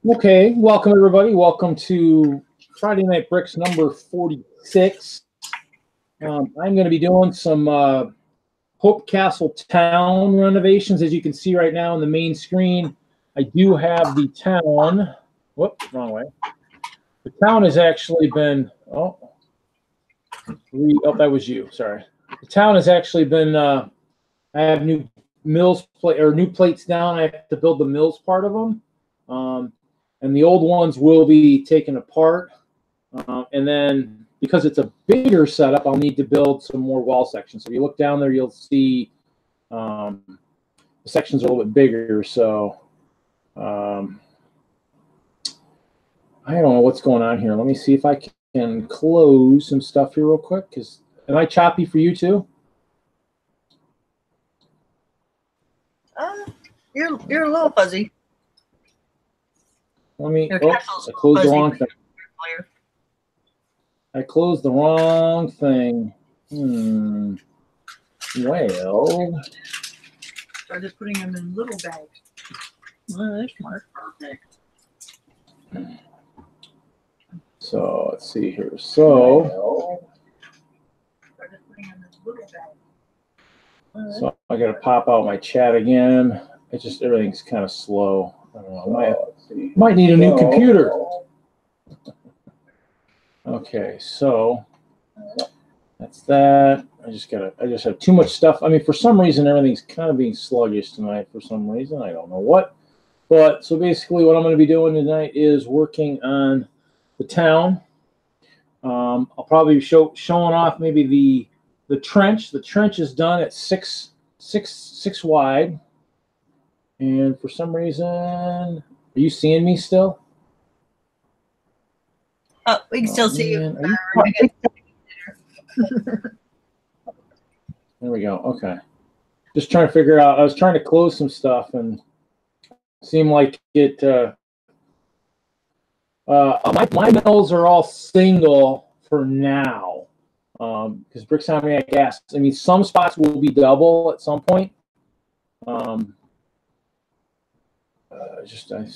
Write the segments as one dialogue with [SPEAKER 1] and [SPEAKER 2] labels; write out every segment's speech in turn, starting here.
[SPEAKER 1] Okay, welcome everybody. Welcome to Friday Night Bricks number 46. I'm going to be doing some Hope Castle town renovations. As you can see right now on the main screen, I do have the town. Whoops, wrong way. The town has actually been. Oh, that was you. Sorry. The town has actually been. I have new mills new plates down. I have to build the mills part of them. And the old ones will be taken apart. And then because it's a bigger setup, I'll need to build some more wall sections. So if you look down there, you'll see the sections are a little bit bigger. So I don't know what's going on here. Let me see if I can close some stuff here real quick. Am I choppy for you too?
[SPEAKER 2] You're a little fuzzy.
[SPEAKER 1] Let me. Oops, I closed the wrong thing. I closed the wrong thing. Well.
[SPEAKER 2] Started putting them in little bags. Well, that's smart. Perfect.
[SPEAKER 1] So let's see here. So.
[SPEAKER 2] Started putting them in little bags.
[SPEAKER 1] So I got to pop out my chat again. Everything's kind of slow. I don't know. Might need a new computer. Okay, so that's that. I just have too much stuff. I mean, for some reason, everything's kind of being sluggish tonight. For some reason, I don't know what. But so basically, what I'm going to be doing tonight is working on the town. I'll probably be showing off maybe the trench. The trench is done at six wide. And for some reason, are you seeing me still?
[SPEAKER 2] Oh, we can still see you.
[SPEAKER 1] There we go. Okay. Just trying to figure out. I was trying to close some stuff and it seemed like it. My mills are all single for now because Bricks Family, I guess. I mean, some spots will be double at some point.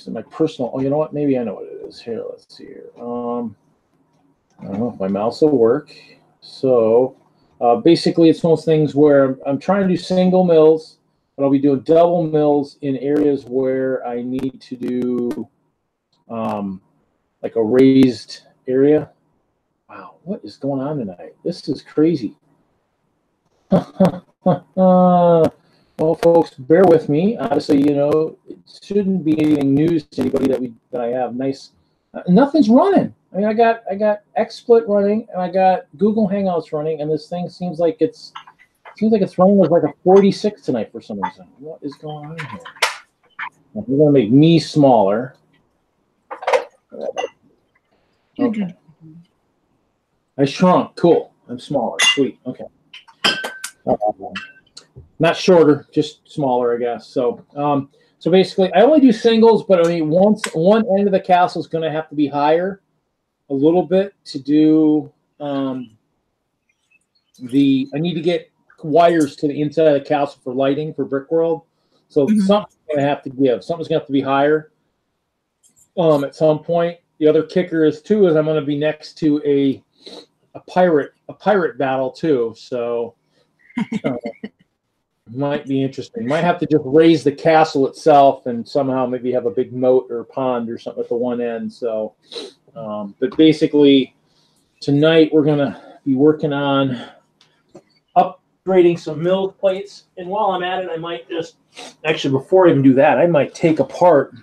[SPEAKER 1] My personal. Oh, you know what? Maybe I know what it is. Here, let's see here. I don't know if my mouse will work. So basically, it's one of those things where I'm trying to do single mills, but I'll be doing double mills in areas where I need to do like a raised area. Wow, what is going on tonight? This is crazy. Well, folks, bear with me. Obviously, you know, it shouldn't be anything news to anybody that I have nice. Nothing's running. I mean, I got XSplit running, and I got Google Hangouts running, and this thing seems like it's running with like a 46 tonight for some reason. What is going on here? We're gonna make me smaller. Okay. I shrunk. Cool. I'm smaller. Sweet. Okay. Not shorter, just smaller, I guess. So, so basically, I only do singles, but I mean, one end of the castle is going to have to be higher a little bit to do. I need to get wires to the inside of the castle for lighting for Brickworld. So something's going to have to give. Something's going to have to be higher. At some point, the other kicker is I'm going to be next to a pirate battle too. So. Might be interesting. Might have to just raise the castle itself and somehow maybe have a big moat or pond or something at the one end. So, but basically, tonight we're going to be working on upgrading some mill plates. And while I'm at it, I might before I even do that, I might take apart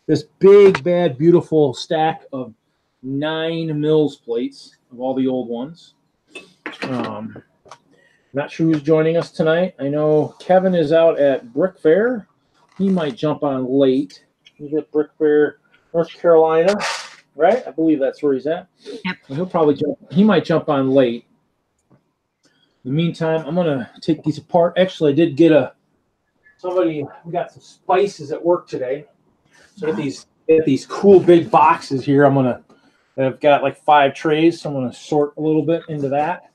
[SPEAKER 1] this big, bad, beautiful stack of 9 mills plates of all the old ones. Not sure who's joining us tonight. I know Kevin is out at Brick Fair. He might jump on late. He's at Brick Fair, North Carolina, right? I believe that's where he's at.
[SPEAKER 2] Yep.
[SPEAKER 1] He might jump on late. In the meantime, I'm gonna take these apart. Actually, I did get we got some spices at work today. So I get these cool big boxes here. I've got like 5 trays, so I'm gonna sort a little bit into that.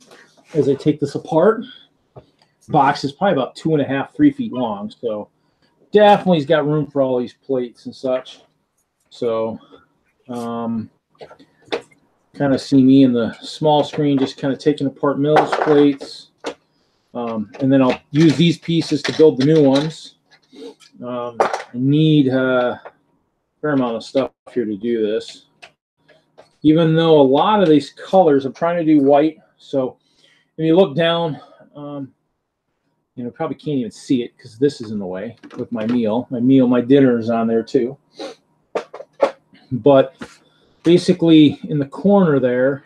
[SPEAKER 1] As I take this apart, box is probably about 2.5, 3 feet long. So definitely has got room for all these plates and such. So kind of see me in the small screen just kind of taking apart mills plates. And then I'll use these pieces to build the new ones. I need a fair amount of stuff here to do this. Even though a lot of these colors, I'm trying to do white. So when you look down, you know, probably can't even see it because this is in the way with my meal. My dinner is on there too. But basically in the corner there,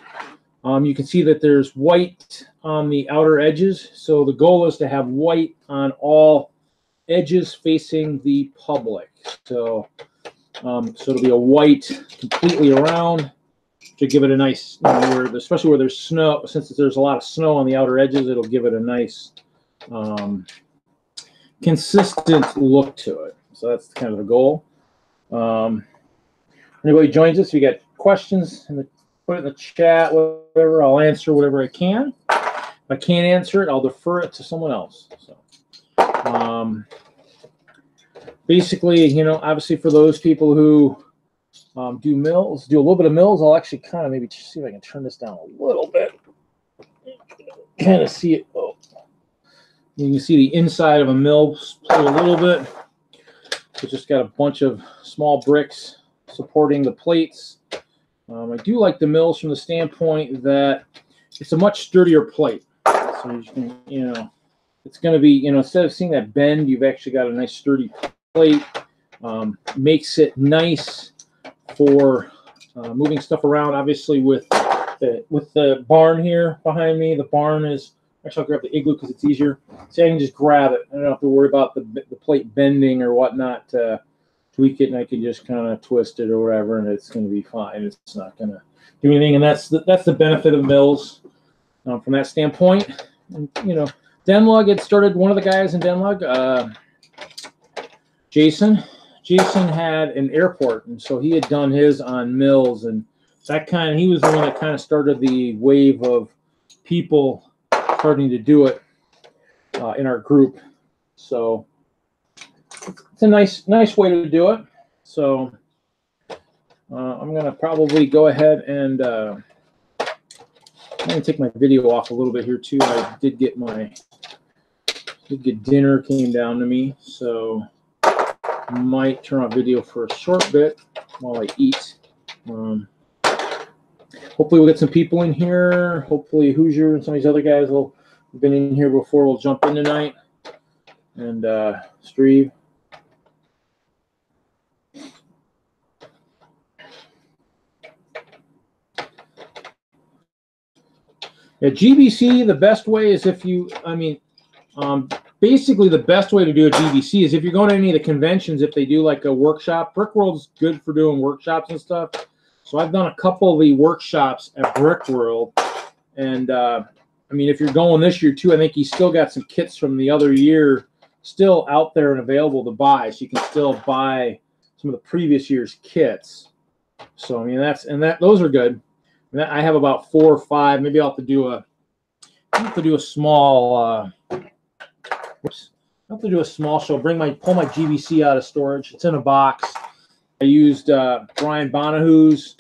[SPEAKER 1] you can see that there's white on the outer edges. So the goal is to have white on all edges facing the public. So, so it'll be a white completely around to give it a nice, you know, especially where there's snow. Since there's a lot of snow on the outer edges, it'll give it a nice, consistent look to it. So that's kind of the goal. Anybody joins us, if you got questions, put it in the chat, whatever. I'll answer whatever I can. If I can't answer it, I'll defer it to someone else. So, basically, you know, obviously for those people who do mills, do a little bit of mills, I'll actually kind of maybe see if I can turn this down a little bit. Kind of see it. Oh, you can see the inside of a mill plate a little bit. It's just got a bunch of small bricks supporting the plates. I do like the mills from the standpoint that it's a much sturdier plate. So you can, you know, it's going to be, you know, instead of seeing that bend, you've actually got a nice sturdy plate. Makes it nice for moving stuff around. Obviously, with the barn here behind me, the barn is actually, I'll grab the igloo because it's easier. So I can just grab it. I don't have to worry about the plate bending or whatnot. Tweak it, and I can just kind of twist it or whatever, and it's going to be fine. It's not going to do anything, and that's the benefit of mills from that standpoint. And, you know, DENLUG had started, one of the guys in DENLUG, Jason had an airport, and so he had done his on mills, and that he was the one that kind of started the wave of people starting to do it in our group. So it's a nice way to do it. So I'm gonna probably go ahead and I'm gonna take my video off a little bit here too. I did get dinner came down to me, so I might turn off video for a short bit while I eat. Hopefully we'll get some people in here. Hopefully Hoosier and some of these other guys will have been in here before. We'll jump in tonight. And Streve. At GBC, the best way is if you, basically the best way to do a GBC is if you're going to any of the conventions, if they do like a workshop. Brickworld's good for doing workshops and stuff. So I've done a couple of the workshops at Brickworld. And, if you're going this year too, I think you still got some kits from the other year still out there and available to buy. So you can still buy some of the previous year's kits. So, those are good. I have about 4 or 5. Maybe I'll have to do a small. I'll have to do a small show. Pull my GBC out of storage. It's in a box. I used Brian Bonahue's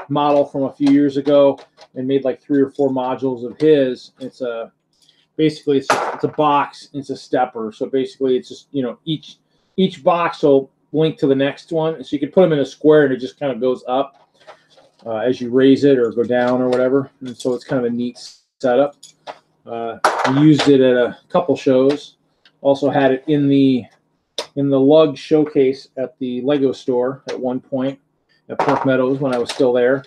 [SPEAKER 1] model from a few years ago and made like 3 or 4 modules of his. It's a box. It's a stepper. So basically, it's just each box will link to the next one. So you can put them in a square and it just kind of goes up as you raise it or go down or whatever. And so it's kind of a neat setup. I used it at a couple shows. Also had it in the lug showcase at the Lego store at one point at Park Meadows when I was still there.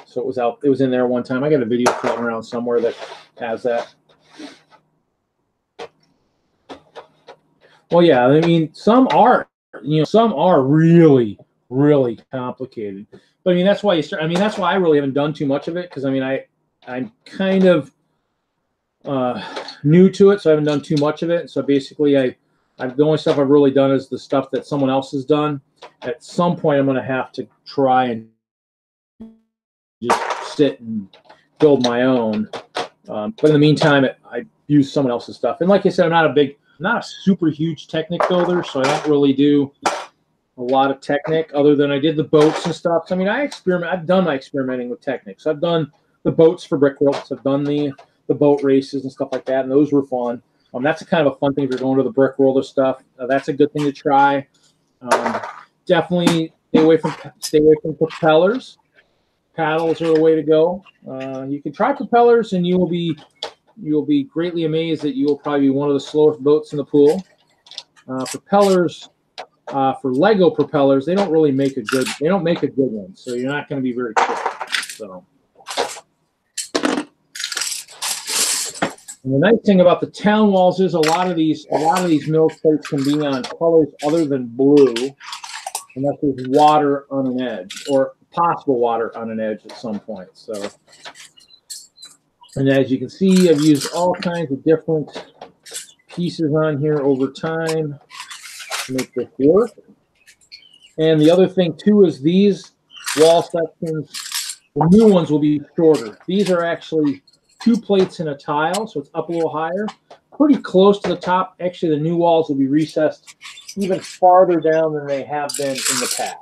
[SPEAKER 1] So it was out. It was in there one time. I got a video floating around somewhere that has that. Well, yeah. Some are really, really complicated. But that's why you start. That's why I really haven't done too much of it because I'm kind of new to it, so I haven't done too much of it. So basically, the only stuff I've really done is the stuff that someone else has done. At some point, I'm going to have to try and just sit and build my own. But in the meantime, I use someone else's stuff. And like I said, I'm not a super huge Technic builder, so I don't really do a lot of Technic, other than I did the boats and stuff. So, I mean, I've done my experimenting with Technics. I've done the boats for Brick Worlds. I've done the boat races and stuff like that, and those were fun. That's a kind of a fun thing if you're going to the Brick World or stuff. That's a good thing to try. Definitely stay away from propellers. Paddles are the way to go. You can try propellers, and you will be greatly amazed that you will probably be one of the slowest boats in the pool. Propellers, for Lego propellers, they don't make a good one, so you're not going to be very quick. So, and the nice thing about the town walls is a lot of these mills plates can be on colors other than blue, unless there's water on an edge or possible water on an edge at some point. So, and as you can see, I've used all kinds of different pieces on here over time to make this work. And the other thing too is these wall sections, the new ones will be shorter. These are actually 2 plates in a tile, so it's up a little higher, pretty close to the top. Actually, the new walls will be recessed even farther down than they have been in the past.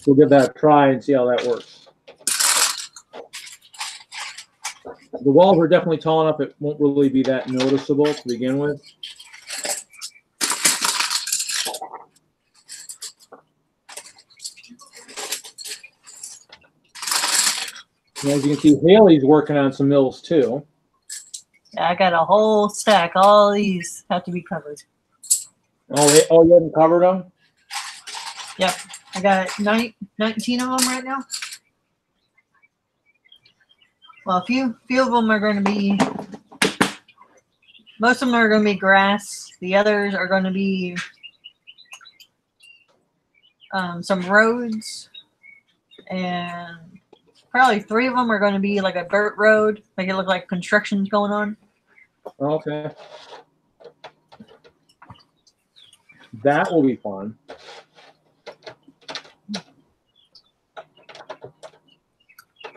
[SPEAKER 1] We'll give that a try and see how that works. The walls are definitely tall enough it won't really be that noticeable to begin with. And as you can see, Hailey's working on some mills too.
[SPEAKER 2] Yeah, I got a whole stack. All these have to be covered.
[SPEAKER 1] Oh, you haven't covered them?
[SPEAKER 2] Yep. I got 19 of them right now. Well, a few of them are going to be, most of them are going to be grass. The others are going to be some roads, and probably 3 of them are going to be like a dirt road, make it look like construction's going on.
[SPEAKER 1] Okay. That will be fun.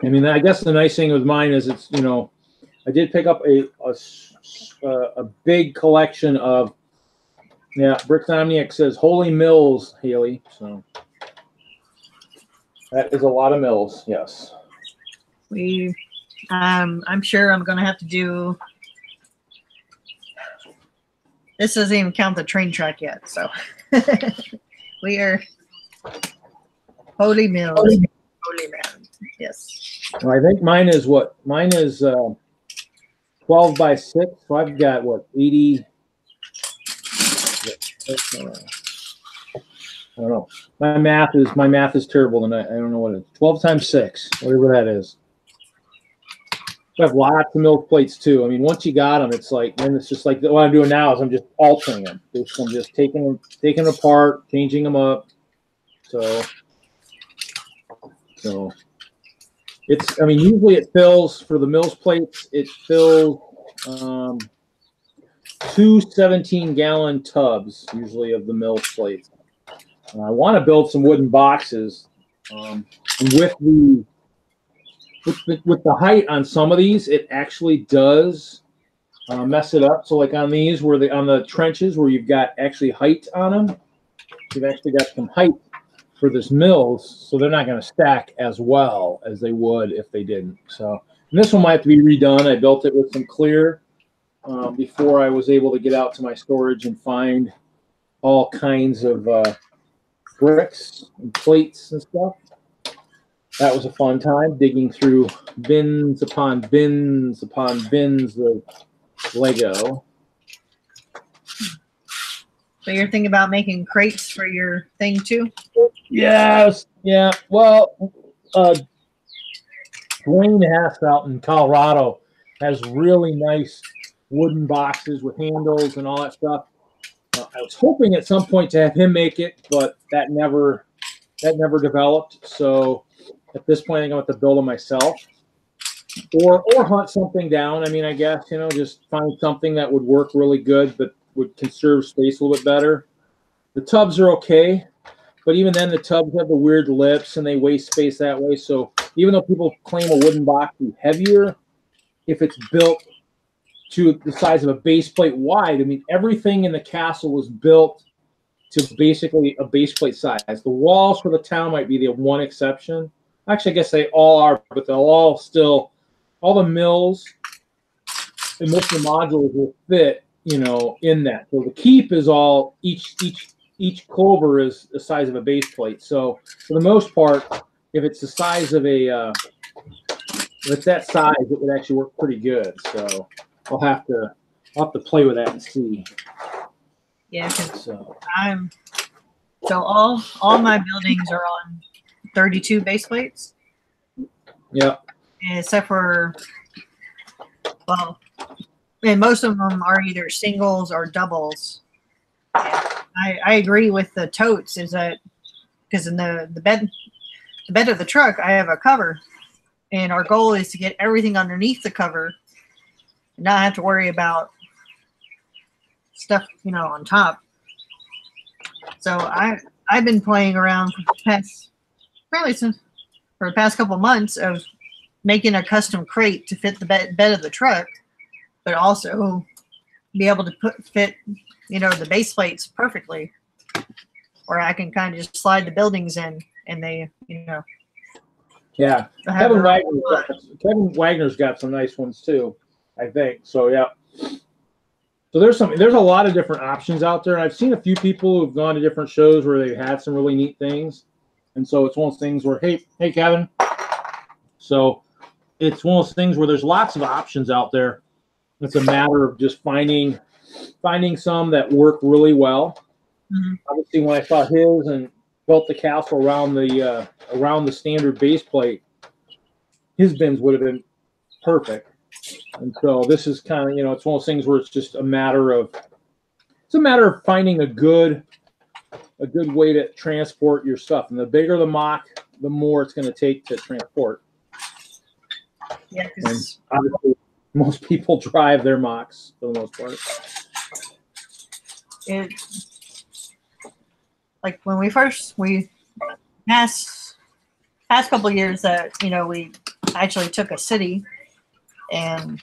[SPEAKER 1] I mean, I guess the nice thing with mine is it's, I did pick up a big collection of, Bricks Omniac says Holy Mills, Hailey. So that is a lot of mills, yes.
[SPEAKER 2] I'm sure I'm going to have to do, this doesn't even count the train track yet, so we are Holy Mills. Holy Man, yes.
[SPEAKER 1] Well, I think mine is what? Mine is 12 by 6. So I've got what, 80? I don't know. My math is terrible tonight. I don't know what it is. 12 times 6, whatever that is. I have lots of milk plates too. I mean, once you got them, it's like, then it's just like what I'm doing now is I'm just altering them. I'm just taking them apart, changing them up. So it's, I mean, usually it fills, for the mills plates, it fills 2 17-gallon tubs, usually, of the mills plates. I want to build some wooden boxes. And with the height on some of these, it actually does mess it up. So like on these, on the trenches where you've got actually height on them, you've actually got some height for this mills, so they're not going to stack as well as they would if they didn't. So, and this one might have to be redone. I built it with some clear before I was able to get out to my storage and find all kinds of bricks and plates and stuff. That was a fun time, digging through bins upon bins upon bins of Lego.
[SPEAKER 2] So you're thinking about making crates for your thing too?
[SPEAKER 1] Yes. Yeah. Well, Dwayne Hess out in Colorado has really nice wooden boxes with handles and all that stuff. I was hoping at some point to have him make it, but that never developed. So at this point, I think I'm going to have to build them myself, or hunt something down. I mean, I guess, just find something that would work really good, but would conserve space a little bit better. The tubs are okay, but even then the tubs have the weird lips and they waste space that way. So even though people claim a wooden box is heavier, if it's built to the size of a base plate wide. I mean, everything in the castle was built to basically a base plate size. The walls for the town might be the one exception. Actually, I guess they all are, but they'll all still, all the mills and most of the modules will fit, you know, in that. So the keep is all, each clover is the size of a base plate. So for the most part, if it's the size of a, if it's that size, it would actually work pretty good. So I'll have to play with that and see.
[SPEAKER 2] Yeah, so all my buildings are on 32 base plates.
[SPEAKER 1] Yeah.
[SPEAKER 2] Except for, well, and most of them are either singles or doubles. I agree with the totes, is that because in the bed of the truck I have a cover, and our goal is to get everything underneath the cover and not have to worry about stuff, you know, on top. So I've been playing around for the past couple months of making a custom crate to fit the bed of the truck, but also be able to fit, you know, the base plates perfectly, where I can kind of just slide the buildings in and they, you know.
[SPEAKER 1] Yeah, Kevin Wagner's got some nice ones too, I think. So yeah. So there's a lot of different options out there, and I've seen a few people who've gone to different shows where they've had some really neat things. And so it's one of those things where, hey Kevin. So it's one of those things where there's lots of options out there. It's a matter of just finding some that work really well. Mm-hmm. Obviously, when I saw his and built the castle around the standard base plate, his bins would have been perfect. And so this is kind of, you know, it's one of those things where it's just a matter of finding a good way to transport your stuff. And the bigger the mock, the more it's going to take to transport.
[SPEAKER 2] Yeah,
[SPEAKER 1] and obviously most people drive their mocks for the most part.
[SPEAKER 2] Like when we past couple of years that, you know, we actually took a city, and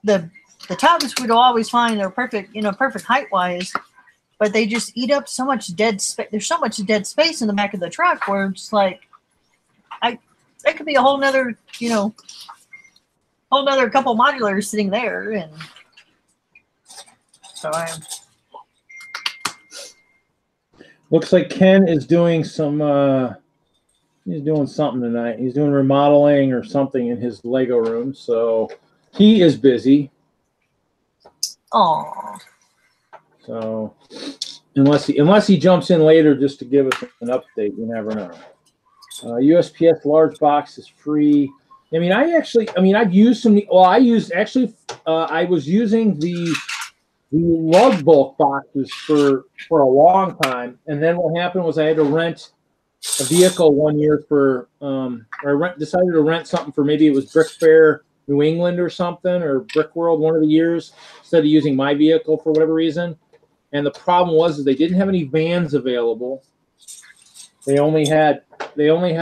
[SPEAKER 2] the tops we'd always find they're perfect, you know, perfect height wise, but they just eat up so much dead space. There's so much dead space in the back of the truck where it's like, that could be a whole nother, you know, couple modulars sitting there. And so
[SPEAKER 1] looks like Ken is doing some he's doing something tonight. He's doing remodeling or something in his Lego room, so he is busy.
[SPEAKER 2] Aww.
[SPEAKER 1] So unless he jumps in later just to give us an update, you never know. USPS large box is free. I mean, I've used some. Well, I was using the lug bulk boxes for a long time, and then what happened was I had to rent a vehicle one year for, decided to rent something for, maybe it was Brick Fair New England or something, or Brick World one of the years, instead of using my vehicle for whatever reason. And the problem was they didn't have any vans available. They only had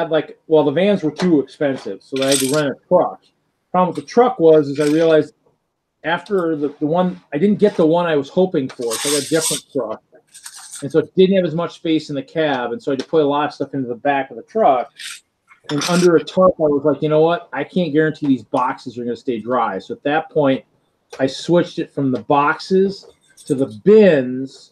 [SPEAKER 1] like, well, the vans were too expensive, so I had to rent a truck. Problem with the truck is I realized after the one, I didn't get the one I was hoping for, so I got a different truck. And so it didn't have as much space in the cab, and so I had to put a lot of stuff into the back of the truck. And under a tarp, I was like, you know what? I can't guarantee these boxes are going to stay dry. So at that point, I switched it from the boxes to the bins,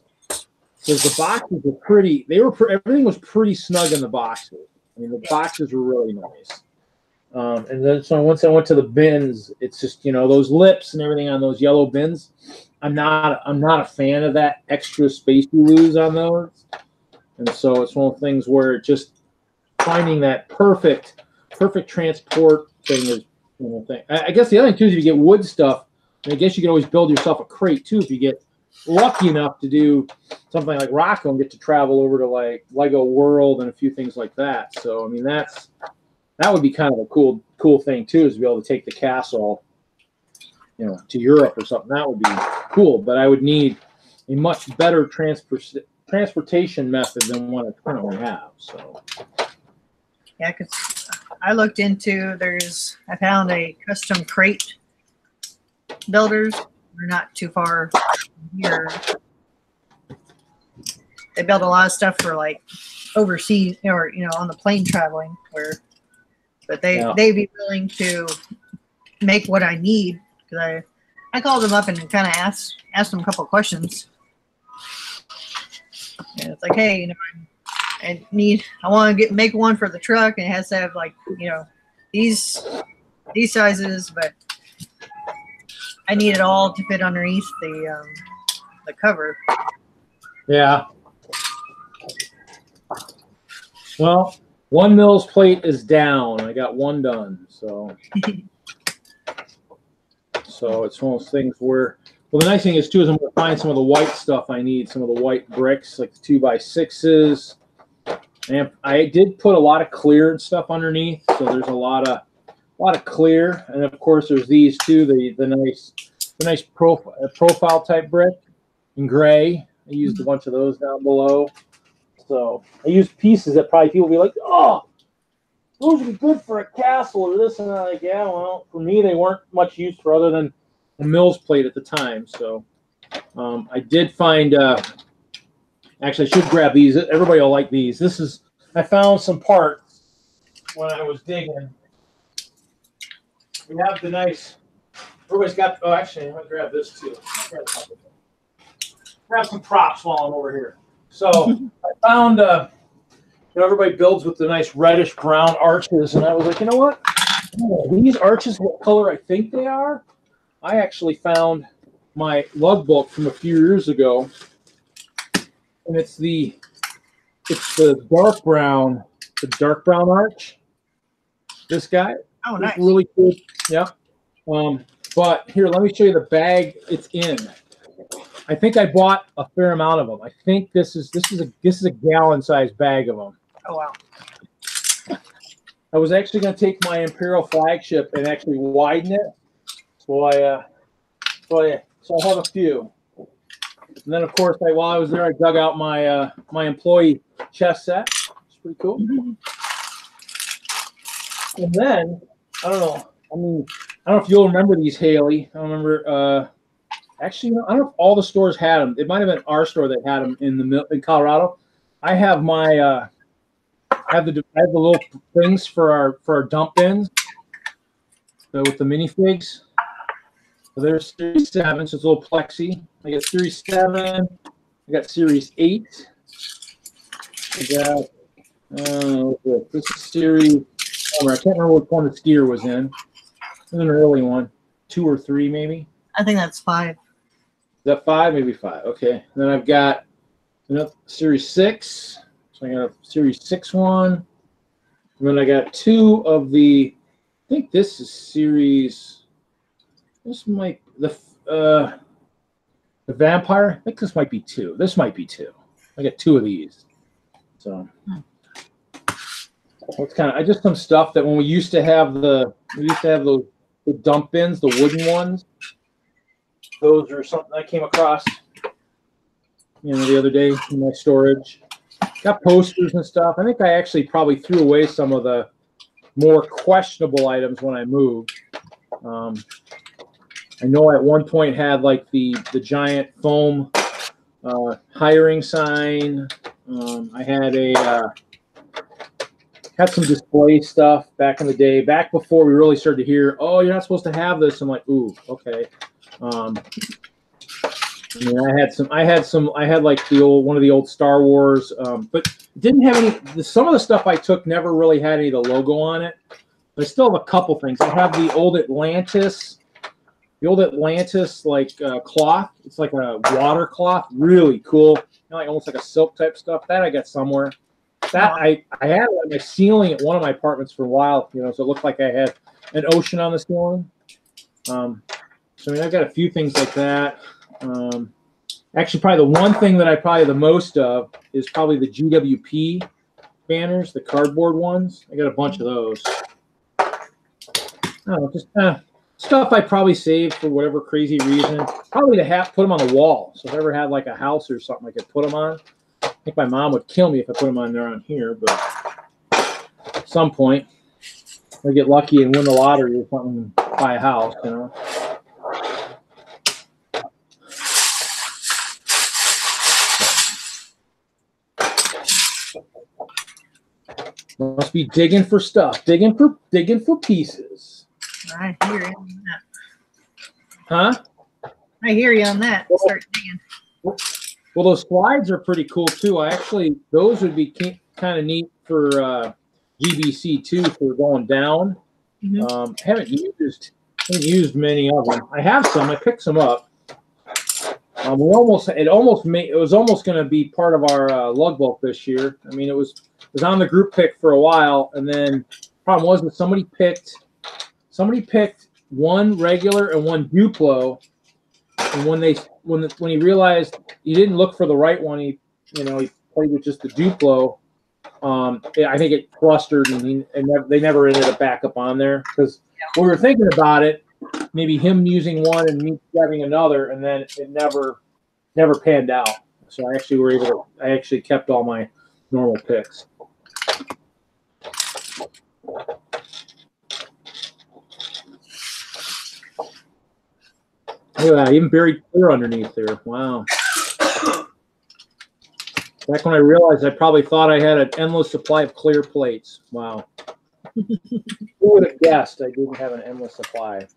[SPEAKER 1] because the boxes were pretty. Everything was pretty snug in the boxes. I mean, the boxes were really nice. And then so once I went to the bins, it's just, you know, those lips and everything on those yellow bins. I'm not a fan of that extra space you lose on those. And so it's one of the things where just finding that perfect transport thing is, you know, thing. I guess the other thing too is if you get wood stuff, and I guess you can always build yourself a crate too if you get lucky enough to do something like Rocco and get to travel over to like Lego World and a few things like that. So I mean that would be kind of a cool thing too, is to be able to take the castle, you know, to Europe or something. That would be cool, but I would need a much better transportation method than what I currently have. So
[SPEAKER 2] yeah, because I looked into, I found a custom crate builders. They're not too far here. They build a lot of stuff for like overseas or, you know, on the plane traveling but they'd be willing to make what I need. Cause I called them up and kind of asked them a couple of questions. And it's like, hey, you know, I want to make one for the truck, and it has to have like, you know, these sizes, but I need it all to fit underneath the cover.
[SPEAKER 1] Yeah. Well, one Mills plate is down. I got one done, so so it's one of those things where, well, the nice thing is too is I'm going to find some of the white stuff I need, some of the white bricks, like the 2x6s. And I did put a lot of clear and stuff underneath, so there's a lot of clear, and of course there's these too, the nice profile type brick in gray. I used a bunch of those down below. So I used pieces that probably people will be like, oh, those would be good for a castle or this and that. Like, yeah, well, for me they weren't much used for other than a Mills plate at the time. So I did find. Actually, I should grab these. Everybody will like these. I found some parts when I was digging. We have the nice, everybody's got, oh, actually, I'm going to grab this too. Grab some props while I'm over here. So I found, you know, everybody builds with the nice reddish brown arches, and I was like, you know what? Oh, these arches, what color I think they are? I actually found my lug book from a few years ago. And it's the dark brown arch. This guy. Oh, nice. It's really cool. Yeah. But here, let me show you the bag it's in. I think I bought a fair amount of them. I think this is a gallon-sized bag of them.
[SPEAKER 2] Oh wow.
[SPEAKER 1] I was actually going to take my Imperial flagship and actually widen it. So I have a few. And then, of course, while I was there, I dug out my my employee chess set. It's pretty cool. And then, I don't know. I mean, I don't know if you'll remember these, Hailey. I don't remember. Actually, I don't know if all the stores had them. It might have been our store that had them in Colorado. I have my I have the little things for our dump bins. So with the minifigs. So there's Series 7, so it's a little plexi. I got Series 7. I got Series 8. I got, this is Series, I can't remember which one the skier was in. It was an early one. 2 or 3, maybe.
[SPEAKER 2] I think that's 5.
[SPEAKER 1] Is that 5? Maybe 5. Okay. And then I've got Series 6. So I got a Series 6 one. And then I got 2 of the, I think this is Series... This might the vampire. I think this might be 2. This might be 2. I got 2 of these. So it's kind of I just some stuff that when we used to have those the dump bins, the wooden ones. Those are something I came across, you know, the other day in my storage. Got posters and stuff. I think I actually probably threw away some of the more questionable items when I moved. I know at one point had like the giant foam hiring sign. I had had some display stuff back in the day, back before we really started to hear, oh, you're not supposed to have this. I'm like, ooh, okay. I mean, I had like one of the old Star Wars, but didn't have any. Some of the stuff I took never really had any of the logo on it. But I still have a couple things. I have the old Atlantis. The old Atlantis cloth. It's like a water cloth, really cool. You know, like almost like a silk type stuff. That I got somewhere. That I had it on my ceiling at one of my apartments for a while. You know, so it looked like I had an ocean on the ceiling. So I mean, I've got a few things like that. Actually, probably the one thing that I probably the most of is probably the GWP banners, the cardboard ones. I got a bunch of those. I don't know, just stuff I probably saved for whatever crazy reason. Probably to put them on the wall. So if I ever had like a house or something I could put them on. I think my mom would kill me if I put them on there on here, but at some point. I get lucky and win the lottery or something, buy a house, you know. Must be digging for stuff, digging for pieces.
[SPEAKER 2] I hear you on that.
[SPEAKER 1] Huh?
[SPEAKER 2] I hear you on that. Start digging.
[SPEAKER 1] Well, those slides are pretty cool too. Those would be kind of neat for GBC too for going down.
[SPEAKER 2] Mm-hmm.
[SPEAKER 1] Haven't used many of them. I have some. I picked some up. It was almost going to be part of our lug bulk this year. I mean, it was on the group pick for a while, and then the problem was that somebody picked one regular and one Duplo, and when he realized he didn't look for the right one, he played with just the Duplo. I think it clustered, and they never ended up back up on there because we were thinking about it, maybe him using one and me having another, and then it never panned out. So I actually kept all my normal picks. Look at that, even buried clear underneath there. Wow. Back when I realized, I probably thought I had an endless supply of clear plates. Wow. Who would have guessed I didn't have an endless supply?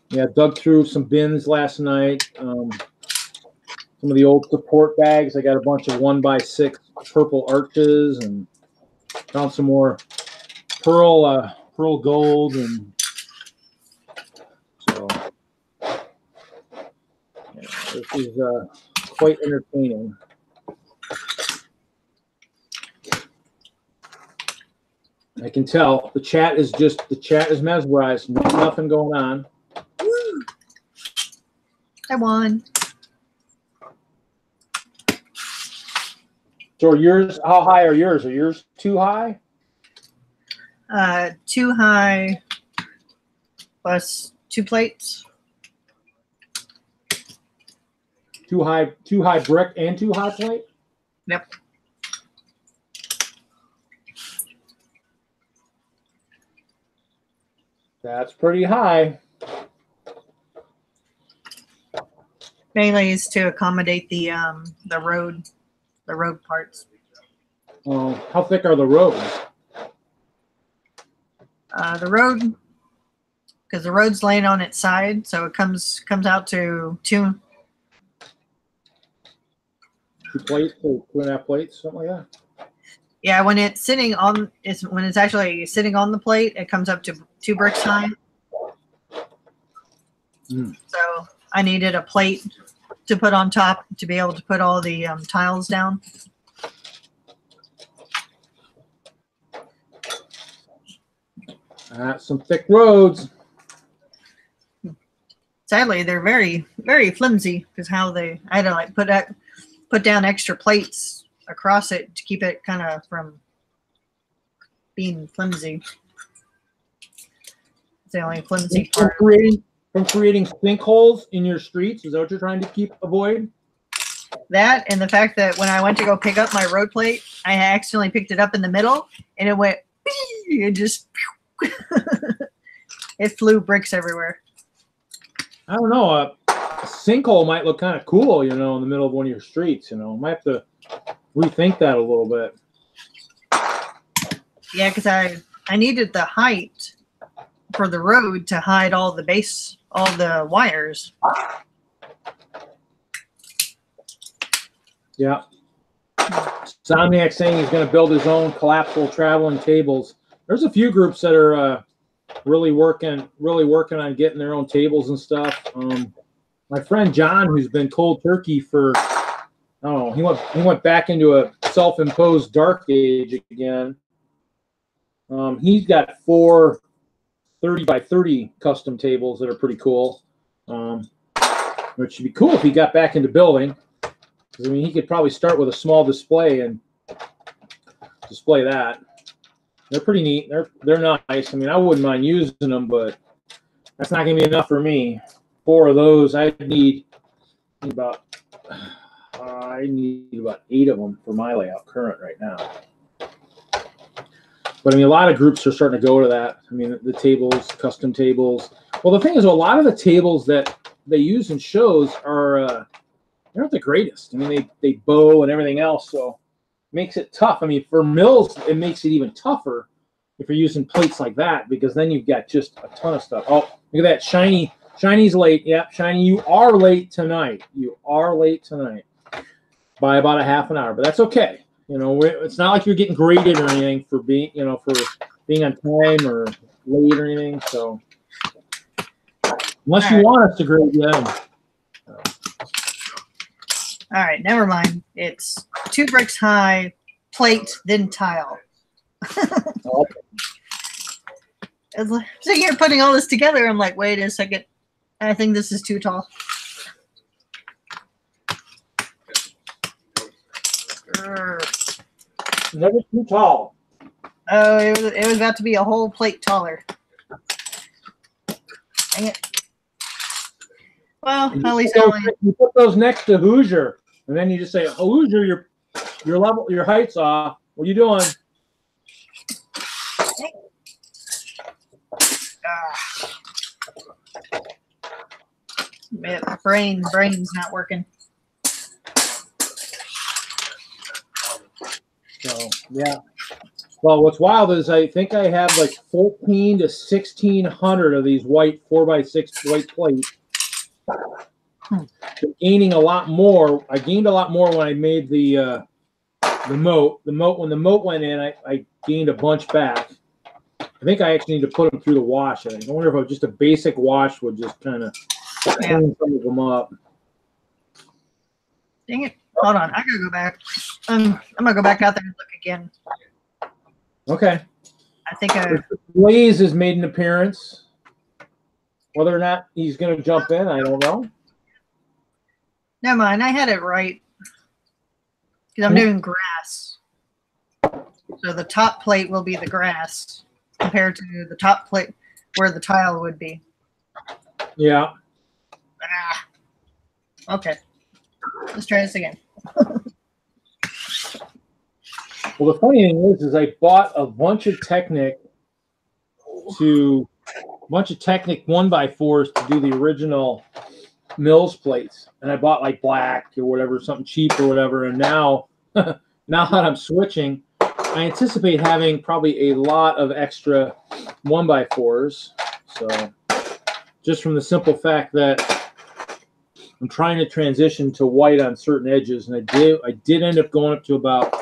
[SPEAKER 1] Yeah, dug through some bins last night. Some of the old support bags. I got a bunch of 1x6 purple arches and found some more pearl gold, and so yeah, this is quite entertaining. I can tell the chat is mesmerized. Nothing going on.
[SPEAKER 2] Woo. I won.
[SPEAKER 1] So yours, how high are yours? Are yours too high?
[SPEAKER 2] Too high plus 2 plates.
[SPEAKER 1] Too high brick and too high plate?
[SPEAKER 2] Yep.
[SPEAKER 1] That's pretty high.
[SPEAKER 2] Mainly is to accommodate the road parts.
[SPEAKER 1] How thick are the roads?
[SPEAKER 2] The road, because the road's laying on its side, so it comes out to 2
[SPEAKER 1] plates, or 2.5 plates, something like that.
[SPEAKER 2] Yeah, when it's actually sitting on the plate, it comes up to 2 bricks high. So I needed a plate to put on top to be able to put all the tiles down.
[SPEAKER 1] Some thick roads.
[SPEAKER 2] Sadly, they're very, very flimsy because I had to like put down extra plates across it to keep it kind of from being flimsy. It's the only flimsy part.
[SPEAKER 1] From creating sinkholes in your streets, is that what you're trying to avoid?
[SPEAKER 2] That and the fact that when I went to go pick up my road plate, I accidentally picked it up in the middle and it went, it just, it flew bricks everywhere.
[SPEAKER 1] I don't know. A sinkhole might look kind of cool, in the middle of one of your streets. Might have to rethink that a little bit.
[SPEAKER 2] Yeah, because I needed the height for the road to hide all the wires.
[SPEAKER 1] Yeah. Somniac saying he's going to build his own collapsible traveling tables. There's a few groups that are really working on getting their own tables and stuff. My friend John, who's been cold turkey for, he went back into a self-imposed dark age again. He's got 4 30x30 custom tables that are pretty cool. Which should be cool if he got back into building. I mean, he could probably start with a small display and display that. They're pretty neat. They're nice. I mean, I wouldn't mind using them, but that's not going to be enough for me. 4 of those, I need about, I I need about 8 of them for my layout current right now. But I mean, a lot of groups are starting to go to that. I mean, the tables, custom tables. Well, the thing is, a lot of the tables that they use in shows are they're not the greatest. I mean, they bow and everything else, so it makes it tough. I mean, for mills, it makes it even tougher if you're using plates like that, because then you've got just a ton of stuff. Oh, look at that, shiny. Shiny's late. Yep, Shiny, you are late tonight. You are late tonight by about a half an hour, but that's okay. You know, it's not like you're getting graded or anything for being, you know, for being on time or late or anything. So unless you want us to grade you.
[SPEAKER 2] All right, never mind. It's 2 bricks high, plate, then tile.
[SPEAKER 1] Okay.
[SPEAKER 2] So you're putting all this together. I'm like, wait a second. I think this is too tall.
[SPEAKER 1] Never too tall.
[SPEAKER 2] Oh, it was about to be a whole plate taller. Dang it. Well, at least
[SPEAKER 1] you put those next to Hoosier, and then you just say, "Oh, Hoosier, your height's off. What are you doing?"
[SPEAKER 2] Man, brain's not working.
[SPEAKER 1] So yeah. Well, what's wild is I think I have like 14 to 1,600 of these white 4x6 white plates. Gaining a lot more. I gained a lot more when I made the moat. When the moat went in, I gained a bunch back. I think I actually need to put them through the wash. I wonder if just a basic wash would just kind of clean some of them up.
[SPEAKER 2] Dang it. Hold on. I gotta go back. I'm gonna go back out there and look again.
[SPEAKER 1] Okay.
[SPEAKER 2] I think
[SPEAKER 1] Blaze has made an appearance. Whether or not he's going to jump in, I don't know.
[SPEAKER 2] Never mind. I had it right. Because I'm doing grass. So the top plate will be the grass compared to the top plate where the tile would be.
[SPEAKER 1] Yeah.
[SPEAKER 2] Okay. Let's try this again.
[SPEAKER 1] Well, the funny thing is I bought a bunch of Technic 1x4s to do the original Mills plates, and I bought like black or whatever, something cheap or whatever. And now, now that I'm switching, I anticipate having probably a lot of extra 1x4s. So, just from the simple fact that I'm trying to transition to white on certain edges, and I did end up going up to about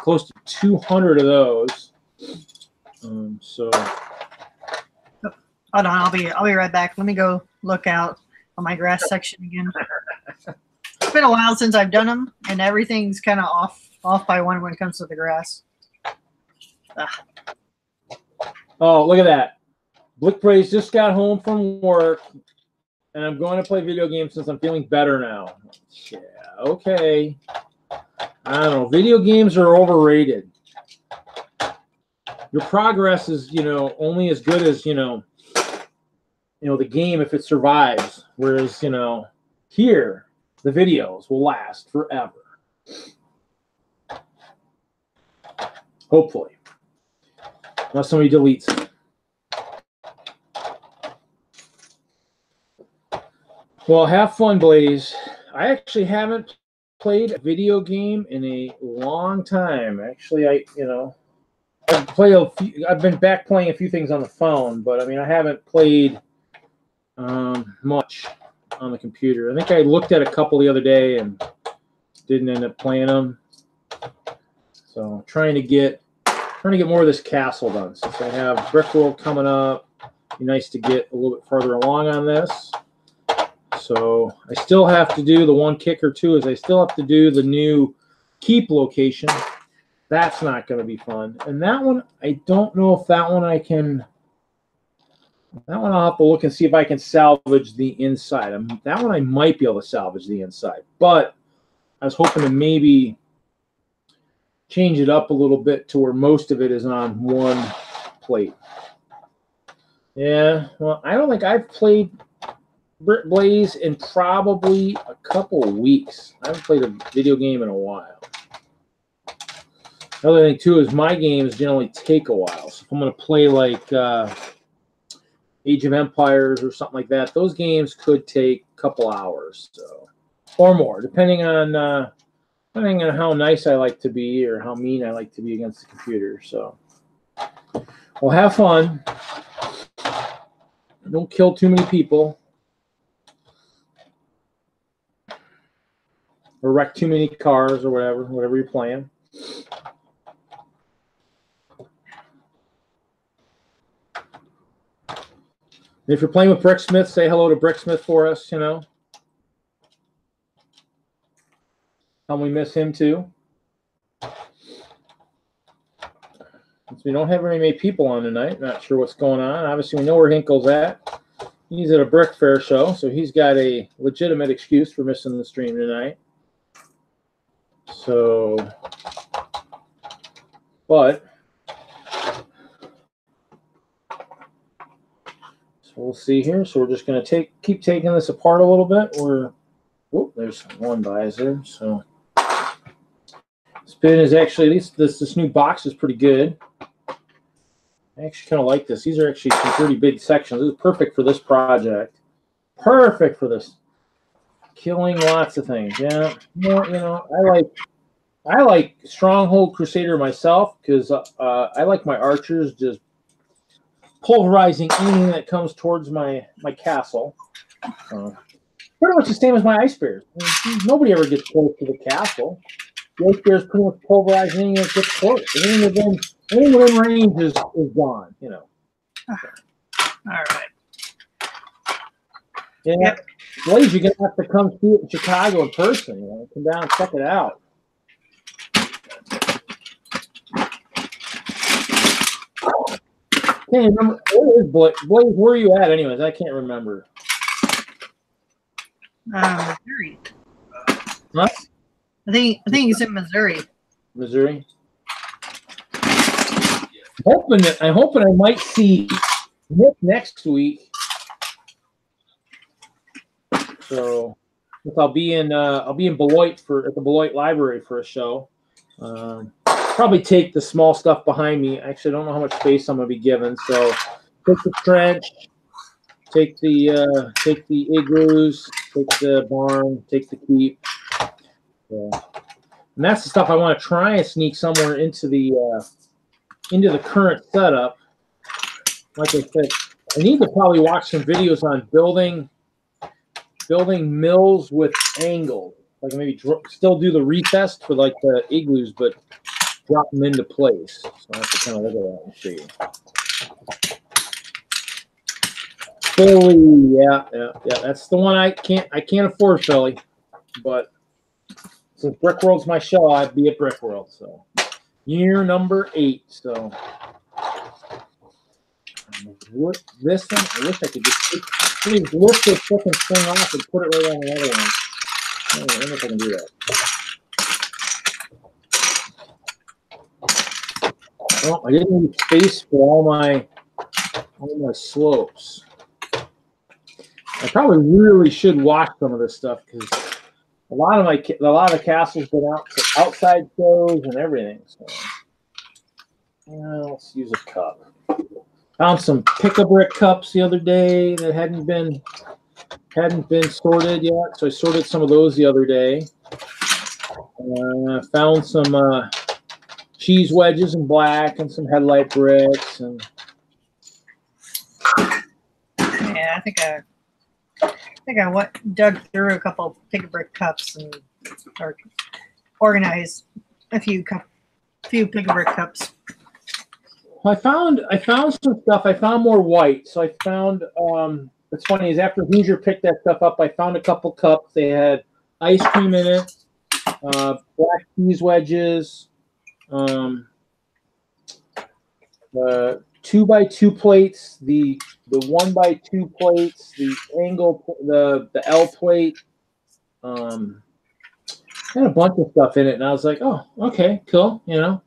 [SPEAKER 1] close to 200 of those. So
[SPEAKER 2] hold on, I'll be right back. Let me go look out on my grass section again. It's been a while since I've done them, and everything's kind of off by one when it comes to the grass.
[SPEAKER 1] Oh, look at that! Blickbrace just got home from work, and I'm going to play video games since I'm feeling better now. Yeah, okay. I don't know. Video games are overrated. Your progress is, only as good as, the game if it survives. Whereas, here, the videos will last forever. Hopefully. Unless somebody deletes it. Well, have fun, Blaze. I actually haven't played a video game in a long time. Actually, I've been back playing a few things on the phone, but I mean, I haven't played much on the computer. I think I looked at a couple the other day and didn't end up playing them. So trying to get more of this castle done since I have Brick World coming up. It'd be nice to get a little bit farther along on this. So I still have to do the one kicker too, is I still have to do the new keep location. That's not going to be fun. And that one, I don't know if that one I'll have to look and see if I can salvage the inside. That one I might be able to salvage the inside. But I was hoping to maybe change it up a little bit to where most of it is on one plate. Yeah, well, I don't think I've played Blaze in probably a couple of weeks. I haven't played a video game in a while. Another thing too is my games generally take a while. So if I'm going to play like Age of Empires or something like that, those games could take a couple hours, so or more, depending on how nice I like to be or how mean I like to be against the computer. So, well, have fun. Don't kill too many people or wreck too many cars or whatever you're playing. And if you're playing with Bricksmith, say hello to Bricksmith for us, you know. How we miss him too. Since we don't have very many people on tonight, not sure what's going on. Obviously, we know where Hinkle's at. He's at a Brick Fair show, so he's got a legitimate excuse for missing the stream tonight. So, but so we'll see here. So we're just going to keep taking this apart a little bit. Whoop, there's one visor. So spin is actually this new box is pretty good. I actually kind of like this. These are actually some pretty big sections. This is perfect for this project. Perfect for this. Killing lots of things. Yeah, you know, I like Stronghold Crusader myself because I like my archers just pulverizing anything that comes towards my castle. Pretty much the same as my ice bears. I mean, nobody ever gets close to the castle. The ice bears pretty much pulverize anything that gets close. Anything within range is gone. You know.
[SPEAKER 2] All right.
[SPEAKER 1] Yeah. Yep. Blaze, you're gonna have to come see it in Chicago in person. You know, come down and check it out. Can't remember. Where is Blaze? Blaze, where are you at? Anyways, I can't remember.
[SPEAKER 2] Missouri.
[SPEAKER 1] What?
[SPEAKER 2] I think he's in Missouri.
[SPEAKER 1] Missouri. I'm hoping I might see Nick next week. So I'll be in Beloit at the Beloit Library for a show. Probably take the small stuff behind me. Actually, I don't know how much space I'm going to be given. So take the trench, take the igloos, take the barn, take the keep. And that's the stuff I want to try and sneak somewhere into the current setup. Like I said, I need to probably watch some videos on building mills with angles. Like maybe still do the recessed for like the igloos, but drop them into place. So I have to kind of look at that and see. Philly, yeah. That's the one I can't afford, Philly. But since Brickworld's my show, I'd be at Brickworld. So year number 8. So this one, I wish I could just please lift this second thing off and put it right on the other one. I don't know if I can do that. Well, I didn't need space for all my slopes. I probably really should watch some of this stuff because a lot of the castles been outside shows and everything. So let's use a cup. Found some pick-a-brick cups the other day that hadn't been sorted yet, so I sorted some of those the other day. Found some cheese wedges in black and some headlight bricks and.
[SPEAKER 2] Yeah, I think I dug through a couple pick-a-brick cups and organized a few pick-a-brick cups.
[SPEAKER 1] I found some stuff. I found more white. So I found what's funny is after Hoosier picked that stuff up, I found a couple cups. They had ice cream in it, black cheese wedges, 2x2 plates, the 1x2 plates, the angle, the L plate, had a bunch of stuff in it, and I was like, oh, okay, cool, you know.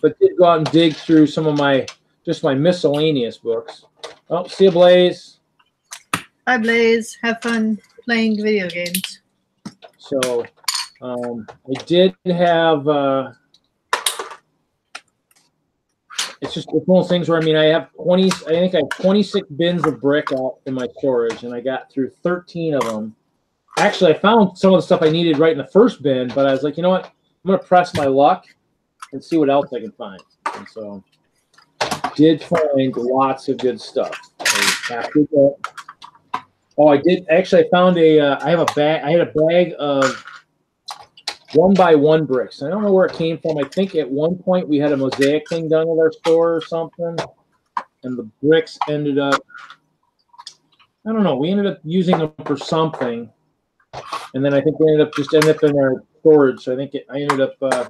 [SPEAKER 1] But did go out and dig through some of my miscellaneous books. Oh, see you, Blaze.
[SPEAKER 2] Bye, Blaze. Have fun playing video games.
[SPEAKER 1] So I did have. It's one of those things where, I mean, I have 20. I think I have 26 bins of brick out in my storage, and I got through 13 of them. Actually, I found some of the stuff I needed right in the first bin, but I was like, you know what? I'm going to press my luck and see what else I can find. And so did find lots of good stuff. Oh, I did. Actually, I found I have a bag. I had a bag of 1x1 bricks. I don't know where it came from. I think at one point we had a mosaic thing done at our store or something, and the bricks ended up, I don't know, we ended up using them for something, and then I think we ended up in our storage. So I think I ended up, I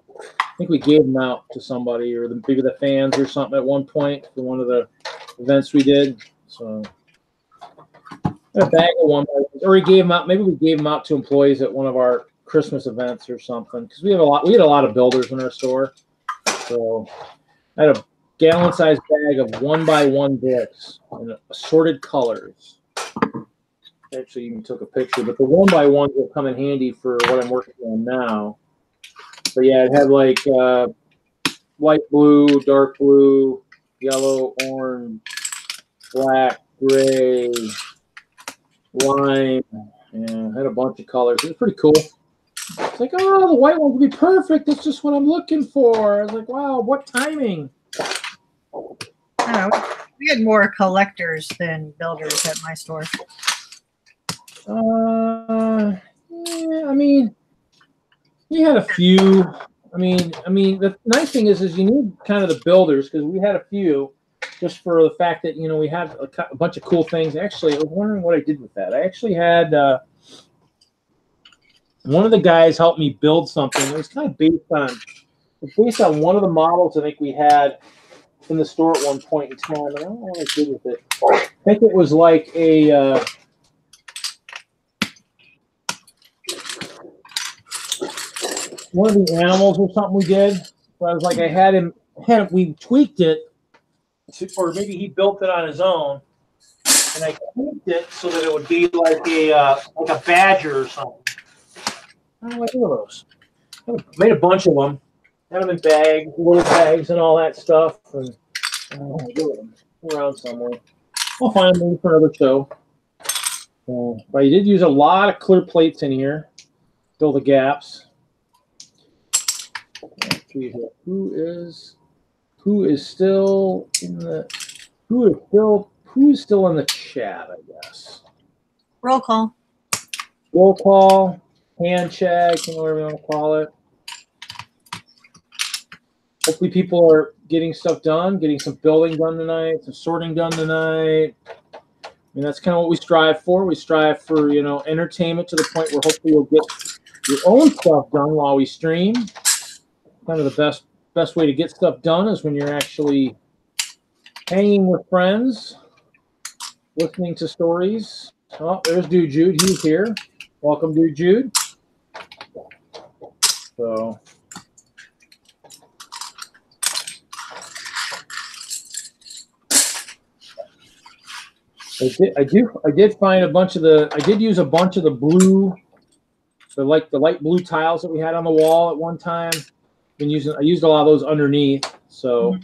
[SPEAKER 1] think we gave them out to somebody, or maybe the fans or something at one point for one of the events we did. So a bag of 1x1, or we gave them out. Maybe we gave them out to employees at one of our Christmas events or something, because we had a lot of builders in our store. So I had a gallon-sized bag of 1x1 bricks in assorted colors. Actually, even took a picture, but the 1x1s will come in handy for what I'm working on now. But yeah, it had like light blue, dark blue, yellow, orange, black, gray, lime. Yeah, had a bunch of colors. It was pretty cool. It's like, oh, the white one would be perfect. That's just what I'm looking for. I was like, wow, what timing?
[SPEAKER 2] We had more collectors than builders at my store.
[SPEAKER 1] Yeah, I mean, we had a few. I mean, the nice thing is you need kind of the builders, because we had a few, just for the fact that, you know, we had a bunch of cool things. Actually, I was wondering what I did with that. I actually had one of the guys helped me build something. It was kind of based on one of the models I think we had in the store at one point in time. I don't know what I did with it. I think it was like a one of the animals or something we did. So I was like, we tweaked it, or maybe he built it on his own, and I tweaked it so that it would be like a badger or something. I don't know, look at those. I made a bunch of them. Had them in bags, little bags, and all that stuff. And look at them around somewhere. I'll find them for another show. But I did use a lot of clear plates in here, fill the gaps. Who is still in the chat, I guess.
[SPEAKER 2] Roll call.
[SPEAKER 1] Roll call. Hand check, whatever you want to call it. Hopefully people are getting stuff done, getting some building done tonight, some sorting done tonight. I mean, that's kind of what we strive for. We strive for, you know, entertainment to the point where hopefully you'll get your own stuff done while we stream. Kind of the best way to get stuff done is when you're actually hanging with friends, listening to stories. Oh, there's Dude Jude. He's here. Welcome, Dude Jude. So I did find a bunch of the. I did use a bunch of the blue, the light blue tiles that we had on the wall at one time. I used a lot of those underneath, so I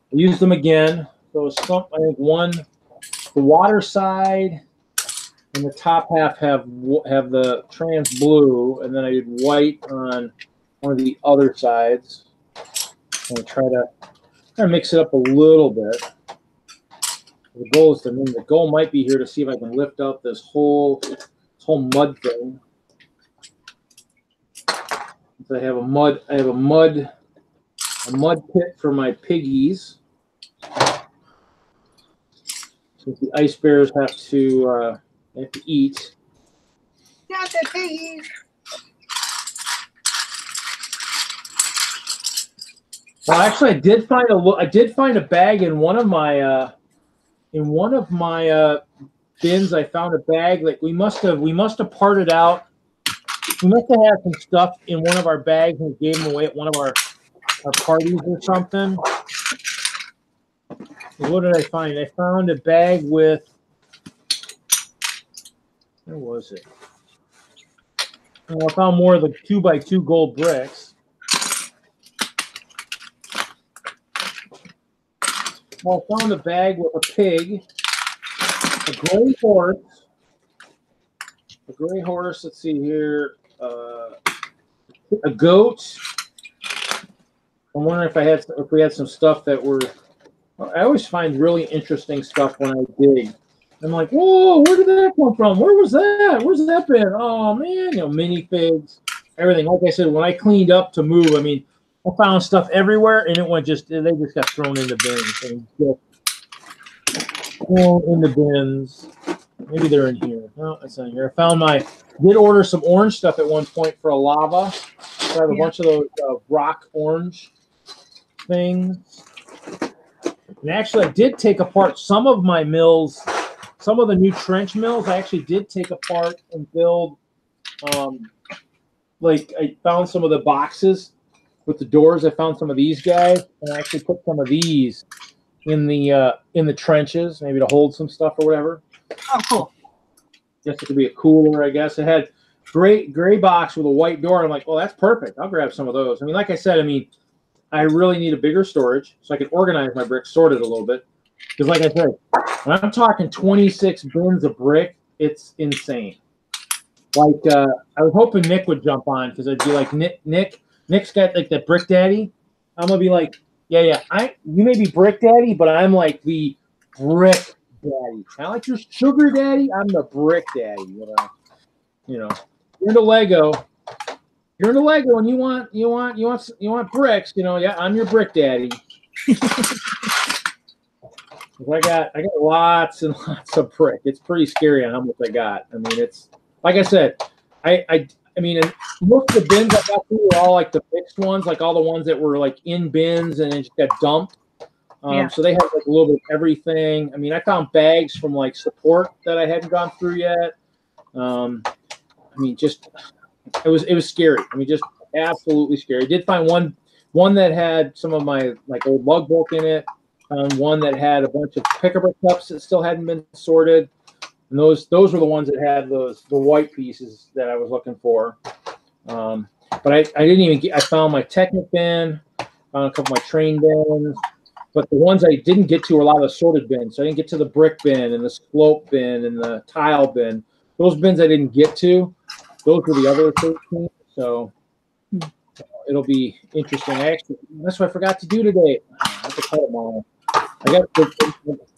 [SPEAKER 1] used them again. So I think the water side and the top half have the trans blue, and then I did white on one of the other sides. I'm gonna try to mix it up a little bit. The goal might be here to see if I can lift up this whole mud thing. So I have a mud pit for my piggies. Since the ice bears have to eat.
[SPEAKER 2] Got the piggies.
[SPEAKER 1] Well, actually, I did find a bag in one of my bins. I found a bag that we must have parted out. We must have had some stuff in one of our bags and gave them away at one of our parties or something. What did I find? I found a bag with Where was it? I found more of the 2x2 gold bricks. Well, I found a bag with a pig, a gray horse. A gray horse. Let's see here. A goat. I'm wondering if we had some stuff that were. I always find really interesting stuff when I dig. I'm like, whoa, where did that come from? Where was that? Where's that been? Oh man, you know, minifigs, everything. Like I said, when I cleaned up to move, I mean, I found stuff everywhere, and they just got thrown in the bins and just thrown in the bins. Maybe they're in here. No, that's not here. Did order some orange stuff at one point for a lava. So I have a bunch of those rock orange things. And actually, I did take apart some of my mills, some of the new trench mills. I actually did take apart and build. Like I found some of the boxes with the doors. I found some of these guys, and I actually put some of these in the trenches, maybe to hold some stuff or whatever.
[SPEAKER 2] Oh, cool.
[SPEAKER 1] Just it could be a cooler, I guess. It had gray box with a white door. I'm like, well, that's perfect. I'll grab some of those. I mean, like I said, I really need a bigger storage so I can organize my bricks, sort it a little bit. Because like I said, when I'm talking 26 bins of brick, it's insane. Like, I was hoping Nick would jump on because I'd be like, Nick's got like that Brick Daddy. I'm going to be like, yeah, you may be Brick Daddy, but I'm like the Brick Daddy. Kind of like your Sugar Daddy, I'm the Brick Daddy. You know, you're into Lego. You're into Lego, and you want bricks. You know, yeah, I'm your Brick Daddy. I got lots and lots of brick. It's pretty scary on how much I got. I mean, it's like I said. I mean, most of the bins I got through were all like the mixed ones, like all the ones that were like in bins and then just got dumped. So they had like a little bit of everything. I mean, I found bags from like support that I hadn't gone through yet. I mean, just it was scary. I mean, just absolutely scary. I did find one that had some of my like old lug book in it. One that had a bunch of pick-a-brick cups that still hadn't been sorted. And those were the ones that had the white pieces that I was looking for. But I didn't even get. I found my Technic bin, found a couple of my train bins. But the ones I didn't get to were a lot of the sorted bins. So I didn't get to the brick bin and the slope bin and the tile bin. Those bins I didn't get to. Those were the other 13. So it'll be interesting. That's what I forgot to do today. I have to cut them all. I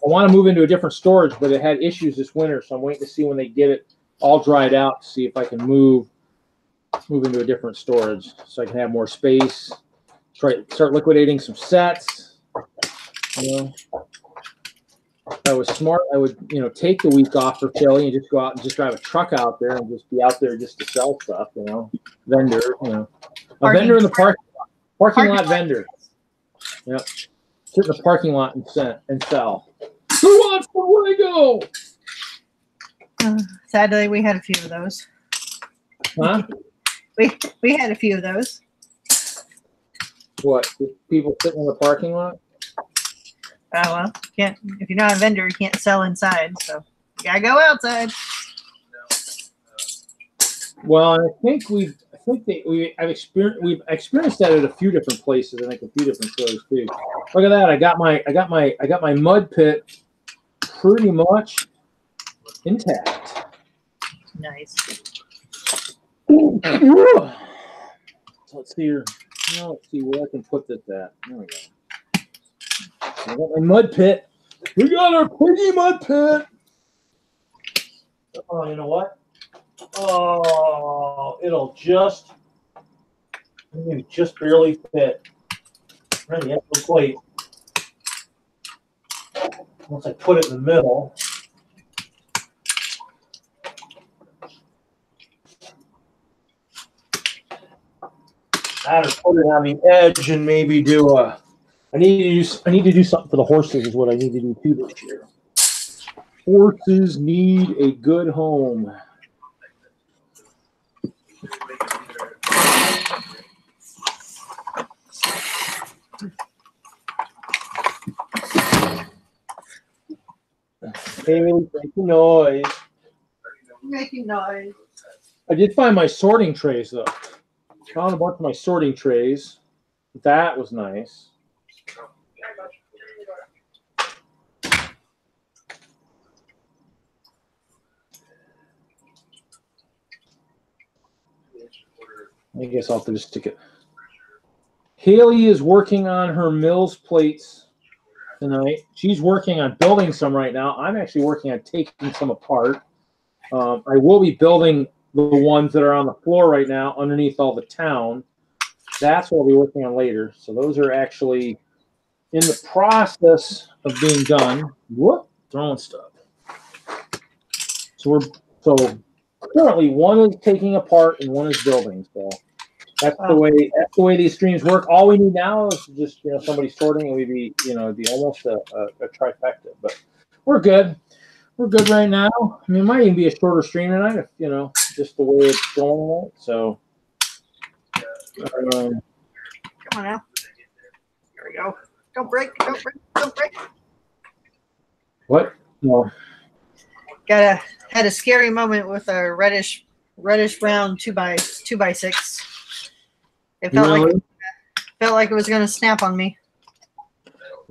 [SPEAKER 1] want to move into a different storage, but it had issues this winter. So I'm waiting to see when they get it all dried out to see if I can move into a different storage so I can have more space. Start liquidating some sets. You know, if I was smart, I would, take the week off for Philly and just go out and just drive a truck out there and just be out there just to sell stuff, vendor, a vendor in the parking lot vendor. Yep. Sit in the parking lot and sell. Who wants the Lego?
[SPEAKER 2] Sadly, we had a few of those.
[SPEAKER 1] Huh?
[SPEAKER 2] We had a few of those.
[SPEAKER 1] What? People sitting in the parking lot?
[SPEAKER 2] Oh, well, if you're not a vendor, you can't sell inside, so you gotta go outside.
[SPEAKER 1] Well, we've experienced that at a few different places. I think a few different stores too. Look at that! I got my mud pit pretty much intact.
[SPEAKER 2] Nice.
[SPEAKER 1] So let's see here. Let's see where I can put this at. There we go. I got my mud pit. We got our piggy mud pit. Oh, you know what? Oh, it'll just barely fit. Right, the actual plate. Once I put it in the middle. I had to put it on the edge and maybe do a. I need to do something for the horses. Is what I need to do too this year. Horses need a good home. Hailey, make the noise.
[SPEAKER 2] Making noise.
[SPEAKER 1] I did find my sorting trays though. Found a bunch of my sorting trays. That was nice. I guess I'll have to just stick it. Hailey is working on her Mills plates tonight. She's working on building some right now. I'm actually working on taking some apart. I will be building the ones that are on the floor right now underneath all the town. That's what I'll be working on later. So those are actually in the process of being done. Whoop, throwing stuff. So currently one is taking apart and one is building. So that's the way these streams work. All we need now is just somebody sorting, and we'd be it'd be almost a trifecta. But we're good. We're good right now. I mean, it might even be a shorter stream tonight if just the way it's going. So
[SPEAKER 2] come on now. There we go. Don't break. Don't break. Don't break.
[SPEAKER 1] What? No.
[SPEAKER 2] Had a scary moment with a reddish brown 2x6. It felt like it was gonna snap on me.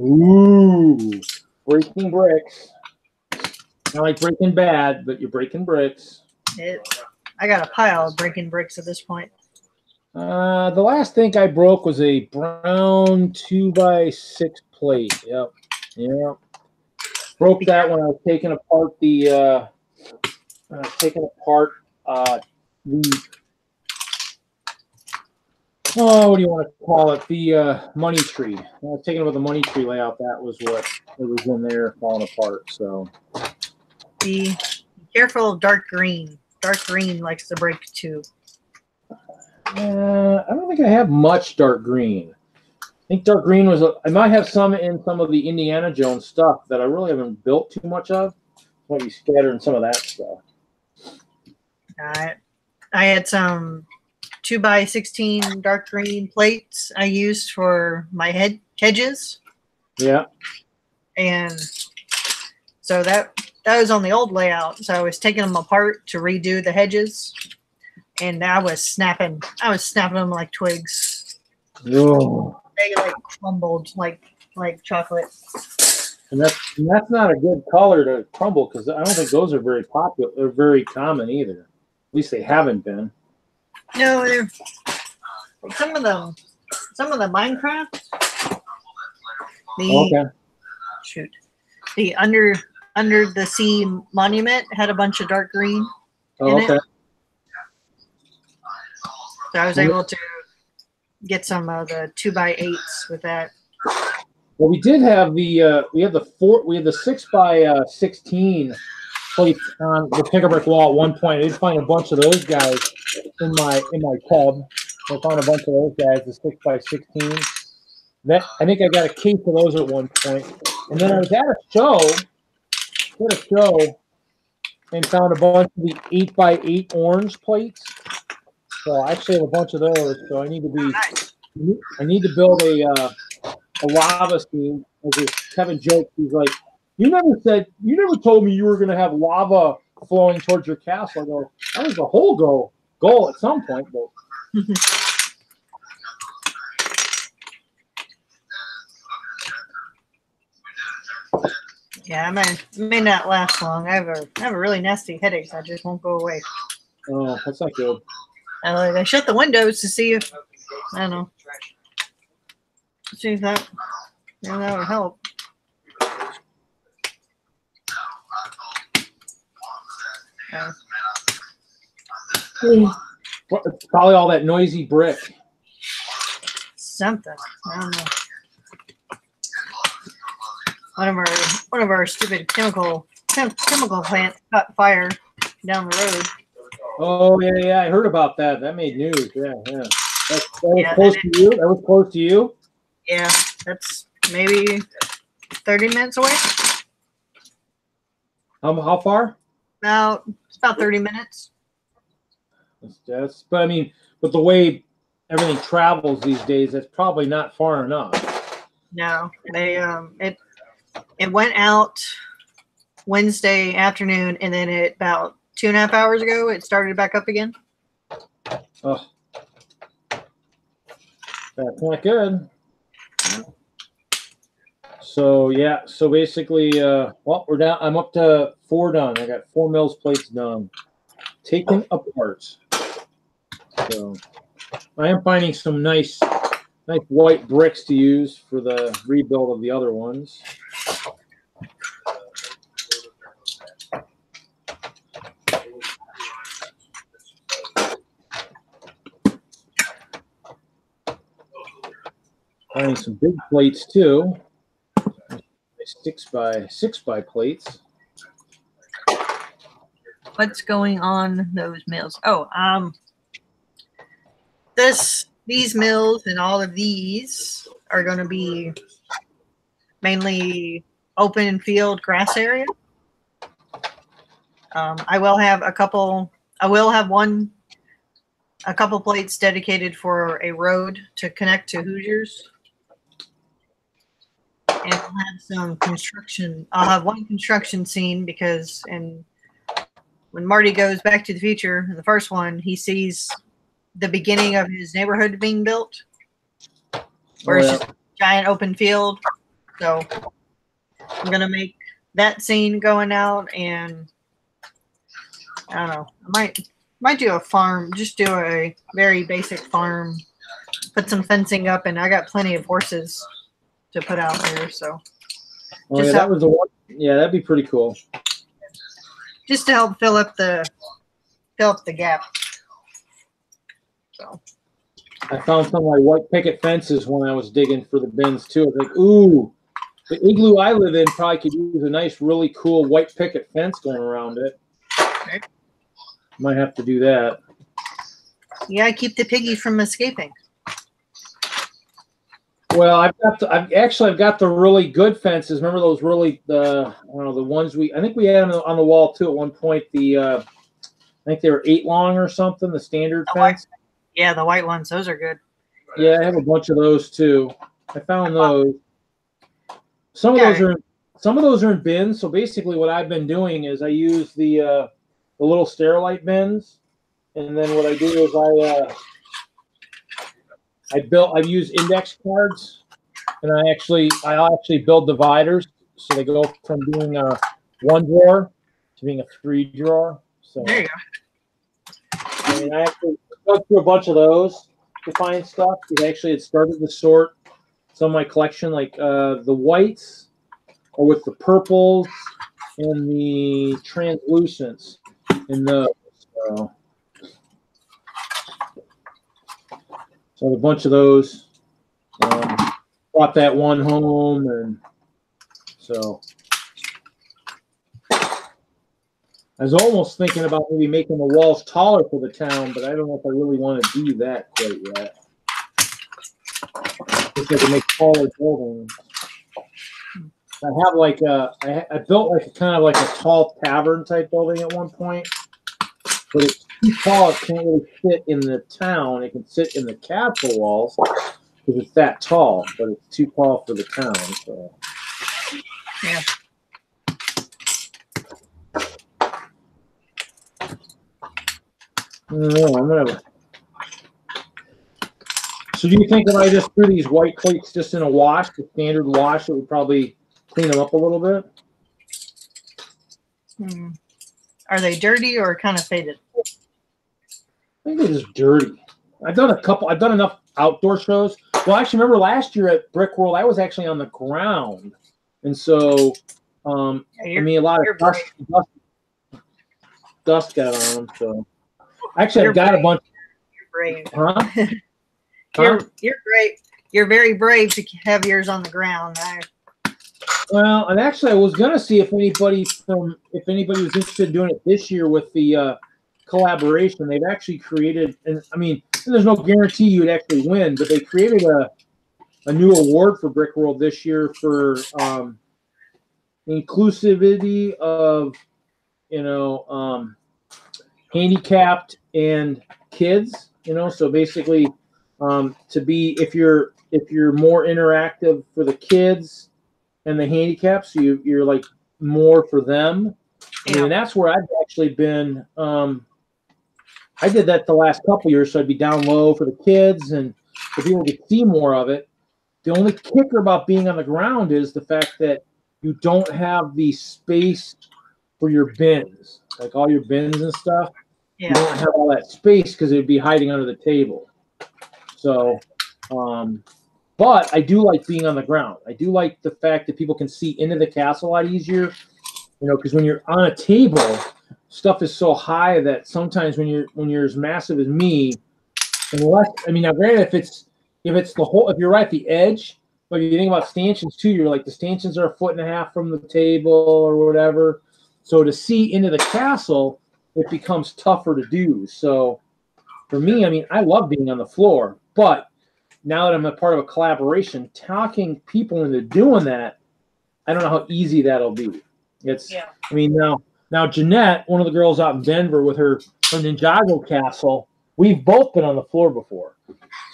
[SPEAKER 1] Ooh, breaking bricks. Not like breaking bad, but you're breaking bricks.
[SPEAKER 2] I got a pile of breaking bricks at this point.
[SPEAKER 1] The last thing I broke was a brown 2x6 plate. Yep. Broke that when I was taking apart the what do you want to call it? The money tree. When I was taking about the money tree layout, that was what it was in there falling apart. So
[SPEAKER 2] be careful of dark green. Dark green likes to break too.
[SPEAKER 1] I don't think I have much dark green. I think dark green I might have some in some of the Indiana Jones stuff that I really haven't built too much of. Might be scattered in some of that stuff.
[SPEAKER 2] I had some 2x16 dark green plates I used for my hedges.
[SPEAKER 1] Yeah.
[SPEAKER 2] And so that was on the old layout. So I was taking them apart to redo the hedges, and I was snapping them like twigs.
[SPEAKER 1] Oh.
[SPEAKER 2] They like crumbled like chocolate.
[SPEAKER 1] And that's not a good color to crumble, because I don't think those are very popular. They're very common either. At least they haven't been.
[SPEAKER 2] No, they're some of the Minecraft. The under the sea monument had a bunch of dark green in it. So I was able to get some of the 2x8s with that.
[SPEAKER 1] Well, we did have the 6x16 plates on the picker brick wall at one point. I did find a bunch of those guys in my tub. I found a bunch of those guys, the 6x16. I think I got a case of those at one point. And then I was at a show and found a bunch of the 8x8 orange plates. So I actually have a bunch of those. So I need to build a lava scene. As Kevin joked, he's like, you never told me you were going to have lava flowing towards your castle. I go, that was the whole goal at some point. But
[SPEAKER 2] yeah, it may not last long. I have a really nasty headache that just won't go away.
[SPEAKER 1] Oh, that's not good.
[SPEAKER 2] I shut the windows to see if see if that would help.
[SPEAKER 1] Probably all that noisy brick.
[SPEAKER 2] Something. I don't know. One of our stupid chemical plants caught fire down the road.
[SPEAKER 1] Oh yeah, I heard about that. That made news. Yeah. That was close to you. That was close to you.
[SPEAKER 2] Yeah, that's maybe 30 minutes away.
[SPEAKER 1] How far?
[SPEAKER 2] It's about 30 minutes.
[SPEAKER 1] But the way everything travels these days, that's probably not far enough.
[SPEAKER 2] No, they it went out Wednesday afternoon, and then at about 2.5 hours ago, it started back up again.
[SPEAKER 1] Oh, that's not good. So yeah, so basically, well, we're down. I'm up to 4 done. I got 4 mills plates done, taken apart. So I am finding some nice white bricks to use for the rebuild of the other ones. Finding some big plates too. 6x6 plates.
[SPEAKER 2] What's going on those mills? Oh, these mills and all of these are going to be mainly open field grass area. I will have a couple plates dedicated for a road to connect to Hoosiers. And I'll have some construction. I'll have one construction scene because when Marty goes Back to the Future, in the first one, he sees the beginning of his neighborhood being built, where it's just a giant open field. So I'm gonna make that scene going out, and I don't know. I might do a farm. Just do a very basic farm. Put some fencing up, and I got plenty of horses to put out there. So,
[SPEAKER 1] yeah, that was the one. Yeah, that'd be pretty cool.
[SPEAKER 2] Just to help fill up the gap. So
[SPEAKER 1] I found some of my white picket fences when I was digging for the bins too. I was like, ooh, the igloo I live in probably could use a nice, really cool white picket fence going around it.
[SPEAKER 2] Okay.
[SPEAKER 1] Might have to do that.
[SPEAKER 2] Yeah, keep the piggy from escaping.
[SPEAKER 1] Well, I've got the really good fences. Remember those really the ones I think we had them on the wall too at one point. I think they were 8 long or something. The standard fence.
[SPEAKER 2] Yeah, the white ones. Those are good.
[SPEAKER 1] Yeah, I have a bunch of those too. I found those. Some of those are in bins. So basically, what I've been doing is I use the little Sterilite bins, and then what I do is I've used index cards, and I actually build dividers so they go from being a 1 drawer to being a 3 drawer. So
[SPEAKER 2] there you go.
[SPEAKER 1] I actually went through a bunch of those to find stuff. We actually had started to sort some of my collection, like the whites are with the purples and the translucents in those. So a bunch of those. Brought that one home, and so I was almost thinking about maybe making the walls taller for the town, but I don't know if I really want to do that quite yet. Just like to make taller buildings. I have like I built like kind of like a tall tavern type building at one point, but it's too tall. It can't really fit in the town. It can sit in the castle walls because it's that tall, but it's too tall for the town. So
[SPEAKER 2] yeah.
[SPEAKER 1] So do you think if I just threw these white plates just in a wash, the standard wash, it would probably clean them up a little bit?
[SPEAKER 2] Are they dirty or kind of faded?
[SPEAKER 1] I think they're just dirty. I've done enough outdoor shows. Well, actually, remember last year at Brick World, I was actually on the ground. And so, a lot of dust got on them. So, actually, I've got a bunch.
[SPEAKER 2] You're brave.
[SPEAKER 1] Huh?
[SPEAKER 2] You're great. You're very brave to have yours on the ground.
[SPEAKER 1] Well, and actually, I was gonna see if anybody was interested in doing it this year with the collaboration. They've actually created, and I mean, there's no guarantee you would actually win, but they created a new award for Brick World this year for inclusivity of handicapped and kids. So basically, to be if you're more interactive for the kids and the handicaps, you're like more for them. I mean, and that's where I've actually been. I did that the last couple years, so I'd be down low for the kids and for people to see more of it. The only kicker about being on the ground is the fact that you don't have the space for your bins, like all your bins and stuff.
[SPEAKER 2] Yeah.
[SPEAKER 1] You don't have all that space because it would be hiding under the table. So, but I do like being on the ground. I do like the fact that people can see into the castle a lot easier. You know, because when you're on a table, stuff is so high that sometimes when you're as massive as me, unless I mean, now granted, if it's the whole, if you're right at the edge, but if you think about stanchions too, you're like the stanchions are 1.5 feet from the table or whatever. So to see into the castle, it becomes tougher to do. So for me, I mean, I love being on the floor, but now that I'm a part of a collaboration, talking people into doing that, I don't know how easy that'll be. I mean, now Jeanette, one of the girls out in Denver with her Ninjago castle, we've both been on the floor before.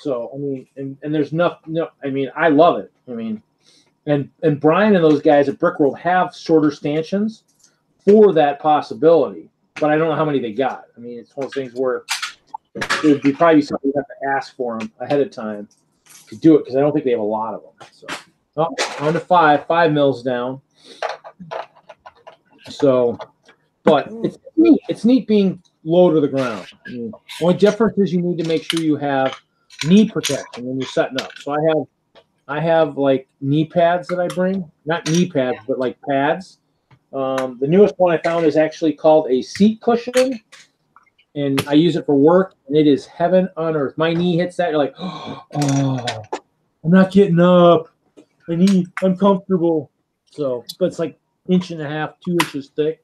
[SPEAKER 1] So, I mean, and there's no, I mean, I love it. I mean, and Brian and those guys at Brickworld have shorter stanchions for that possibility, but I don't know how many they got. I mean, it's one of those things where it would be probably something you have to ask for them ahead of time to do it because I don't think they have a lot of them. So, on to 5 mils down. So, but it's neat. It's neat being low to the ground. I mean, only difference is you need to make sure you have knee protection when you're setting up. So I have like knee pads that I bring, not knee pads, but like pads. The newest one I found is actually called a seat cushion, and I use it for work, and it is heaven on earth. My knee hits that, you're like, oh, I'm not getting up. My knee, I'm comfortable. So, but it's like 1.5 inches, 2 inches thick.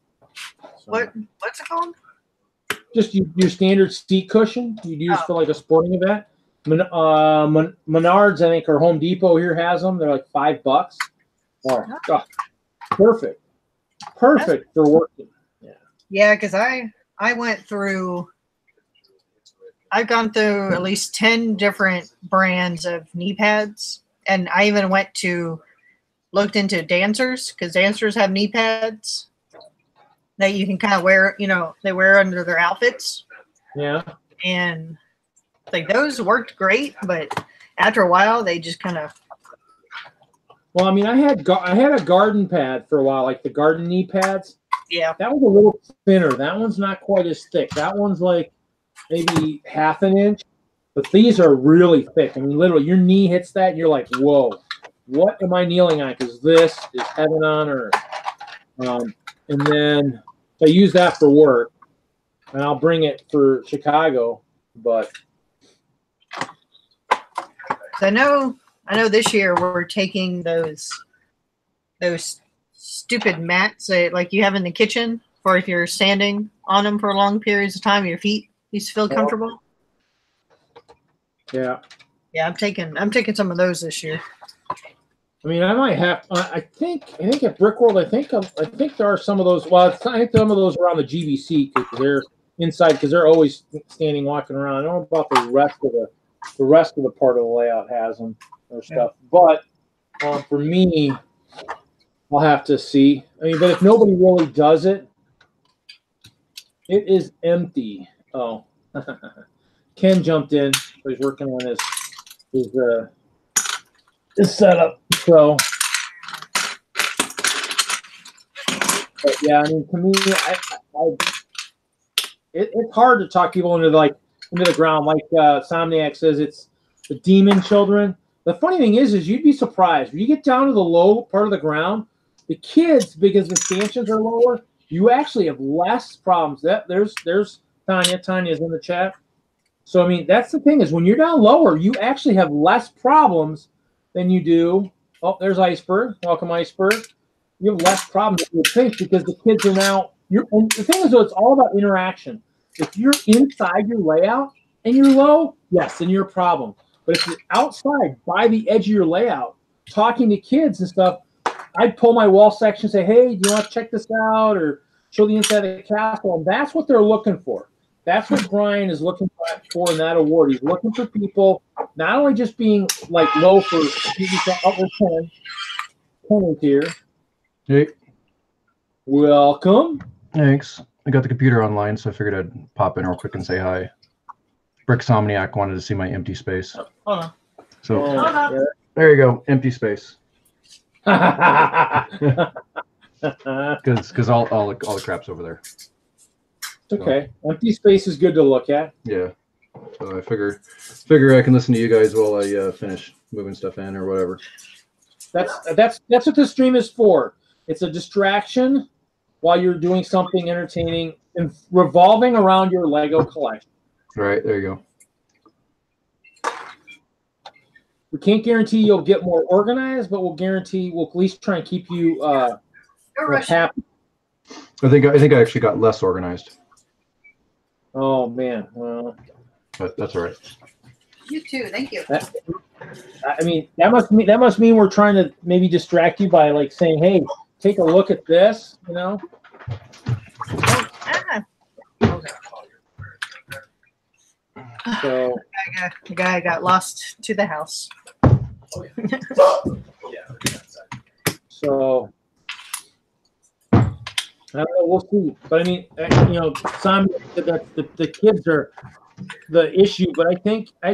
[SPEAKER 1] So,
[SPEAKER 2] what's it called?
[SPEAKER 1] Just your standard seat cushion you'd use for like a sporting event. Menards, I think, or Home Depot here has them. They're like $5. Oh, perfect for working.
[SPEAKER 2] Yeah, because I've gone through at least 10 different brands of knee pads, and I even looked into dancers, because dancers have knee pads that you can kind of wear, they wear under their outfits.
[SPEAKER 1] Yeah.
[SPEAKER 2] And like those worked great, but after a while they just kind of.
[SPEAKER 1] Well, I mean, I had a garden pad for a while, like the garden knee pads.
[SPEAKER 2] Yeah.
[SPEAKER 1] That was a little thinner. That one's not quite as thick. That one's like maybe 1/2 inch, but these are really thick. I mean, literally, your knee hits that, and you're like, whoa, what am I kneeling on? Because this is heaven on earth. And then I use that for work, and I'll bring it for Chicago. But
[SPEAKER 2] I know this year we're taking those stupid mats that like you have in the kitchen for if you're standing on them for long periods of time, your feet used to feel comfortable.
[SPEAKER 1] Yeah.
[SPEAKER 2] Yeah, I'm taking some of those this year.
[SPEAKER 1] I mean, I might have. I think at Brickworld, I think there are some of those. Well, I think some of those are on the GBC because they're inside, because they're always standing, walking around. I don't know about the rest of the part of the layout has them or stuff. But for me, I'll have to see. I mean, but if nobody really does it, it is empty. Oh, Ken jumped in. So he's working on his setup. So, but yeah, I mean, to me, it's hard to talk people into the ground. Like Somniac says, it's the demon children. The funny thing is you'd be surprised when you get down to the low part of the ground. The kids, because the stanchions are lower, you actually have less problems. There's Tanya. Tanya's in the chat. So I mean, that's the thing is when you're down lower, you actually have less problems than you do. Oh, there's Iceberg. Welcome, Iceberg. You have less problems than you would think because the kids are now. And the thing is, though, it's all about interaction. If you're inside your layout and you're low, yes, then you're a problem. But if you're outside by the edge of your layout, talking to kids and stuff, I'd pull my wall section and say, hey, do you want to check this out or show the inside of the castle? And that's what they're looking for. That's what Brian is looking for in that award. He's looking for people not only just being like low for upward 10 here.
[SPEAKER 3] Hey.
[SPEAKER 1] Welcome.
[SPEAKER 3] Thanks. I got the computer online, so I figured I'd pop in real quick and say hi. Bricksomniac wanted to see my empty space.
[SPEAKER 2] Hold on.
[SPEAKER 3] So
[SPEAKER 1] Yeah.
[SPEAKER 3] there you go, empty space. Because all the crap's over there.
[SPEAKER 1] It's okay. Empty space is good to look at.
[SPEAKER 3] Yeah. So I figure I can listen to you guys while I finish moving stuff in or whatever.
[SPEAKER 1] That's what the stream is for. It's a distraction while you're doing something entertaining and revolving around your Lego collection.
[SPEAKER 3] Right, there you go.
[SPEAKER 1] We can't guarantee you'll get more organized, but we'll at least try and keep you happy.
[SPEAKER 3] I think I actually got less organized.
[SPEAKER 1] Oh man,
[SPEAKER 3] But that's all right.
[SPEAKER 2] You too. Thank you.
[SPEAKER 1] I mean, that must mean we're trying to maybe distract you by like saying, "Hey, take a look at this," you know. So
[SPEAKER 2] the guy got lost to the house.
[SPEAKER 1] So I don't know. We'll see. But I mean, you know, Simon said that the kids are the issue. But I think I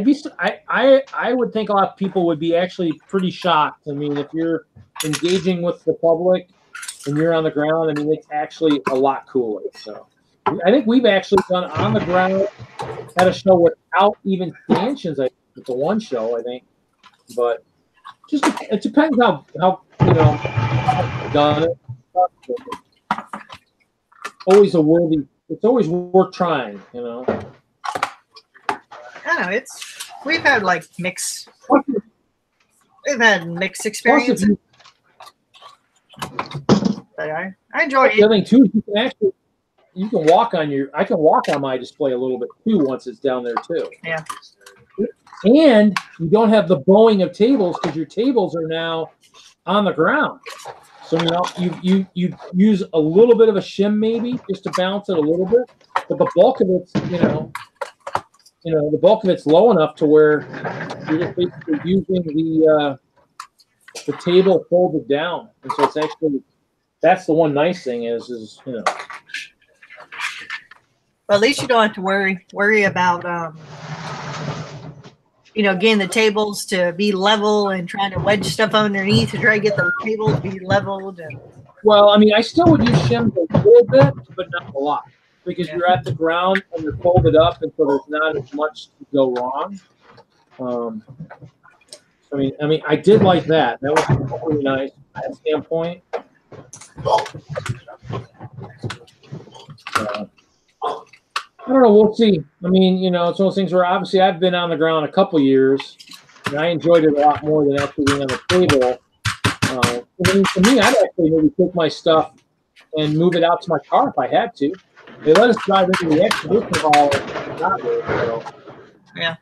[SPEAKER 1] would think a lot of people would be actually pretty shocked. I mean, if you're engaging with the public and you're on the ground, I mean, it's actually a lot cooler. So I think we've actually done on the ground at a show without even stanchions. I think it's a one show, I think. But just it depends how you know done it. It's always worth trying, you know.
[SPEAKER 2] I don't know. We've had like mixed. We've had mixed experiences. But I enjoy it.
[SPEAKER 1] The other thing too, you can walk on I can walk on my display a little bit too once it's down there too.
[SPEAKER 2] Yeah.
[SPEAKER 1] And you don't have the bowing of tables because your tables are now on the ground. So you know you use a little bit of a shim maybe just to bounce it a little bit, but the bulk of it's the bulk of it's low enough to where you're just basically using the table folded down, and so it's actually that's the one nice thing is you know.
[SPEAKER 2] Well, at least you don't have to worry about you know, getting the tables to be level and trying to wedge stuff underneath to try to get the table to be leveled.
[SPEAKER 1] Well, I mean, I still would use shims a little bit, but not a lot, because you're at the ground and you're folded up, and so there's not as much to go wrong. I mean, I did like that. That was really nice from that standpoint. I don't know. We'll see. I mean, you know, it's one of those things where obviously I've been on the ground a couple years, and I enjoyed it a lot more than actually being on the table. I mean, for me, I'd actually maybe take my stuff and move it out to my car if I had to. They let us drive into the exhibition hall. So.
[SPEAKER 2] Yeah.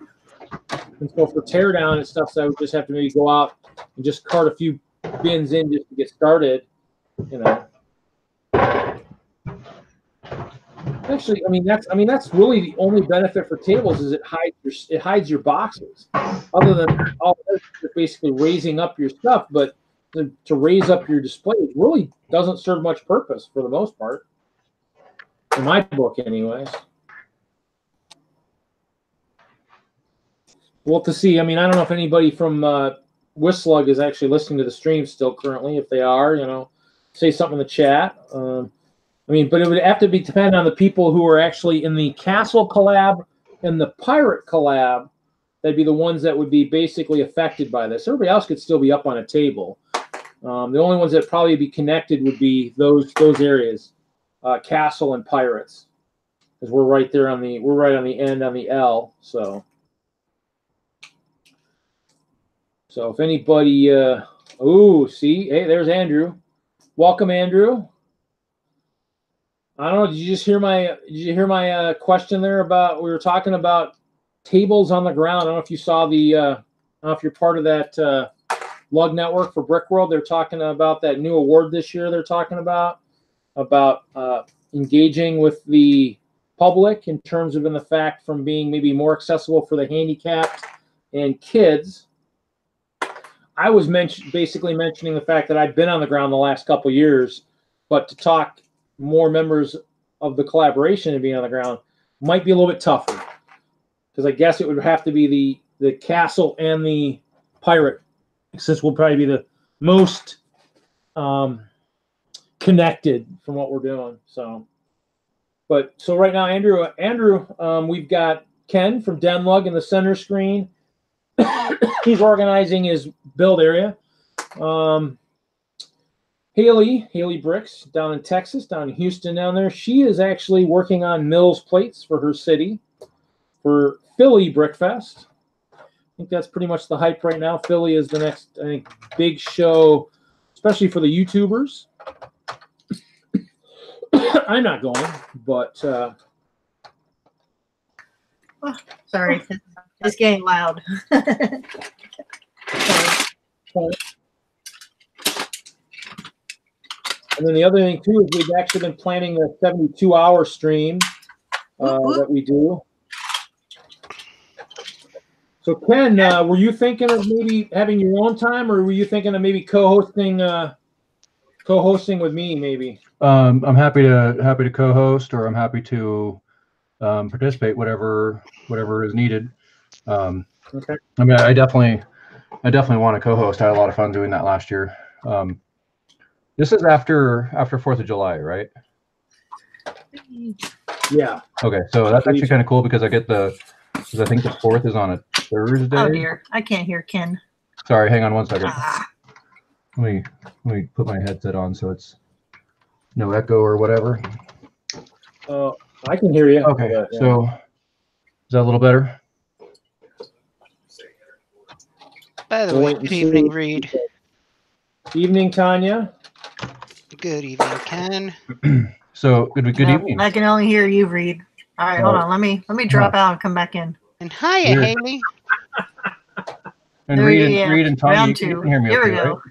[SPEAKER 1] And so for teardown and stuff, so I would just have to maybe go out and just cart a few bins in just to get started, you know. Actually, I mean that's really the only benefit for tables is it hides your boxes. Other than all this, you're basically raising up your stuff, but to raise up your display it really doesn't serve much purpose for the most part. In my book, anyways. Well, to see. I mean, I don't know if anybody from WISLUG is actually listening to the stream still currently. If they are, you know, say something in the chat. I mean, but it would have to depend on the people who are actually in the Castle collab and the Pirate collab. That'd be the ones that would be basically affected by this. Everybody else could still be up on a table. The only ones that probably be connected would be those areas, Castle and Pirates, because we're right there on the end on the L. So if anybody, see, hey, there's Andrew. Welcome, Andrew. I don't know. Did you hear my question there about we were talking about tables on the ground? I don't know if you saw the. I don't know if you're part of that lug network for Brick World. They're talking about that new award this year. They're talking about engaging with the public in terms of in the fact from being maybe more accessible for the handicapped and kids. I was basically mentioning the fact that I've been on the ground the last couple of years, but to talk more members of the collaboration and being on the ground might be a little bit tougher, because I guess it would have to be the castle and the pirate, since we'll probably be the most connected from what we're doing. So right now, Andrew, we've got Ken from DENLUG in the center screen. He's organizing his build area. Hailey Bricks down in Texas, down in Houston down there. She is actually working on Mills plates for her city for Philly Brickfest. I think that's pretty much the hype right now. Philly is the next, I think, big show, especially for the YouTubers. I'm not going, but
[SPEAKER 2] oh, sorry, it's getting loud.
[SPEAKER 1] Sorry. And then the other thing too is we've actually been planning a 72-hour stream that we do. So Ken, were you thinking of maybe having your own time, or were you thinking of maybe co-hosting with me maybe?
[SPEAKER 3] I'm happy to co-host, or I'm happy to participate, whatever is needed.
[SPEAKER 1] Okay.
[SPEAKER 3] I mean, I definitely want to co-host. I had a lot of fun doing that last year. This is after 4th of July, right?
[SPEAKER 1] Yeah.
[SPEAKER 3] Okay, so that's actually kind of cool because because I think the 4th is on a Thursday.
[SPEAKER 2] Oh dear, I can't hear Ken.
[SPEAKER 3] Sorry, hang on one second. Let me put my headset on so it's no echo or whatever.
[SPEAKER 1] I can hear you.
[SPEAKER 3] Okay,
[SPEAKER 1] yeah.
[SPEAKER 3] So is that a little better?
[SPEAKER 4] By the way, good evening, Reed.
[SPEAKER 1] Evening, Tanya.
[SPEAKER 4] Good evening, Ken.
[SPEAKER 3] So good evening.
[SPEAKER 2] I can only hear you, Reed. All right, hold on. Let me drop out and come back in.
[SPEAKER 4] And hiya, Hailey.
[SPEAKER 3] And Reed and Tanya, you can hear me.
[SPEAKER 2] Here
[SPEAKER 3] okay,
[SPEAKER 2] we go.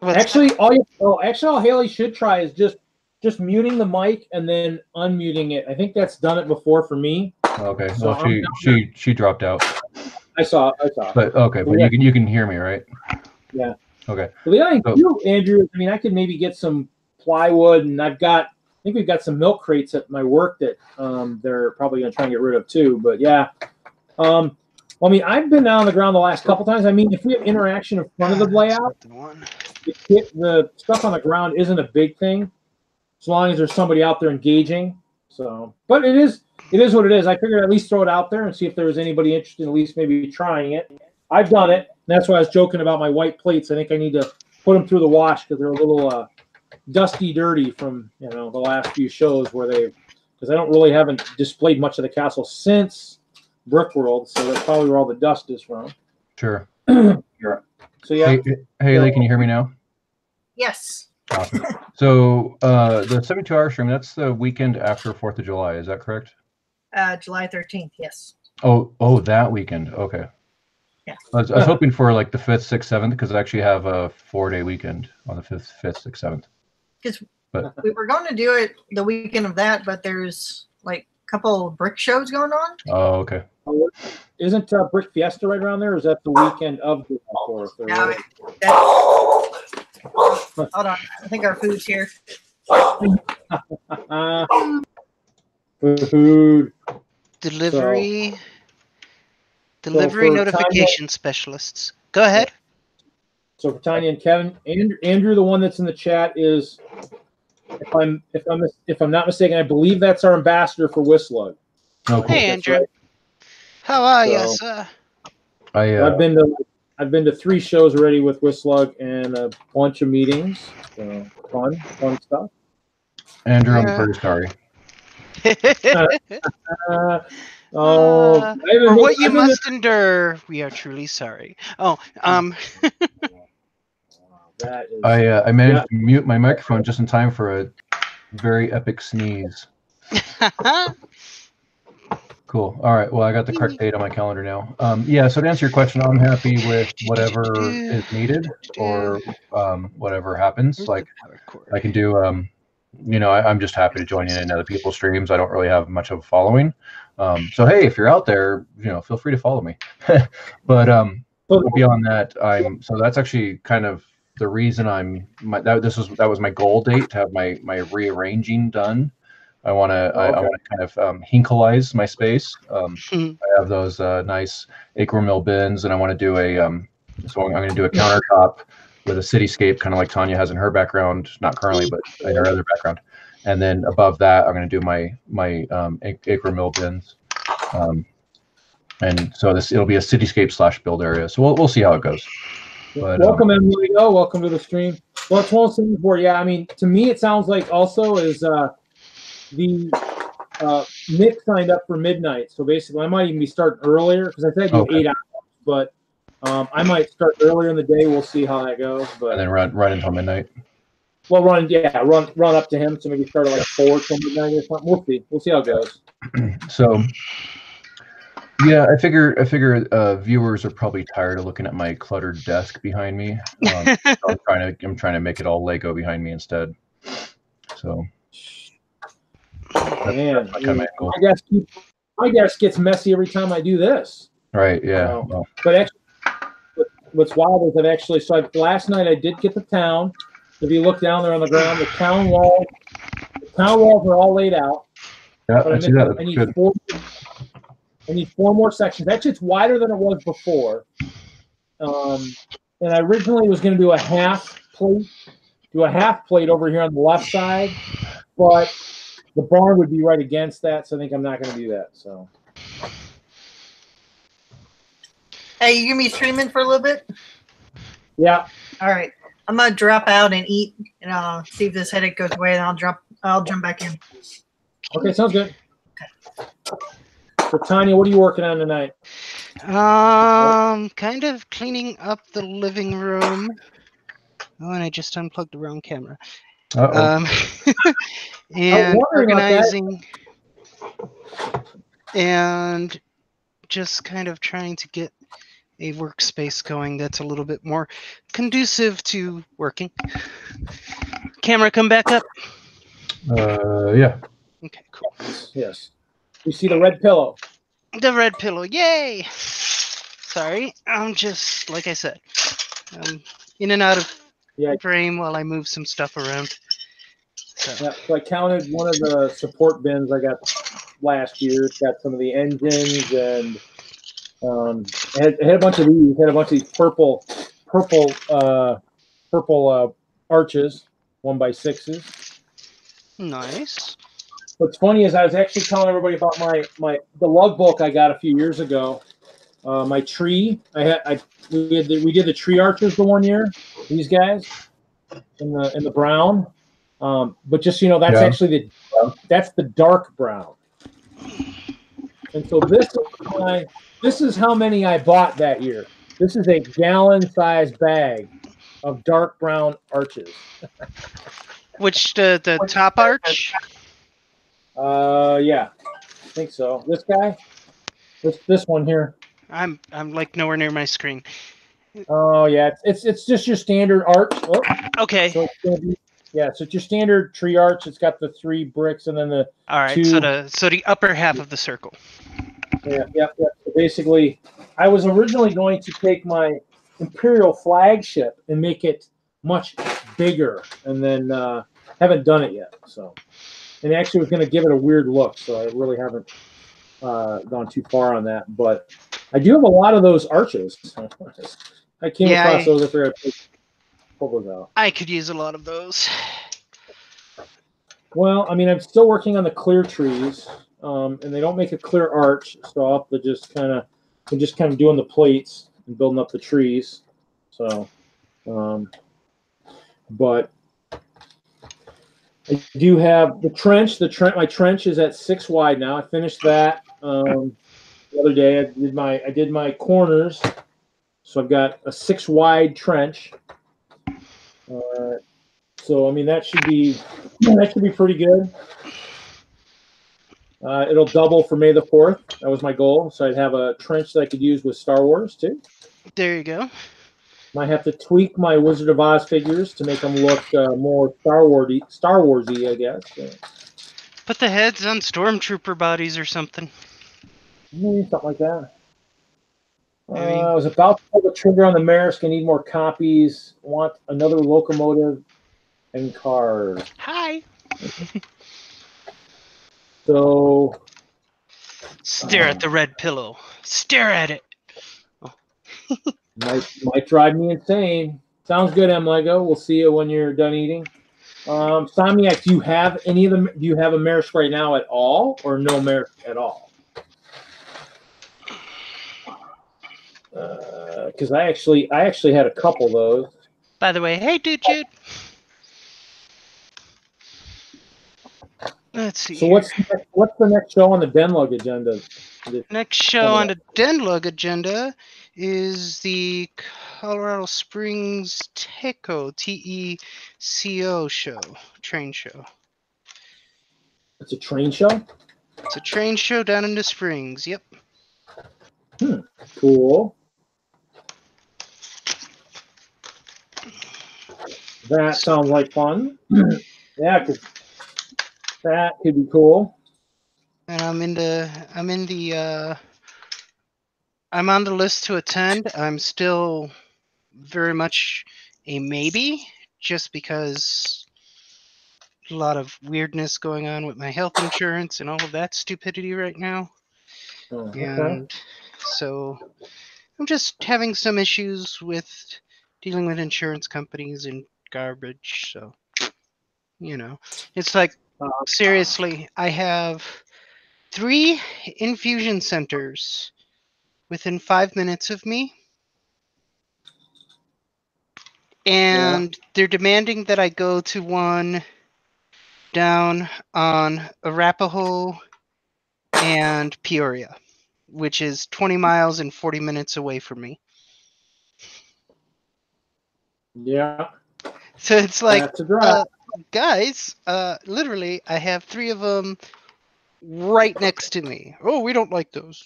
[SPEAKER 3] Right?
[SPEAKER 1] Actually, all Hailey should try is just muting the mic and then unmuting it. I think that's done it before for me.
[SPEAKER 3] Okay.
[SPEAKER 1] So
[SPEAKER 3] Well, she dropped out.
[SPEAKER 1] I saw.
[SPEAKER 3] But okay, but
[SPEAKER 1] yeah.
[SPEAKER 3] you can hear me, right?
[SPEAKER 1] Yeah.
[SPEAKER 3] Okay.
[SPEAKER 1] Well, the other thing too, Andrew, I mean, I could maybe get some plywood, and I think we've got some milk crates at my work that they're probably going to try and get rid of too. But yeah, well, I mean, I've been down on the ground the last couple times. I mean, if we have interaction in front of the layout, the stuff on the ground isn't a big thing, as long as there's somebody out there engaging. So, but it is what it is. I figured I'd at least throw it out there and see if there was anybody interested in at least maybe trying it. I've done it. And that's why I was joking about my white plates. I think I need to put them through the wash because they're a little dusty, dirty from the last few shows because I haven't displayed much of the castle since Brickworld, so that's probably where all the dust is from.
[SPEAKER 3] Sure.
[SPEAKER 1] Sure. So yeah.
[SPEAKER 3] Hailey, can you hear me now?
[SPEAKER 2] Yes.
[SPEAKER 3] Awesome. So the 72-hour stream, that's the weekend after 4th of July. Is that correct?
[SPEAKER 2] July 13th. Yes.
[SPEAKER 3] Oh, that weekend. Okay.
[SPEAKER 2] Yeah.
[SPEAKER 3] I was hoping for like the 5th, 6th, 7th because I actually have a 4-day weekend on the 5th, 6th, 7th.
[SPEAKER 2] Because we were going to do it the weekend of that, but there's like a couple brick shows going on.
[SPEAKER 3] Oh, okay.
[SPEAKER 1] Isn't Brick Fiesta right around there, or is that the weekend of the 4th?
[SPEAKER 2] Hold on. I think our food's here.
[SPEAKER 1] Food.
[SPEAKER 4] Delivery notification specialists. Go ahead.
[SPEAKER 1] So for Tanya and Kevin, Andrew, the one that's in the chat is, if I'm not mistaken, I believe that's our ambassador for WISLUG.
[SPEAKER 3] Oh, cool.
[SPEAKER 4] Hey, Andrew. Right. How are you, sir?
[SPEAKER 1] I've been to 3 shows already with WISLUG and a bunch of meetings. So fun stuff.
[SPEAKER 3] Andrew, I'm very sorry.
[SPEAKER 4] For what you must endure, we are truly sorry.
[SPEAKER 3] I managed to mute my microphone just in time for a very epic sneeze. Cool. All right. Well, I got the correct date on my calendar now. Yeah. So to answer your question, I'm happy with whatever is needed or whatever happens. Like I can do. I'm just happy to join in other people's streams. I don't really have much of a following. So hey, if you're out there, feel free to follow me. But beyond that, so that's actually kind of the reason that was my goal date to have my rearranging done. I want to I want to kind of Hinkleize my space. I have those nice acre mill bins, and I want to do a so I'm going to do a countertop with a cityscape, kind of like Tanya has in her background, not currently, but in her other background. And then above that, I'm going to do my acre mill bins. And so it'll be a cityscape / build area. So we'll see how it goes. But,
[SPEAKER 1] welcome, Emilio. Welcome to the stream. Well, it's one of those things where, yeah, I mean, to me, it sounds like also is the Nick signed up for midnight. So basically, I might even be starting earlier because I said I do 8 hours, but I might start earlier in the day. We'll see how that goes. But
[SPEAKER 3] and then run until midnight.
[SPEAKER 1] Well, run up to him. So maybe start at like 4 till midnight or something. We'll see. We'll see how it goes.
[SPEAKER 3] So. Yeah, I figure viewers are probably tired of looking at my cluttered desk behind me. So I'm trying to make it all Lego behind me instead. So,
[SPEAKER 1] man, my desk gets messy every time I do this.
[SPEAKER 3] Right. Yeah.
[SPEAKER 1] But actually, what's wild is that last night I did get the town. If you look down there on the ground, the town walls are all laid out.
[SPEAKER 3] Yeah, I see that. That's good.
[SPEAKER 1] I need 4 more sections. Actually, it's wider than it was before. And I originally was going to do a half plate over here on the left side, but the barn would be right against that, so I think I'm not going to do that. So,
[SPEAKER 2] hey, you gonna be streaming for a little bit?
[SPEAKER 1] Yeah.
[SPEAKER 2] All right. I'm gonna drop out and eat, and see if this headache goes away, and I'll jump back in.
[SPEAKER 1] Okay, sounds good. So, Tanya, what are you working on tonight?
[SPEAKER 4] Kind of cleaning up the living room. Oh, and I just unplugged the wrong camera. And organizing, and just kind of trying to get a workspace going that's a little bit more conducive to working. Camera, come back up.
[SPEAKER 3] Yeah.
[SPEAKER 4] Okay, cool.
[SPEAKER 1] Yes. You see the red pillow.
[SPEAKER 4] The red pillow, yay! Sorry, I'm just, like I said, in and out of frame while I move some stuff around.
[SPEAKER 1] So I counted one of the support bins I got last year. It's got some of the engines and it had a bunch of these. It had a bunch of these purple arches, 1x6s.
[SPEAKER 4] Nice.
[SPEAKER 1] What's funny is I was actually telling everybody about the lug book I got a few years ago. My tree, we did the tree arches the one year. These guys in the brown, but just that's actually that's the dark brown. And so this is how many I bought that year. This is a gallon-sized bag of dark brown arches.
[SPEAKER 4] Which the top arch?
[SPEAKER 1] Yeah, I think so. This guy, this one here.
[SPEAKER 4] I'm like nowhere near my screen.
[SPEAKER 1] Oh yeah, it's just your standard arch. Oh,
[SPEAKER 4] okay.
[SPEAKER 1] So it's your standard tree arch. It's got the 3 bricks and then the
[SPEAKER 4] all right.
[SPEAKER 1] 2.
[SPEAKER 4] So the upper half of the circle.
[SPEAKER 1] Yeah. So basically, I was originally going to take my Imperial flagship and make it much bigger, and then haven't done it yet. So. And actually was going to give it a weird look, so I really haven't gone too far on that. But I do have a lot of those arches. I came across those after I pulled those out.
[SPEAKER 4] I could use a lot of those.
[SPEAKER 1] Well, I mean, I'm still working on the clear trees, and they don't make a clear arch, so I'll have to just kind of doing the plates and building up the trees. So, but. I do have the trench. My trench is at 6 wide now. I finished that the other day. I did my corners, so I've got a 6 wide trench. So I mean that should be pretty good. It'll double for May the 4th. That was my goal. So I'd have a trench that I could use with Star Wars too.
[SPEAKER 4] There you go.
[SPEAKER 1] Might have to tweak my Wizard of Oz figures to make them look more Star Warsy, I guess. Yeah.
[SPEAKER 4] Put the heads on stormtrooper bodies or something.
[SPEAKER 1] Maybe something like that. I was about to pull the trigger on the Maersk. I need more copies. Want another locomotive and cars.
[SPEAKER 4] Hi.
[SPEAKER 1] So
[SPEAKER 4] Stare at the red pillow. Stare at it.
[SPEAKER 1] might drive me insane. Sounds good, M Lego. We'll see you when you're done eating. Stasiek, do you have any of them? Do you have a Maersk right now at all, or no Maersk at all? Because I actually had a couple of those.
[SPEAKER 4] By the way, hey, dude, Jude. Let's see.
[SPEAKER 1] So what's the next show on the DENLUG agenda?
[SPEAKER 4] Next show on the DENLUG agenda is the Colorado Springs TECO, TECO show, train show.
[SPEAKER 1] It's a train show?
[SPEAKER 4] It's a train show down in the Springs, yep.
[SPEAKER 1] Cool. That sounds like fun. Yeah, because that could be cool.
[SPEAKER 4] And I'm on the list to attend. I'm still very much a maybe, just because a lot of weirdness going on with my health insurance and all of that stupidity right now.
[SPEAKER 1] Oh, okay.
[SPEAKER 4] And so I'm just having some issues with dealing with insurance companies and garbage. So, you know, it's like, seriously, I have 3 infusion centers within 5 minutes of me. And they're demanding that I go to one down on Arapahoe and Peoria, which is 20 miles and 40 minutes away from me.
[SPEAKER 1] Yeah.
[SPEAKER 4] So it's like,
[SPEAKER 1] guys,
[SPEAKER 4] literally, I have 3 of them right next to me. Oh, we don't like those.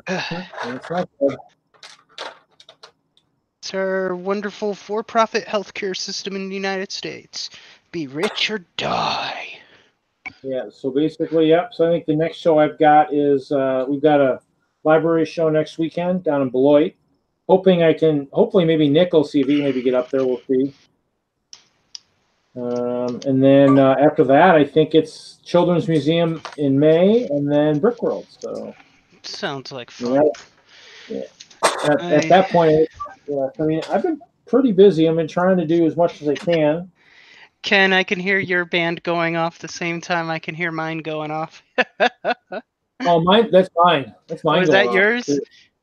[SPEAKER 1] That's not good.
[SPEAKER 4] It's our wonderful for-profit healthcare system in the United States. Be rich or die.
[SPEAKER 1] Yeah, so basically, yep. So I think the next show I've got is we've got a library show next weekend down in Beloit. Hopefully maybe Nick will see if he can maybe get up there. We'll see. And then after that, I think it's Children's Museum in May, and then Brickworld. So
[SPEAKER 4] sounds like fun.
[SPEAKER 1] Yeah. At that point, I mean, I've been pretty busy. I've been trying to do as much as I can.
[SPEAKER 4] Ken, I can hear your band going off the same time I can hear mine going off.
[SPEAKER 1] Oh, mine. That's mine. That's mine.
[SPEAKER 4] Was that yours? Too.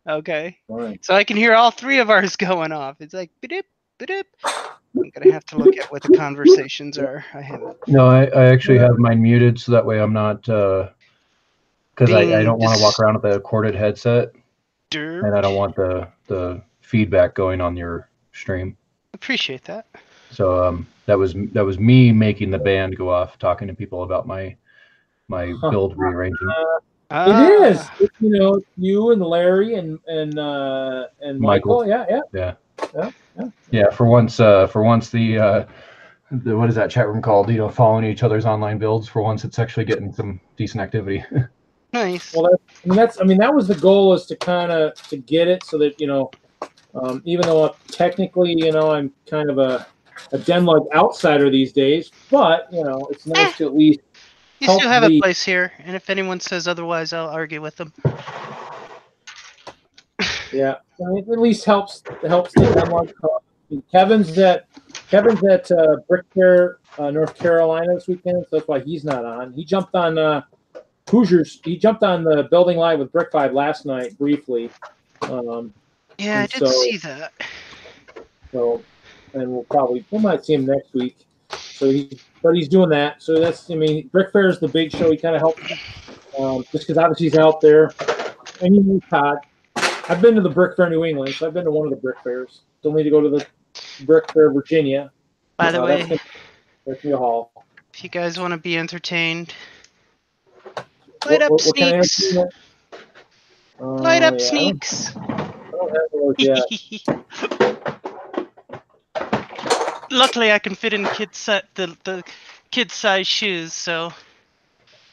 [SPEAKER 4] Okay.
[SPEAKER 1] Right.
[SPEAKER 4] So I can hear all 3 of ours going off. It's like, bidip, bidip. I'm gonna have to look at what the conversations are. I haven't.
[SPEAKER 3] No, I actually have mine muted so that way I'm not, because I don't want to walk around with a corded headset, and I don't want the feedback going on your stream.
[SPEAKER 4] Appreciate that.
[SPEAKER 3] So that was me making the band go off, talking to people about my build rearranging.
[SPEAKER 1] It is. You know, you and Larry and Michael. Yeah. For once
[SPEAKER 3] the what is that chat room called? You know, following each other's online builds. For once, it's actually getting some decent activity.
[SPEAKER 4] Nice.
[SPEAKER 1] Well, that was the goal, is to kind of to get it so that, you know, even though technically, you know, I'm kind of a DENLUG outsider these days, but you know, it's nice to at least.
[SPEAKER 4] You still have a place here, and if anyone says otherwise, I'll argue with them.
[SPEAKER 1] Yeah, I mean, it at least helps the DENLUG. Kevin's at Brickhead, North Carolina this weekend, so that's why he's not on. He jumped on Hoosiers. He jumped on the building live with Brick 5 last night briefly.
[SPEAKER 4] Yeah, I did see that.
[SPEAKER 1] So, and we might see him next week. So but he's doing that. So that's, I mean, Brick Fair is the big show. He kind of helped, just because obviously he's out there. And you know Todd. I've been to the Brick Fair New England, so I've been to one of the Brick Fairs. Still need to go to the Brick Fair Virginia.
[SPEAKER 4] By the way,
[SPEAKER 1] that's the hall.
[SPEAKER 4] If you guys want to be entertained, light up Sneaks. Light up Sneaks.
[SPEAKER 1] I don't have those yet.
[SPEAKER 4] Luckily, I can fit in the kid size shoes, so.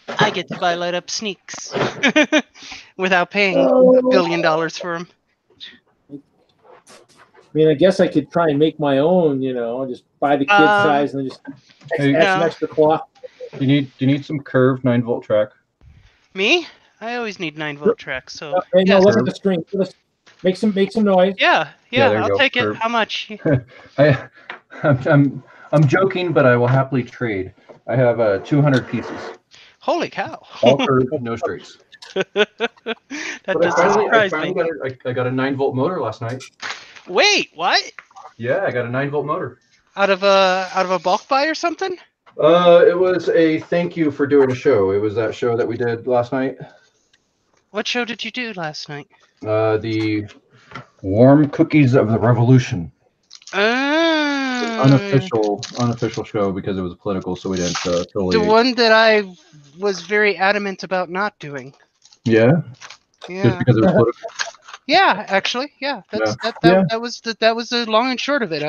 [SPEAKER 4] I get to buy light up sneaks without paying
[SPEAKER 1] Oh.
[SPEAKER 4] $1 billion for them.
[SPEAKER 1] I mean, I guess I could try and make my own, just buy the kid size and then just add some extra cloth.
[SPEAKER 3] Do you need some curved 9-volt track?
[SPEAKER 4] Me? I always need 9-volt tracks. So
[SPEAKER 1] Hey, no,
[SPEAKER 4] yes.
[SPEAKER 1] look at the string. Make some noise.
[SPEAKER 4] Yeah,
[SPEAKER 3] there you
[SPEAKER 4] I'll
[SPEAKER 3] go.
[SPEAKER 4] take it.
[SPEAKER 3] Curved.
[SPEAKER 4] How much?
[SPEAKER 3] I'm joking, but I will happily trade. I have 200 pieces.
[SPEAKER 4] Holy cow!
[SPEAKER 3] All curved, no straights.
[SPEAKER 4] That doesn't surprise me.
[SPEAKER 3] I got a 9-volt motor last night.
[SPEAKER 4] Wait, what?
[SPEAKER 3] Yeah, I got a 9-volt motor.
[SPEAKER 4] Out of a bulk buy or something?
[SPEAKER 3] It was a thank you for doing a show. It was that show that we did last night.
[SPEAKER 4] What show did you do last night?
[SPEAKER 3] The Warm Cookies of the Revolution. Unofficial show because it was political, so we didn't totally.
[SPEAKER 4] The one that I was very adamant about not doing.
[SPEAKER 3] Yeah.
[SPEAKER 4] Yeah.
[SPEAKER 3] Just because it was political.
[SPEAKER 4] Yeah, actually, yeah. That was the long and short of it.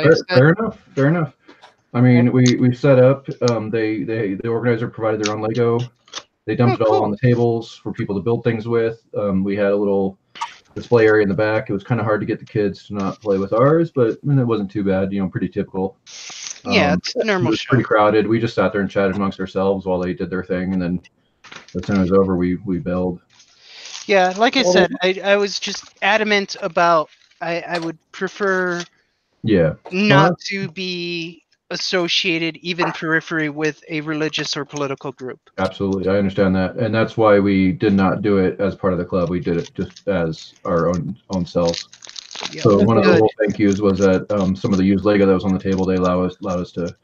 [SPEAKER 3] Fair enough. I mean, we set up. The organizer provided their own Lego. They dumped it all on the tables for people to build things with. We had a little display area in the back. It was kind of hard to get the kids to not play with ours, but it wasn't too bad. Pretty typical.
[SPEAKER 4] Yeah, it's a normal
[SPEAKER 3] It was
[SPEAKER 4] show.
[SPEAKER 3] pretty crowded. We just sat there and chatted amongst ourselves while they did their thing, and then as soon as it was over, we build.
[SPEAKER 4] Yeah, like I said, I was just adamant about I would prefer not to be associated even periphery with a religious or political group.
[SPEAKER 3] Absolutely, I understand that, and that's why we did not do it as part of the club. We did it just as our own selves. Yeah, so one of the little thank yous was that some of the used Lego that was on the table they allowed us to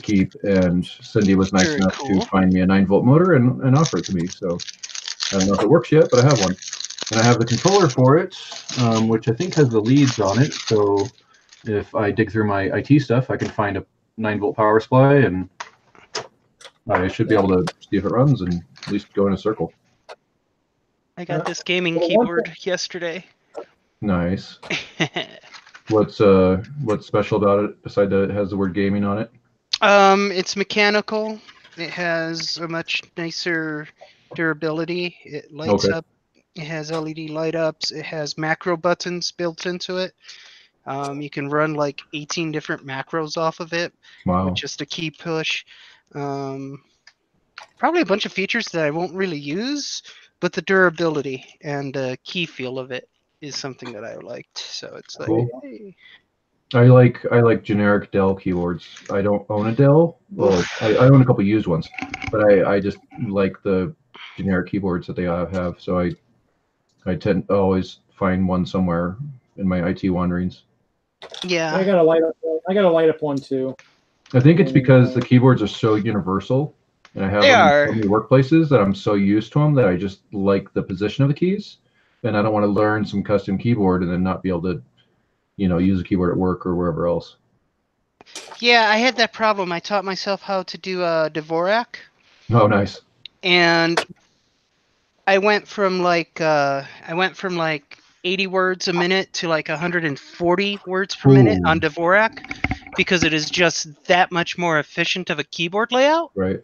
[SPEAKER 3] keep, and Cindy was nice enough to find me a 9-volt motor and offer it to me. So I don't know if it works yet, but I have one, and I have the controller for it, which I think has the leads on it. So if I dig through my IT stuff, I can find a 9-volt power supply, and I should be able to see if it runs and at least go in a circle.
[SPEAKER 4] I got this gaming keyboard yesterday.
[SPEAKER 3] Nice. What's special about it besides that it has the word gaming on it?
[SPEAKER 4] It's mechanical. It has a much nicer durability. It lights up. It has LED light ups. It has macro buttons built into it. You can run like 18 different macros off of it.
[SPEAKER 3] Wow.
[SPEAKER 4] With just a key push. Probably a bunch of features that I won't really use, but the durability and key feel of it is something that I liked. So it's like, hey.
[SPEAKER 3] I like generic Dell keyboards. I don't own a Dell. Well, I own a couple used ones, but I just like the generic keyboards that they have. So I tend to always find one somewhere in my IT wanderings.
[SPEAKER 4] Yeah,
[SPEAKER 1] I got a light up one too.
[SPEAKER 3] I think it's because the keyboards are so universal, and I have them in so many workplaces that I'm so used to them that I just like the position of the keys, and I don't want to learn some custom keyboard and then not be able to, use a keyboard at work or wherever else.
[SPEAKER 4] Yeah, I had that problem. I taught myself how to do Dvorak.
[SPEAKER 3] Oh, nice.
[SPEAKER 4] And I went from like 80 words a minute to like 140 words per minute on Dvorak because it is just that much more efficient of a keyboard layout.
[SPEAKER 3] Right.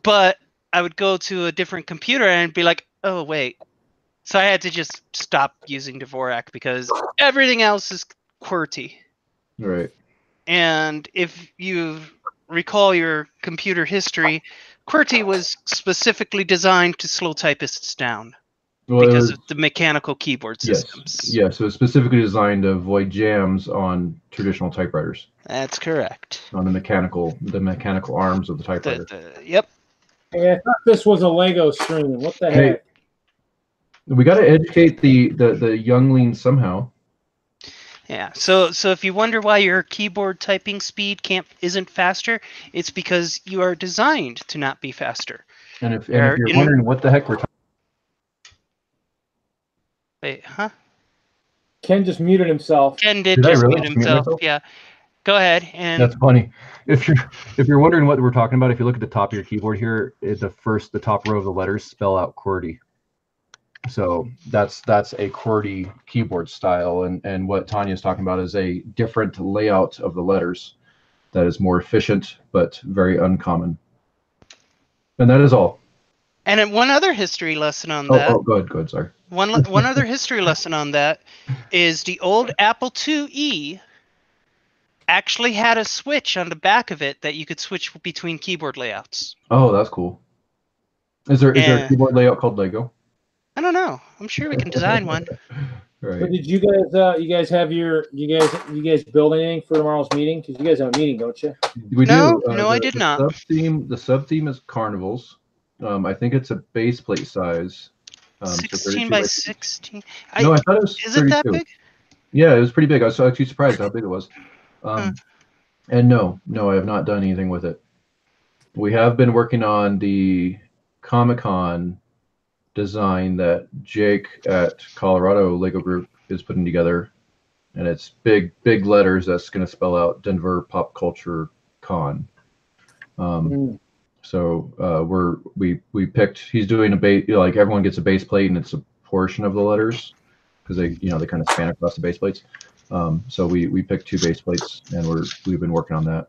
[SPEAKER 4] But I would go to a different computer and be like, oh, wait. So I had to just stop using Dvorak because everything else is QWERTY.
[SPEAKER 3] Right.
[SPEAKER 4] And if you recall your computer history, QWERTY was specifically designed to slow typists down because of the mechanical keyboard systems.
[SPEAKER 3] Yes, it was specifically designed to avoid jams on traditional typewriters.
[SPEAKER 4] That's correct.
[SPEAKER 3] On the mechanical arms of the typewriter.
[SPEAKER 4] Yep.
[SPEAKER 1] Hey, I thought this was a Lego stream. What the heck?
[SPEAKER 3] We got to educate the younglings somehow.
[SPEAKER 4] Yeah. So if you wonder why your keyboard typing speed isn't faster, it's because you are designed to not be faster.
[SPEAKER 3] And if you're wondering what the heck we're talking.
[SPEAKER 4] Wait, huh?
[SPEAKER 1] Ken just muted himself.
[SPEAKER 4] Ken did just mute himself. Yeah. Go ahead. And
[SPEAKER 3] that's funny. If you're wondering what we're talking about, if you look at the top of your keyboard here, the top row of the letters spell out QWERTY. So that's a QWERTY keyboard style, and what Tanya's talking about is a different layout of the letters that is more efficient but very uncommon. And that is all.
[SPEAKER 4] And then one other history lesson on
[SPEAKER 3] Oh,
[SPEAKER 4] that.
[SPEAKER 3] oh, go ahead, sorry.
[SPEAKER 4] One other history lesson on that is the old Apple IIe actually had a switch on the back of it that you could switch between keyboard layouts.
[SPEAKER 3] Oh, that's cool. Is there a keyboard layout called Lego?
[SPEAKER 4] I don't know. I'm sure we can design one.
[SPEAKER 1] Right. So did you guys have you guys build anything for tomorrow's meeting? Because you guys have a meeting, don't you?
[SPEAKER 3] We do.
[SPEAKER 4] No, I did not.
[SPEAKER 3] The sub theme is carnivals. I think it's a base plate size.
[SPEAKER 4] 16 by 16.
[SPEAKER 3] No, I thought it was.
[SPEAKER 4] Is it that big?
[SPEAKER 3] Yeah, it was pretty big. I was actually surprised how big it was. And no, I have not done anything with it. We have been working on the Comic-Con design that Jake at Colorado Lego Group is putting together, and it's big letters that's going to spell out Denver Pop Culture Con. So we picked. He's doing a base, like everyone gets a base plate, and it's a portion of the letters because they kind of span across the base plates. So we picked 2 base plates, and we've been working on that.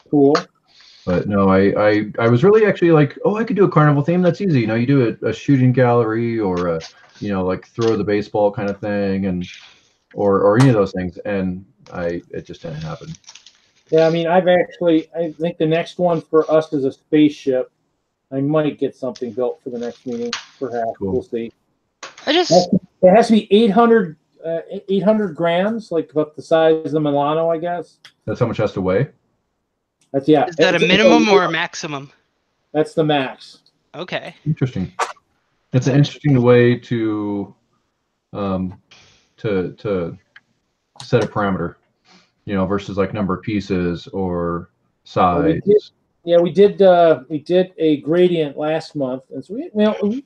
[SPEAKER 1] Cool.
[SPEAKER 3] But no, I was really actually like, oh, I could do a carnival theme. That's easy. You do a shooting gallery or a, like throw the baseball kind of thing, and or any of those things. And it just didn't happen.
[SPEAKER 1] Yeah, I mean, I think the next one for us is a spaceship. I might get something built for the next meeting, perhaps. Cool. We'll see. It has to be 800 grams, like about the size of the Milano, I guess.
[SPEAKER 3] That's how much it has to weigh?
[SPEAKER 1] Is
[SPEAKER 4] that a minimum or a maximum?
[SPEAKER 1] That's the max.
[SPEAKER 4] Okay.
[SPEAKER 3] Interesting. It's an interesting way to set a parameter, versus like number of pieces or size.
[SPEAKER 1] We did a gradient last month, and so we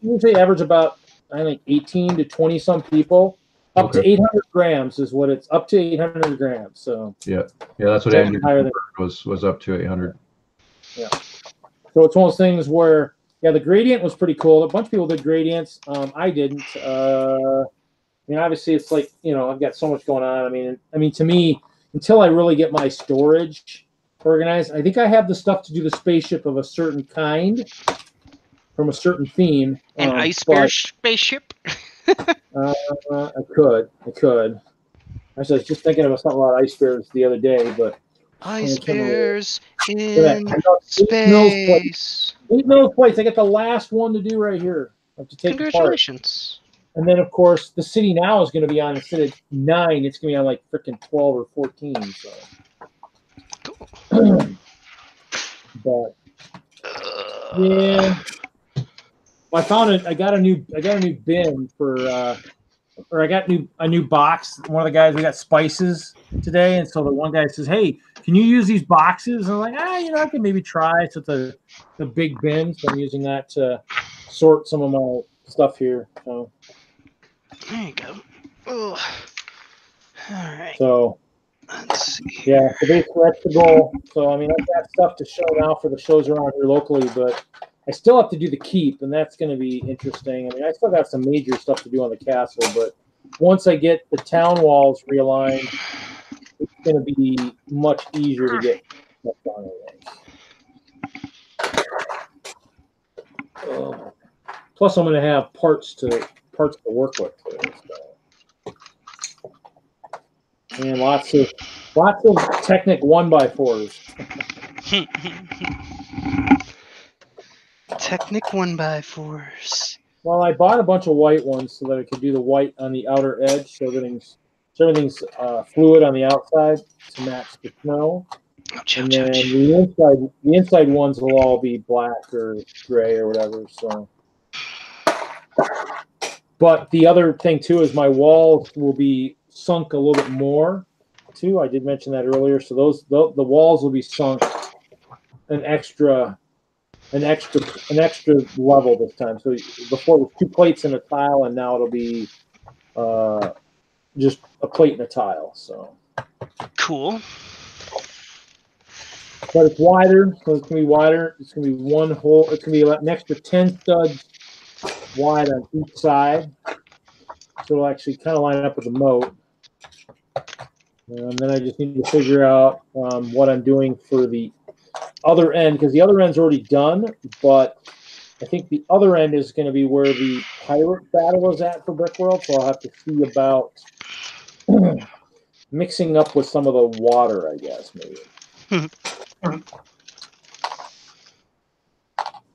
[SPEAKER 1] usually average about, I think, 18 to 20 some people. Up to 800 grams is what it's up to 800 grams. So
[SPEAKER 3] yeah, that's what Andrew was up to 800.
[SPEAKER 1] Yeah. So it's one of those things where the gradient was pretty cool. A bunch of people did gradients. I didn't. I mean, obviously it's like I've got so much going on. I mean, to me, until I really get my storage organized, I think I have the stuff to do the spaceship of a certain kind from a certain theme.
[SPEAKER 4] An ice bear spaceship.
[SPEAKER 1] I could. Actually, I was just thinking about something about ice bears the other day, but
[SPEAKER 4] ice bears in space.
[SPEAKER 1] 8 mil plates. I got the last one to do right here. I have to take
[SPEAKER 4] Congratulations.
[SPEAKER 1] And then, of course, the city now is going to be on, instead of 9, it's going to be on like freaking 12 or 14. So,
[SPEAKER 4] cool.
[SPEAKER 1] But yeah. Well, I got a new bin for, or I got a new box. One of the guys, we got spices today, and so the one guy says, "Hey, can you use these boxes?" And I'm like, I can maybe try. So it's the big bin, so I'm using that to sort some of my stuff here. So
[SPEAKER 4] there you go. Oh. All right.
[SPEAKER 1] So
[SPEAKER 4] let's see.
[SPEAKER 1] Yeah, so basically that's the goal. So I mean, I've got stuff to show now for the shows around here locally, but I still have to do the keep, and that's going to be interesting. I mean, I still got some major stuff to do on the castle, but once I get the town walls realigned, it's going to be much easier to get stuff done, I think. Plus, I'm going to have parts to work with too. So. And lots of Technic 1x4s.
[SPEAKER 4] Technic 1x4s.
[SPEAKER 1] Well, I bought a bunch of white ones so that I could do the white on the outer edge, so everything's fluid on the outside to match the snow. And then the inside ones will all be black or gray or whatever. So, but the other thing too is my walls will be sunk a little bit more too. I did mention that earlier. So the walls will be sunk an extra level this time. So before it was 2 plates and a tile, and now it'll be just a plate and a tile. So
[SPEAKER 4] cool.
[SPEAKER 1] But it's wider, so it's gonna be wider. It's gonna be one hole. It's gonna be an extra 10 studs wide on each side. So it'll actually kind of line up with the moat. And then I just need to figure out what I'm doing for the other end, because the other end's already done, but I think the other end is going to be where the pirate battle is at for Brickworld, so I'll have to see about mixing up with some of the water, I guess, maybe.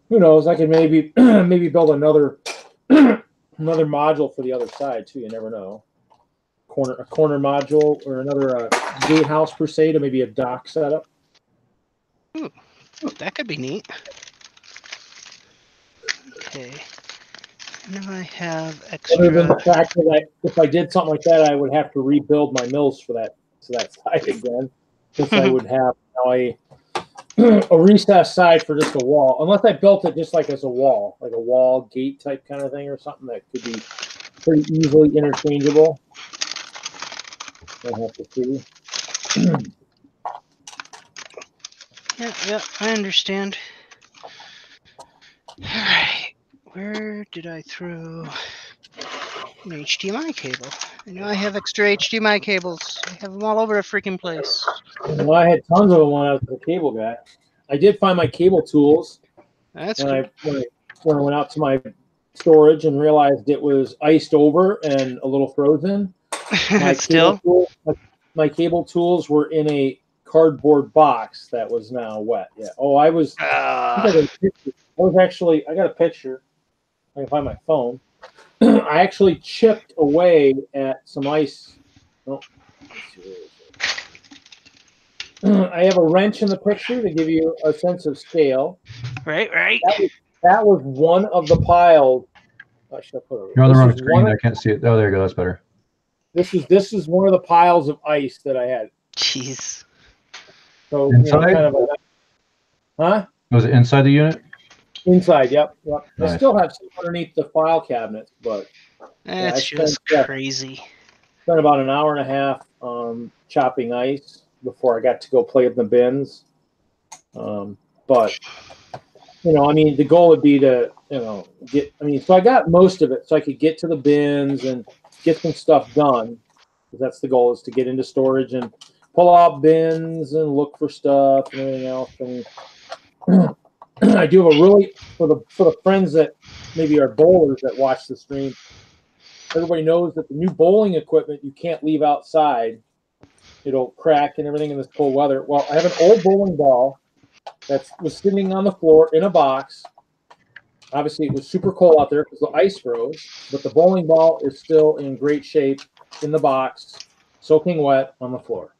[SPEAKER 1] Who knows? I could maybe maybe build another another module for the other side too. You never know. A corner module or another gatehouse per se to maybe a dock setup.
[SPEAKER 4] Ooh, that could be neat. Okay. Now I have extra.
[SPEAKER 1] Other than the fact that if I did something like that, I would have to rebuild my mills for that side again, since I would have a recessed side for just a wall, unless I built it just like as a wall, like a wall gate type kind of thing or something that could be pretty easily interchangeable. I'll have to see.
[SPEAKER 4] Yeah, I understand. All right, where did I throw an HDMI cable? I know I have extra HDMI cables. I have them all over the freaking place.
[SPEAKER 1] Well, I had tons of them when I was a cable guy. I did find my cable tools
[SPEAKER 4] That's
[SPEAKER 1] when
[SPEAKER 4] cool.
[SPEAKER 1] I went out to my storage and realized it was iced over and a little frozen. My cable tools were in a cardboard box that was now wet. Yeah. Oh, I got a picture. I can find my phone. I actually chipped away at some ice. Oh, I have a wrench in the picture to give you a sense of scale.
[SPEAKER 4] Right.
[SPEAKER 1] That was one of the piles.
[SPEAKER 3] You're on the wrong screen. I can't see it. Oh, there you go. That's better.
[SPEAKER 1] This is one of the piles of ice that I had.
[SPEAKER 4] Jeez.
[SPEAKER 1] So
[SPEAKER 3] inside?
[SPEAKER 1] Huh?
[SPEAKER 3] Was it inside the unit?
[SPEAKER 1] Inside, yep.
[SPEAKER 3] Nice.
[SPEAKER 1] I still have some underneath the file cabinets, but
[SPEAKER 4] That's just crazy.
[SPEAKER 1] Spent about an hour and a half chopping ice before I got to go play with the bins. But the goal would be to so I got most of it so I could get to the bins and get some stuff done. Because that's the goal, is to get into storage and pull out bins and look for stuff and everything else. And I do have a really, for the friends that maybe are bowlers that watch the stream, everybody knows that the new bowling equipment you can't leave outside. It'll crack and everything in this cold weather. Well, I have an old bowling ball that was sitting on the floor in a box. Obviously, it was super cold out there because the ice froze, but the bowling ball is still in great shape in the box, soaking wet on the floor.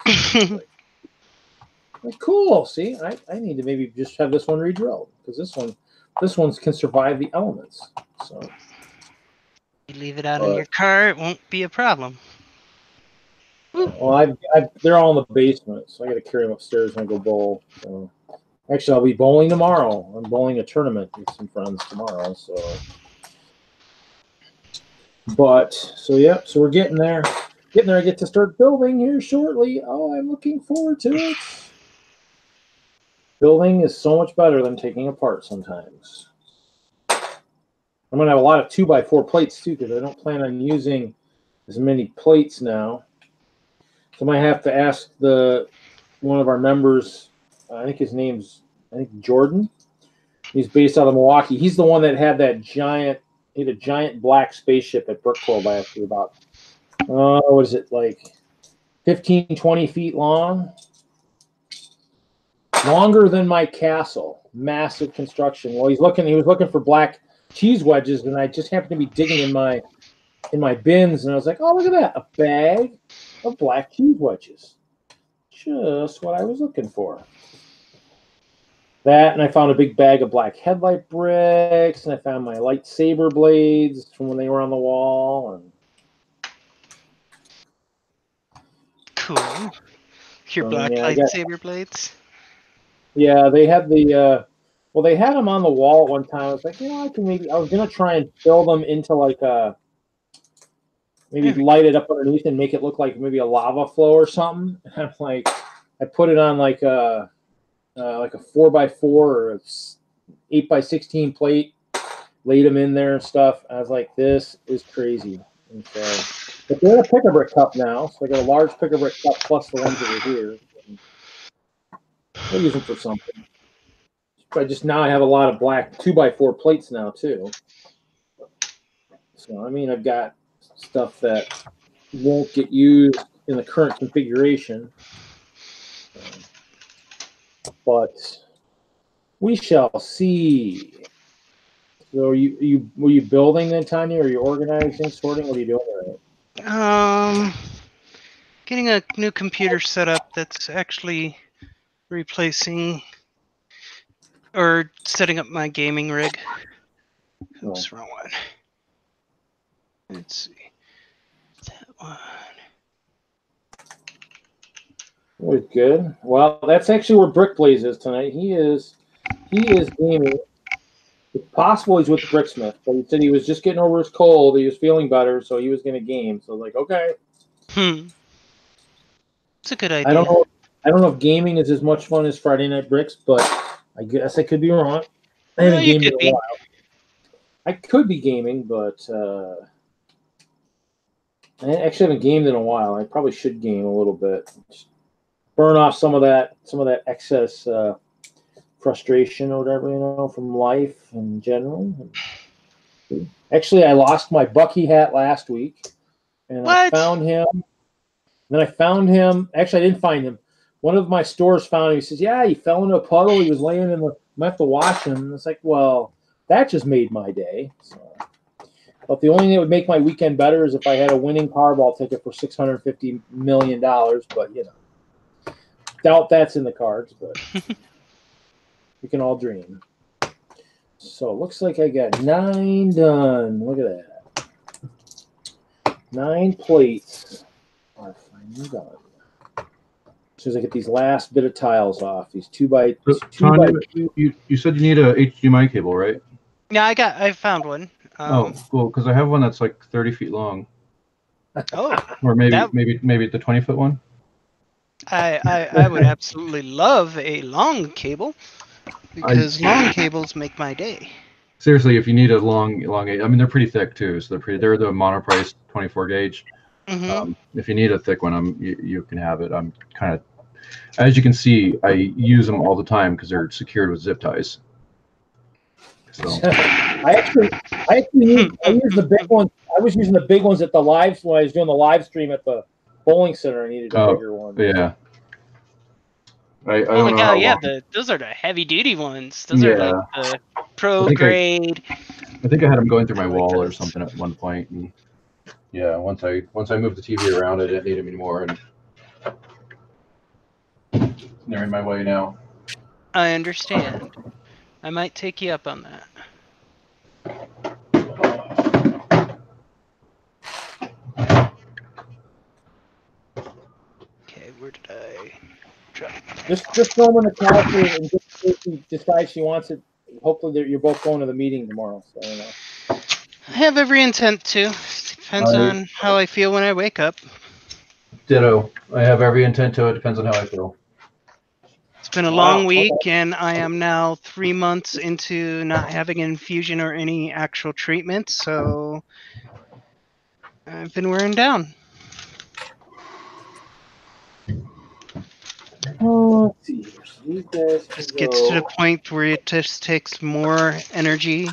[SPEAKER 1] Like, cool. See, I need to maybe just have this one re-drilled because this one can survive the elements. So
[SPEAKER 4] you leave it out in your car, it won't be a problem.
[SPEAKER 1] Well, they're all in the basement, so I got to carry them upstairs when I go bowl. So. Actually, I'll be bowling tomorrow. I'm bowling a tournament with some friends tomorrow. So we're getting there. I get to start building here shortly. Oh, I'm looking forward to it. Building is so much better than taking apart sometimes. I'm going to have a lot of 2x4 plates too, because I don't plan on using as many plates now. So I might have to ask one of our members. I think his name's Jordan. He's based out of Milwaukee. He's the one that had a giant black spaceship at Brickworld last year, about what is it, like 15, 20 feet long? Longer than my castle. Massive construction. Well, he was looking for black cheese wedges, and I just happened to be digging in my bins, and I was like, oh, look at that, a bag of black cheese wedges. Just what I was looking for. That, and I found a big bag of black headlight bricks, and I found my lightsaber blades from when they were on the wall. And
[SPEAKER 4] cool. Your black lightsaber blades?
[SPEAKER 1] Yeah, they had they had them on the wall at one time. I was like, I was going to try and fill them into like maybe light it up underneath and make it look like maybe a lava flow or something. And I'm like, I put it on like a 4x4 or a 8x16 plate, laid them in there and stuff. I was like, this is crazy. And so, but they're in a pick-a-brick cup now, so I got a large pick-a-brick cup plus the ones that are here. We'll use them for something. now I have a lot of black 2x4 plates now too. So I mean, I've got stuff that won't get used in the current configuration, but we shall see. So were you building then, Tanya? Or are you organizing, sorting? What are you doing there?
[SPEAKER 4] Getting a new computer set up that's actually replacing or setting up my gaming rig. Oops, wrong one. Let's see. That one.
[SPEAKER 1] Was good. Well, that's actually where Brickblaze is tonight. He is gaming. It's possible he's with Bricksmith, but he said he was just getting over his cold. He was feeling better, so he was going to game. So I was like, okay.
[SPEAKER 4] It's a good idea.
[SPEAKER 1] I don't know if gaming is as much fun as Friday Night Bricks, but I guess I could be wrong. I haven't gamed in a while. I could be gaming, but I actually haven't gamed in a while. I probably should game a little bit. Just burn off some of that excess frustration or whatever, from life in general. Actually, I lost my Bucky hat last week, and I found him. Then I found him. Actually, I didn't find him. One of my stores found him. He says, "Yeah, he fell into a puddle. He was laying in the. I have to wash him." And it's like, well, that just made my day. So, but the only thing that would make my weekend better is if I had a winning Powerball ticket for $650 million. But doubt that's in the cards. But we can all dream. So it looks like I got 9 done. Look at that. 9 plates are finally done. As soon as I get these last bit of tiles off, these 2x2.
[SPEAKER 3] You said you need a HDMI cable, right?
[SPEAKER 4] Yeah, I found one.
[SPEAKER 3] Oh, cool. Because I have one that's like 30 feet long.
[SPEAKER 4] Oh.
[SPEAKER 3] Or maybe the 20-foot one.
[SPEAKER 4] I would absolutely love a long cable because long cables make my day.
[SPEAKER 3] Seriously, if you need a long, I mean, they're pretty thick too. So they're the monoprice 24 gauge. If you need a thick one, you can have it. I'm kind of, as you can see, I use them all the time because they're secured with zip ties. So
[SPEAKER 1] I use the big ones. I was using the big ones at the when I was doing the live stream at the bowling center. I needed a bigger one.
[SPEAKER 3] Yeah.
[SPEAKER 4] Holy cow! Yeah, those are the heavy duty ones. Those are like the pro grade.
[SPEAKER 3] I think I had them going through my wall or something at one point. And yeah, once I moved the TV around, I didn't need them anymore, and they're in my way now.
[SPEAKER 4] I understand. I might take you up on that. Okay, where did I drop?
[SPEAKER 1] Just throw them in the calculator and just decide she wants it. Hopefully, you're both going to the meeting tomorrow. So
[SPEAKER 4] I have every intent to. Depends on how I feel when I wake up.
[SPEAKER 3] Ditto. I have every intent to. It depends on how I feel.
[SPEAKER 4] It's been a long week, and I am now 3 months into not having an infusion or any actual treatment, so I've been wearing down.
[SPEAKER 1] let's see.
[SPEAKER 4] Just gets to the point where it just takes more energy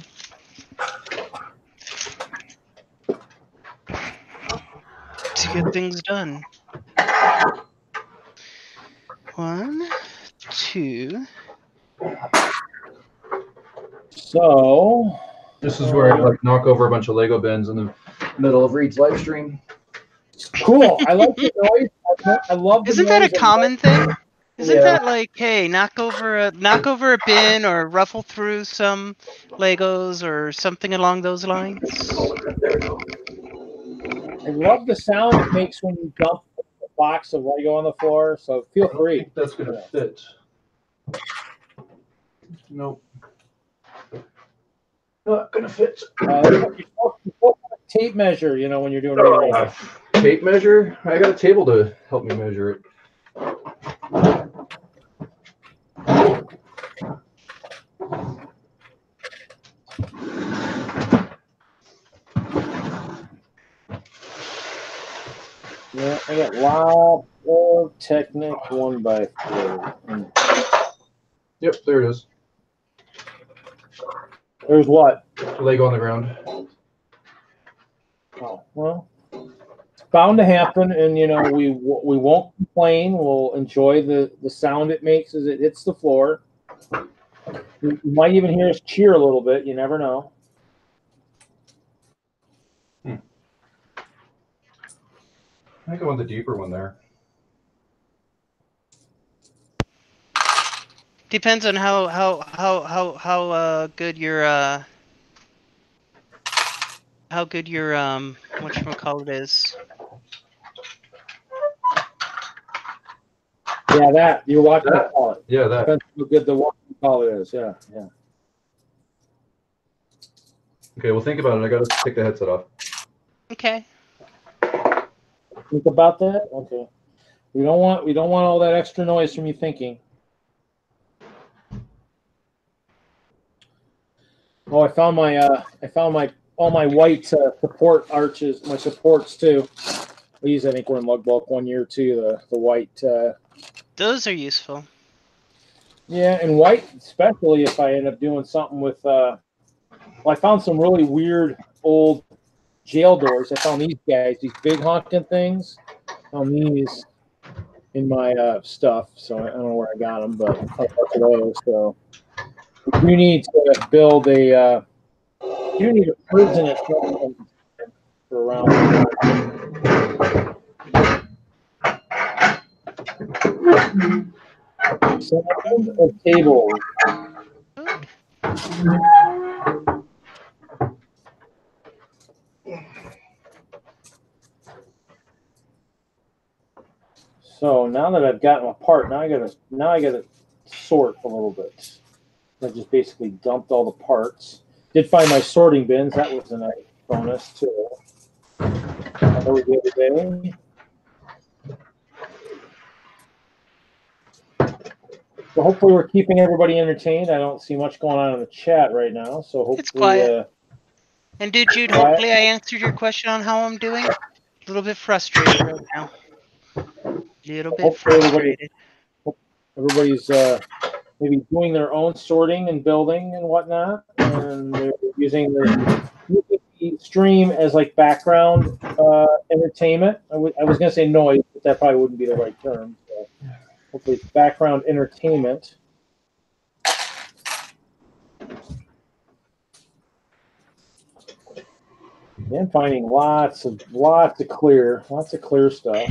[SPEAKER 4] to get things done. 1, 2.
[SPEAKER 1] So
[SPEAKER 3] this is where I like knock over a bunch of Lego bins in the middle of Reed's live stream.
[SPEAKER 1] Cool. I like the noise. I love.
[SPEAKER 4] Isn't that a common thing? Isn't that like, hey, knock over a bin or ruffle through some Legos or something along those lines?
[SPEAKER 1] I love the sound it makes when you dump a box of Lego on the floor. So feel free.
[SPEAKER 3] I think that's gonna fit. Nope. Not gonna fit.
[SPEAKER 1] Tape measure, when you're doing it.
[SPEAKER 3] Tape measure? I got a table to help me measure it.
[SPEAKER 1] Yeah, I got Lob or Technic 1x4.
[SPEAKER 3] Yep, there it is.
[SPEAKER 1] There's what?
[SPEAKER 3] Lego on the ground.
[SPEAKER 1] Oh, well, it's bound to happen, and you know we won't complain. We'll enjoy the sound it makes as it hits the floor. You might even hear us cheer a little bit. You never know.
[SPEAKER 3] I think I want the deeper one there.
[SPEAKER 4] Depends on how good your whatchamacallit is.
[SPEAKER 1] Yeah, that you're watching that call it.
[SPEAKER 3] Yeah, that.
[SPEAKER 1] Depends how good the watch call it is. Yeah, yeah.
[SPEAKER 3] Okay, well, think about it. I got to take the headset off.
[SPEAKER 4] Okay.
[SPEAKER 1] Think about that. Okay. We don't want all that extra noise from you thinking. Oh, I found my all my white support arches, my supports too. These I think were in lug bulk 1 year too. The white.
[SPEAKER 4] Those are useful.
[SPEAKER 1] Yeah, and white, especially if I end up doing something with. Well, I found some really weird old jail doors. I found these guys, these big honking things. I found these in my stuff, so I don't know where I got them, but I'll look at those. So you need to build a. You need a prison at some for around. Sound of tables. So now that I've gotten them apart, now I gotta sort a little bit. I just basically dumped all the parts. Did find my sorting bins. That was a nice bonus too. That was the other day. So hopefully we're keeping everybody entertained. I don't see much going on in the chat right now, so hopefully
[SPEAKER 4] It's quiet. And dude, Jude, hopefully I answered your question on how I'm doing. A little bit frustrated right now. Little bit frustrated.
[SPEAKER 1] Everybody's maybe doing their own sorting and building and whatnot, and they're using the stream as like background entertainment. I was going to say noise, but that probably wouldn't be the right term. So hopefully it's background entertainment. Yeah, I'm finding lots of clear stuff.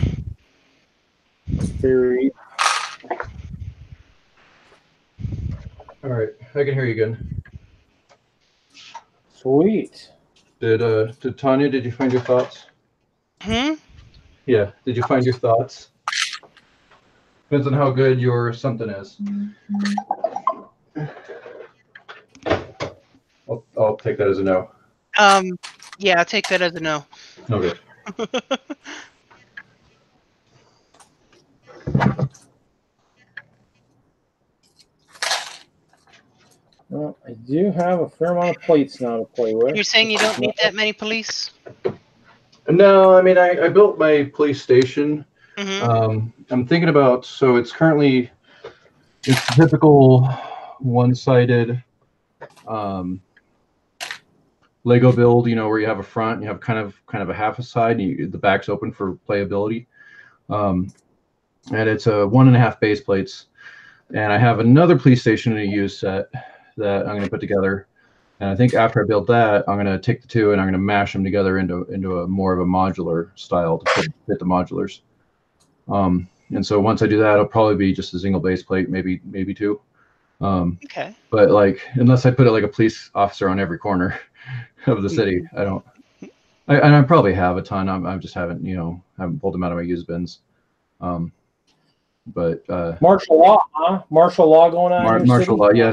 [SPEAKER 1] Buried.
[SPEAKER 3] All right, I can hear you again.
[SPEAKER 1] Sweet.
[SPEAKER 3] Did Tanya? Did you find your thoughts?
[SPEAKER 4] Hmm.
[SPEAKER 3] Yeah. Did you find your thoughts? Depends on how good your something is. I'll take that as a no.
[SPEAKER 4] Yeah, I'll take that as a no.
[SPEAKER 3] Okay.
[SPEAKER 1] Well, I do have a fair amount of plates now to play with.
[SPEAKER 4] You're saying you don't need that many police?
[SPEAKER 3] No, I mean I built my police station.
[SPEAKER 4] Mm-hmm.
[SPEAKER 3] I'm thinking about, so it's currently typical one-sided Lego build, you know, where you have a front, you have kind of a half a side, and the back's open for playability. And it's a 1.5 base plates. And I have another police station in a used set that I'm going to put together. And I think after I build that, I'm going to take the two and I'm going to mash them together into a more of a modular style to fit the modulars. And so once I do that, it'll probably be just a single base plate, maybe two.
[SPEAKER 4] Okay.
[SPEAKER 3] But like, unless I put it like a police officer on every corner of the city, I don't. And I probably have a ton. I just haven't pulled them out of my used bins. But
[SPEAKER 1] martial law, huh? Martial law going on.
[SPEAKER 3] Martial law, yeah.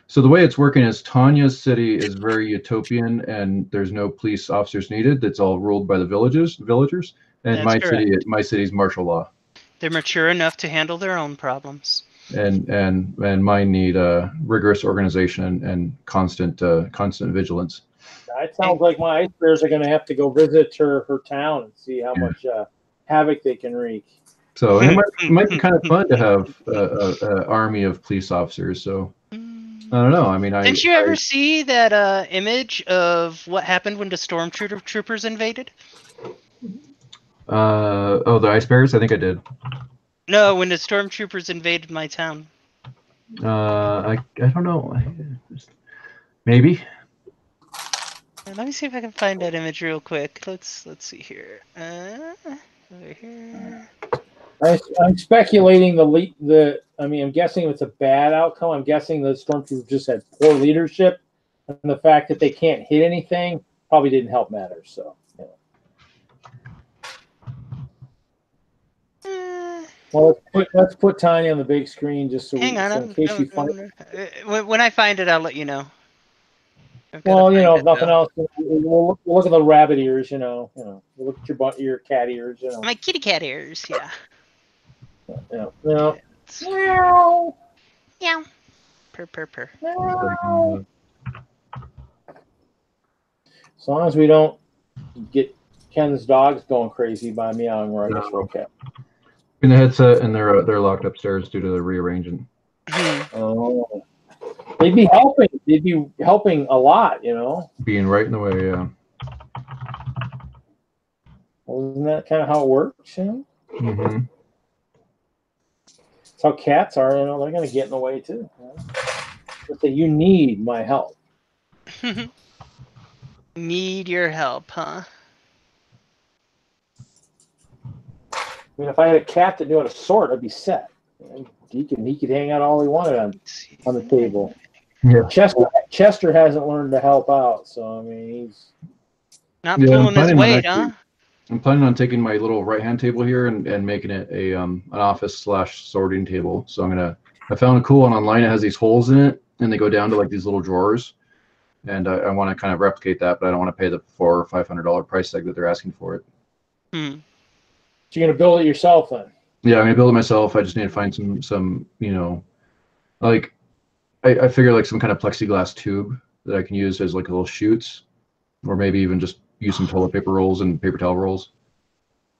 [SPEAKER 3] So the way it's working is Tanya's city is very utopian, and there's no police officers needed. It's all ruled by the villagers. And my city's martial law.
[SPEAKER 4] They're mature enough to handle their own problems.
[SPEAKER 3] And mine need rigorous organization and constant vigilance.
[SPEAKER 1] It sounds like my ice bears are going to have to go visit her town and see how much havoc they can wreak.
[SPEAKER 3] So it might be kind of fun to have an army of police officers. So I don't know. I mean,
[SPEAKER 4] Didn't you ever see that image of what happened when the stormtroopers invaded?
[SPEAKER 3] Oh, the ice bears. I think I did.
[SPEAKER 4] No, when the stormtroopers invaded my town.
[SPEAKER 3] I don't know. Maybe.
[SPEAKER 4] Let me see if I can find that image real quick. Let's see here. Over here.
[SPEAKER 1] I'm speculating I'm guessing if it's a bad outcome, I'm guessing the stormtroopers just had poor leadership, and the fact that they can't hit anything probably didn't help matters. So, well, let's put Tiny on the big screen just so
[SPEAKER 4] Hang on,
[SPEAKER 1] in case you find.
[SPEAKER 4] When I find it, I'll let you know.
[SPEAKER 1] Well, if nothing else, we'll look at the rabbit ears. We'll look at your cat ears.
[SPEAKER 4] My kitty cat ears, yeah.
[SPEAKER 1] Yeah.
[SPEAKER 4] Meow. Meow. Purr.
[SPEAKER 1] Meow. As long as we don't get Ken's dogs going crazy by meowing, I guess we're okay.
[SPEAKER 3] In the headset, and they're locked upstairs due to the rearranging.
[SPEAKER 1] Oh, they'd be helping. They'd be helping a lot,
[SPEAKER 3] Being right in the way, yeah.
[SPEAKER 1] Well, isn't that kind of how it works?
[SPEAKER 3] Mm-hmm.
[SPEAKER 1] That's how cats are. They're going to get in the way too. But say, you need my help.
[SPEAKER 4] Need your help, huh?
[SPEAKER 1] I mean, if I had a cat that knew how to sort, I'd be set. He could hang out all he wanted on the table.
[SPEAKER 3] Yeah.
[SPEAKER 1] Chester hasn't learned to help out, so I mean he's
[SPEAKER 4] not pulling his weight, huh?
[SPEAKER 3] I'm planning on taking my little right-hand table here and making it a an office/sorting table. So I found a cool one online. It has these holes in it, and they go down to like these little drawers. And I want to kind of replicate that, but I don't want to pay the $400 or $500 price tag that they're asking for it.
[SPEAKER 1] So you're gonna build it yourself then?
[SPEAKER 3] Yeah, I'm gonna build it myself. I just need to find some like I figure like some kind of plexiglass tube that I can use as like little chutes, or maybe even just use some toilet paper rolls and paper towel rolls.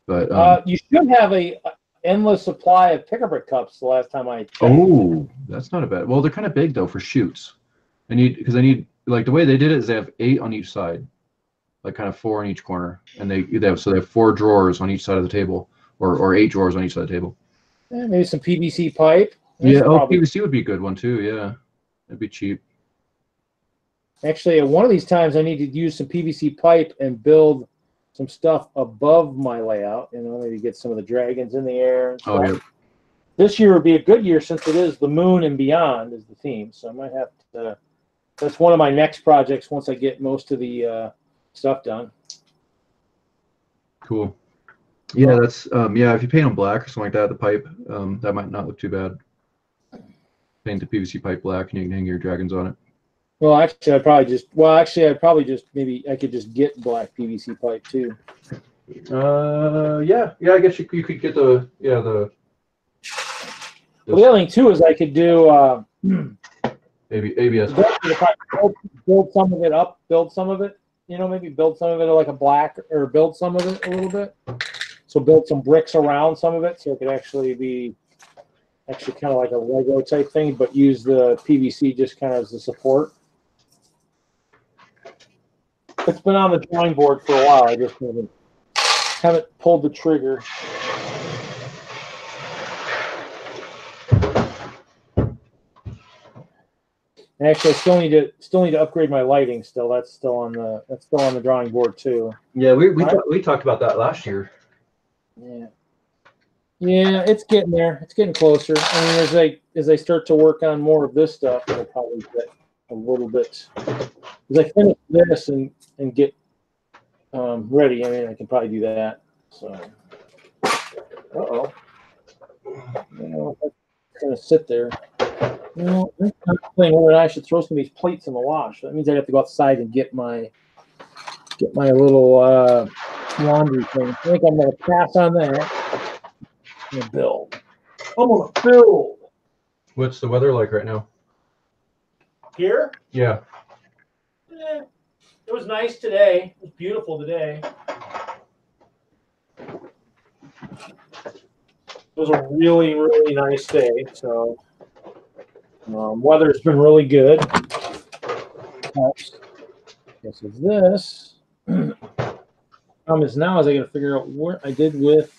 [SPEAKER 3] But
[SPEAKER 1] you should have a endless supply of pick-a-brick cups. The last time I checked.
[SPEAKER 3] Oh, that's not a bad. Well, they're kind of big though for chutes. I need like the way they did it is they have 8 on each side, like kind of 4 in each corner, and they have 4 drawers on each side of the table, or 8 drawers on each side of the table.
[SPEAKER 1] Yeah, maybe some PVC pipe.
[SPEAKER 3] Yeah, PVC would be a good one too. Yeah, it'd be cheap.
[SPEAKER 1] Actually, one of these times I need to use some PVC pipe and build some stuff above my layout. Maybe get some of the dragons in the air. And stuff.
[SPEAKER 3] Oh yeah.
[SPEAKER 1] This year would be a good year since it is the moon and beyond is the theme. So I might have to. That's one of my next projects once I get most of the stuff done.
[SPEAKER 3] Cool. Yeah, that's if you paint them black or something like that, the pipe, that might not look too bad. Paint the PVC pipe black, and you can hang your dragons on it.
[SPEAKER 1] Well, actually, I'd probably just maybe I could just get black PVC pipe too.
[SPEAKER 3] Yeah. I guess you could get the. Well,
[SPEAKER 1] the other thing too is I could do
[SPEAKER 3] ABS.
[SPEAKER 1] Build some of it up. Build some of it. Maybe build some of it like a black, or build some of it a little bit. So build some bricks around some of it, so it could actually be kind of like a Lego type thing, but use the PVC just kind of as a support. It's been on the drawing board for a while. I just haven't pulled the trigger. Actually, I still need to upgrade my lighting. That's still on the drawing board too.
[SPEAKER 3] Yeah, we talked about that last year.
[SPEAKER 1] Yeah, it's getting there. It's getting closer. I mean, as I start to work on more of this stuff, it'll probably get a little bit. As I finish this and get ready, I mean, I can probably do that. So, I'm gonna sit there. I'm playing whether I should throw some of these plates in the wash. That means I have to go outside and get my little laundry thing. I think I'm gonna pass on that. I'm gonna build.
[SPEAKER 3] What's the weather like right now?
[SPEAKER 1] Here?
[SPEAKER 3] Yeah.
[SPEAKER 1] It was nice today. It was beautiful today. It was a really, really nice day. So Weather's been really good. Helps. This is this. Problem is now is I got to figure out what I did with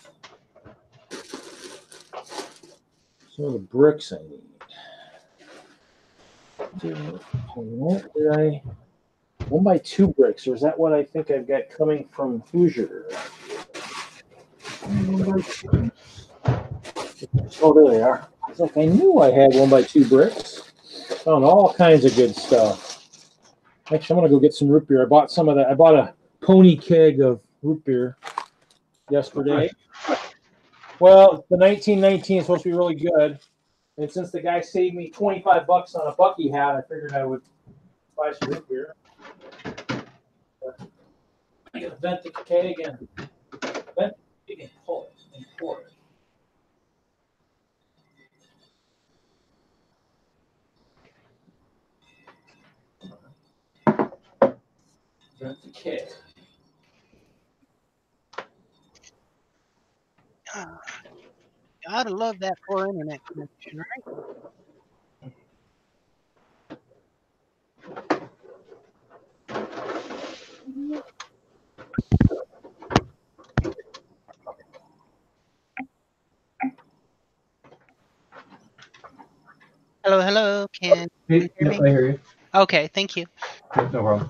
[SPEAKER 1] some of the bricks I need. Did I 1x2 bricks, or is that what I think I've got coming from Hoosier? Oh, there they are. It's like I knew I had 1x2 bricks. Found all kinds of good stuff. Actually, I'm gonna go get some root beer. I bought some of that. I bought a pony keg of root beer yesterday. Well, the 1919 is supposed to be really good, and since the guy saved me $25 on a Bucky hat, I figured I would buy some root beer. I gotta vent the keg and vent it and pull it and pour it. Vent the keg.
[SPEAKER 4] Gotta love that poor internet connection, right? Hello, hello. Can you hear me?
[SPEAKER 3] I hear you.
[SPEAKER 4] Okay, thank you.
[SPEAKER 3] No problem.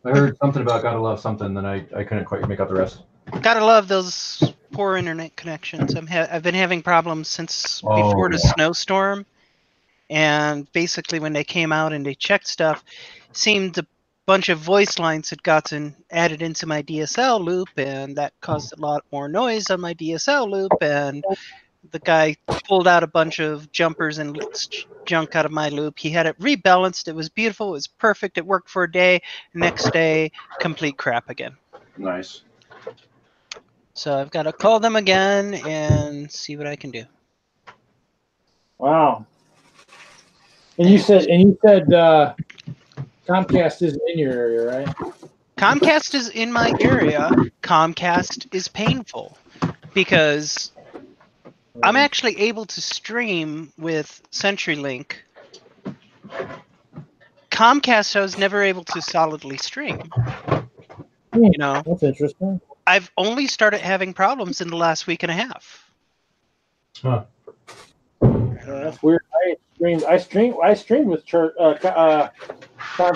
[SPEAKER 3] I heard something about gotta love something, then I couldn't quite make out the rest.
[SPEAKER 4] Gotta love those poor internet connections. I've been having problems since before the snowstorm, and basically when they came out and they checked stuff, seemed a bunch of voice lines had gotten added into my DSL loop, and that caused a lot more noise on my DSL loop, and the guy pulled out a bunch of jumpers and junk out of my loop. He had it rebalanced. It was beautiful. It was perfect. It worked for a day. Next day, complete crap again.
[SPEAKER 3] Nice.
[SPEAKER 4] So I've got to call them again and see what I can do.
[SPEAKER 1] Wow. And you said Comcast isn't in your area, right?
[SPEAKER 4] Comcast is in my area. Comcast is painful because I'm actually able to stream with CenturyLink. Comcast, I was never able to solidly stream. You know,
[SPEAKER 1] That's interesting.
[SPEAKER 4] I've only started having problems in the last week and a half.
[SPEAKER 3] Huh.
[SPEAKER 1] That's weird. I streamed with Comcast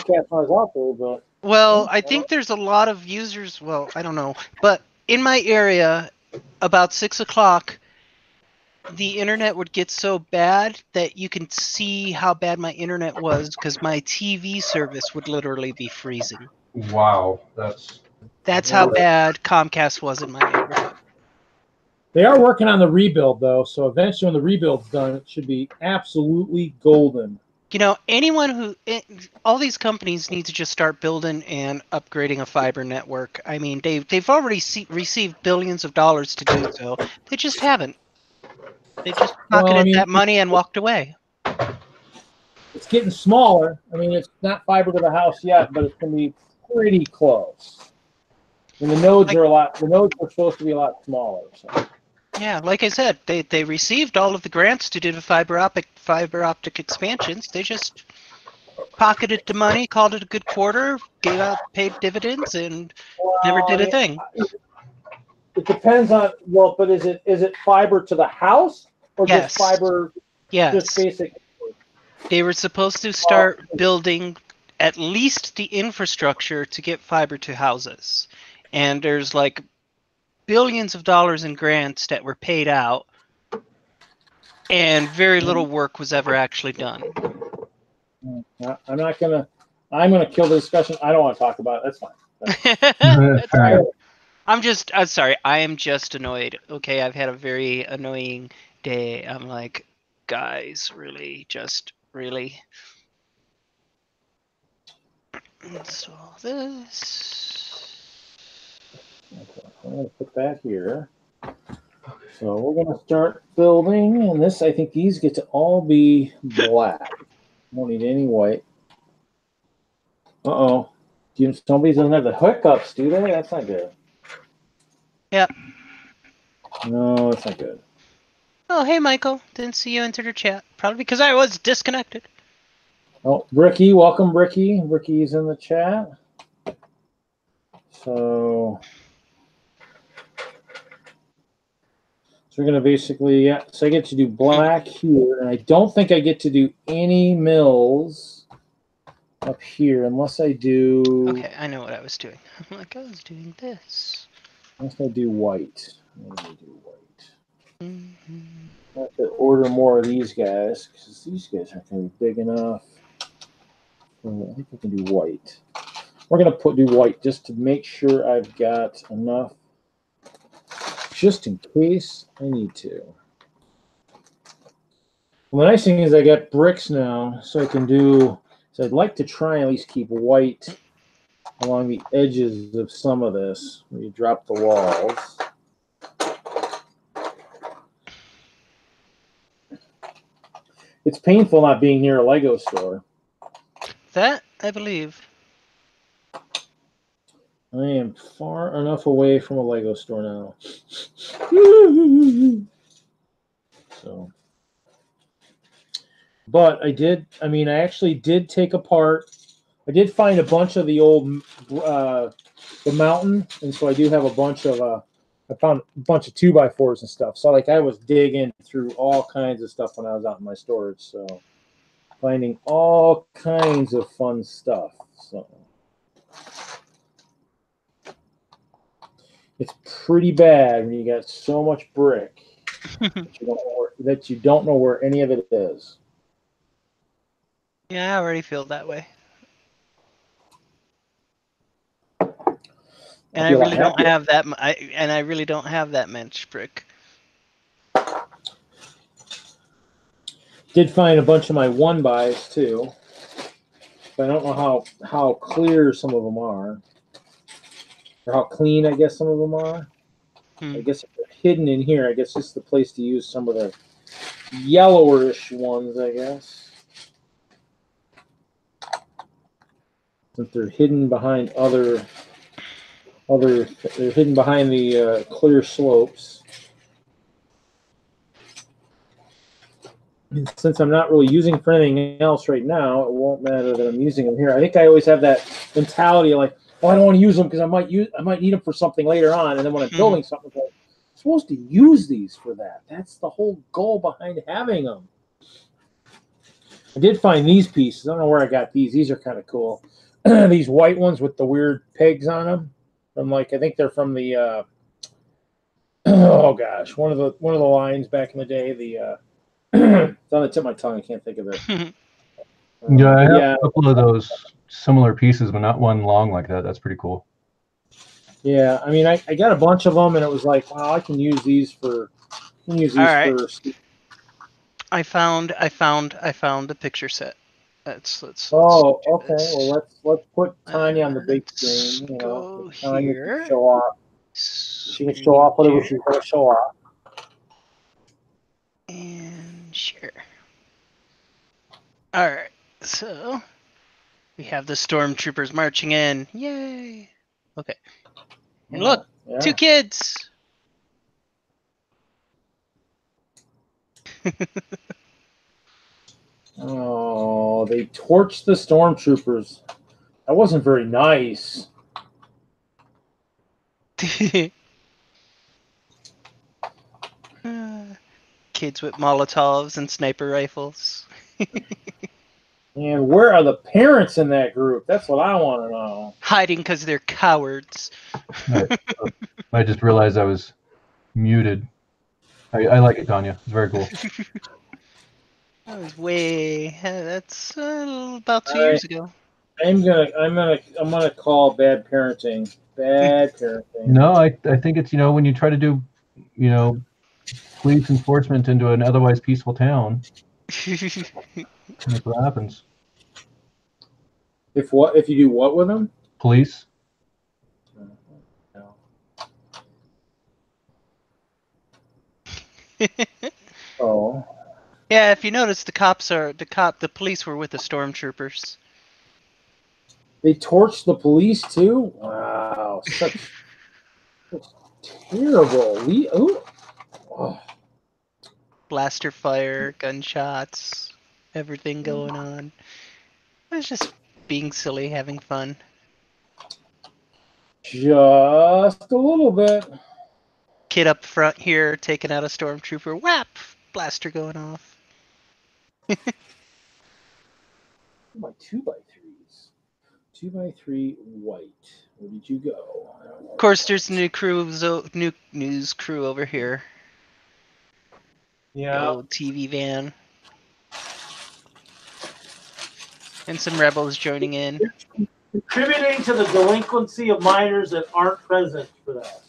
[SPEAKER 1] when I was out there, but
[SPEAKER 4] Well, I think there's a lot of users. Well, I don't know, but in my area, about 6 o'clock, the internet would get so bad that you can see how bad my internet was because my TV service would literally be freezing.
[SPEAKER 3] Wow,
[SPEAKER 4] That's how bad Comcast was in my neighborhood.
[SPEAKER 1] they are working on the rebuild though. So eventually, when the rebuild's done, it should be absolutely golden.
[SPEAKER 4] You know, all these companies need to just start building and upgrading a fiber network. I mean, they've already received billions of dollars to do so. They just haven't. They just pocketed that money and walked away.
[SPEAKER 1] It's getting smaller. I mean, it's not fiber to the house yet, but it's going to be pretty close. And the nodes are supposed to be a lot smaller. So.
[SPEAKER 4] Yeah, like I said, they received all of the grants to do the fiber optic expansions. They just pocketed the money, called it a good quarter, paid dividends, and never did a thing.
[SPEAKER 1] It depends on but is it fiber to the house or just fiber?
[SPEAKER 4] Yes.
[SPEAKER 1] Just basic.
[SPEAKER 4] They were supposed to start building at least the infrastructure to get fiber to houses, and there's like billions of dollars in grants that were paid out, and very little work was ever actually done.
[SPEAKER 1] I'm gonna kill the discussion. I don't want to talk about it. That's fine.
[SPEAKER 4] I'm sorry. I am just annoyed. Okay, I've had a very annoying day. I'm like, guys, really. Install this.
[SPEAKER 1] Okay, I'm gonna put that here. So we're gonna start building, and this, I think these get to all be black. Don't need any white. Uh-oh. Somebody doesn't have the hookups, do they? That's not good.
[SPEAKER 4] Yeah.
[SPEAKER 1] No, that's not good.
[SPEAKER 4] Oh, hey, Michael. Didn't see you enter the chat. Probably because I was disconnected.
[SPEAKER 1] Oh, Bricky, welcome, Bricky. Bricky's in the chat. So we're going to basically, yeah, so I get to do black here, and I don't think I get to do any mills up here unless I do...
[SPEAKER 4] Okay, I know what I was doing. I'm like, I was doing this.
[SPEAKER 1] Unless I do white. Maybe do white.
[SPEAKER 4] Mm-hmm.
[SPEAKER 1] I have to order more of these guys, because these guys aren't going to be big enough. I think we can do white. We're going to do white just to make sure I've got enough, just in case I need to. Well, the nice thing is I got bricks now, so I can do, so I'd like to try and at least keep white along the edges of some of this, where you drop the walls. It's painful not being near a Lego store.
[SPEAKER 4] That, I believe.
[SPEAKER 1] I am far enough away from a Lego store now. So, but I actually did take apart, I did find a bunch of the old, the mountain, and so I do have a bunch of, I found a bunch of 2x4s and stuff. So like I was digging through all kinds of stuff when I was out in my storage. So finding all kinds of fun stuff. So it's pretty bad when you got so much brick that you don't know where any of it is.
[SPEAKER 4] Yeah, I already feel that way. And I really don't have that. I really don't have that much brick.
[SPEAKER 1] Did find a bunch of my 1x too, but I don't know how clear some of them are, or how clean I guess some of them are. I guess if they're hidden in here, I guess this is the place to use some of the yellowish ones, I guess. Since they're hidden behind they're hidden behind the clear slopes. And since I'm not really using for anything else right now, it won't matter that I'm using them here. I think I always have that mentality like, oh, I don't want to use them because I might need them for something later on. And then when I'm building something, I'm like, I'm supposed to use these for that. That's the whole goal behind having them. I did find these pieces. I don't know where I got these. These are kind of cool. These white ones with the weird pegs on them. From like, I think they're from the oh gosh, one of the lines back in the day. The it's on the tip of my tongue. I can't think of it.
[SPEAKER 3] Yeah, I have a couple of those similar pieces, but not one long like that. That's pretty cool.
[SPEAKER 1] Yeah, I mean, I got a bunch of them, and it was like, wow, I can use these for. For.
[SPEAKER 4] I found a picture set. Let's
[SPEAKER 1] Oh,
[SPEAKER 4] do
[SPEAKER 1] okay.
[SPEAKER 4] this.
[SPEAKER 1] Well, let's put Tanya on the big screen. You know, Tanya can show off. She can show off whatever she's going to show off.
[SPEAKER 4] And share. All right, so we have the stormtroopers marching in. Yay! Okay, and look, 2 kids.
[SPEAKER 1] Oh, they torched the stormtroopers. That wasn't very nice.
[SPEAKER 4] Kids with Molotovs and sniper rifles.
[SPEAKER 1] And where are the parents in that group? That's what I want to know.
[SPEAKER 4] Hiding because they're cowards.
[SPEAKER 3] I just realized I was muted. I like it, Tanya. It's very cool.
[SPEAKER 4] That was way. That's about 2 years ago.
[SPEAKER 1] I'm gonna call bad parenting. Bad parenting.
[SPEAKER 3] No, I think it's when you try to do police enforcement into an otherwise peaceful town. That's what happens.
[SPEAKER 1] If you do what with them?
[SPEAKER 3] Police.
[SPEAKER 1] No. Oh.
[SPEAKER 4] Yeah, if you notice, the police were with the stormtroopers.
[SPEAKER 1] They torched the police too? Wow, such terrible.
[SPEAKER 4] blaster fire, gunshots, everything going on. I was just being silly, having fun.
[SPEAKER 1] Just a little bit.
[SPEAKER 4] Kid up front here taking out a stormtrooper. Whap! Blaster going off.
[SPEAKER 1] My 2x3s. 2x3 white. Where did you go?
[SPEAKER 4] Of course, there's a new news crew over here.
[SPEAKER 1] Yeah.
[SPEAKER 4] The old TV van. And some rebels joining in.
[SPEAKER 1] Contributing to the delinquency of minors that aren't present for that.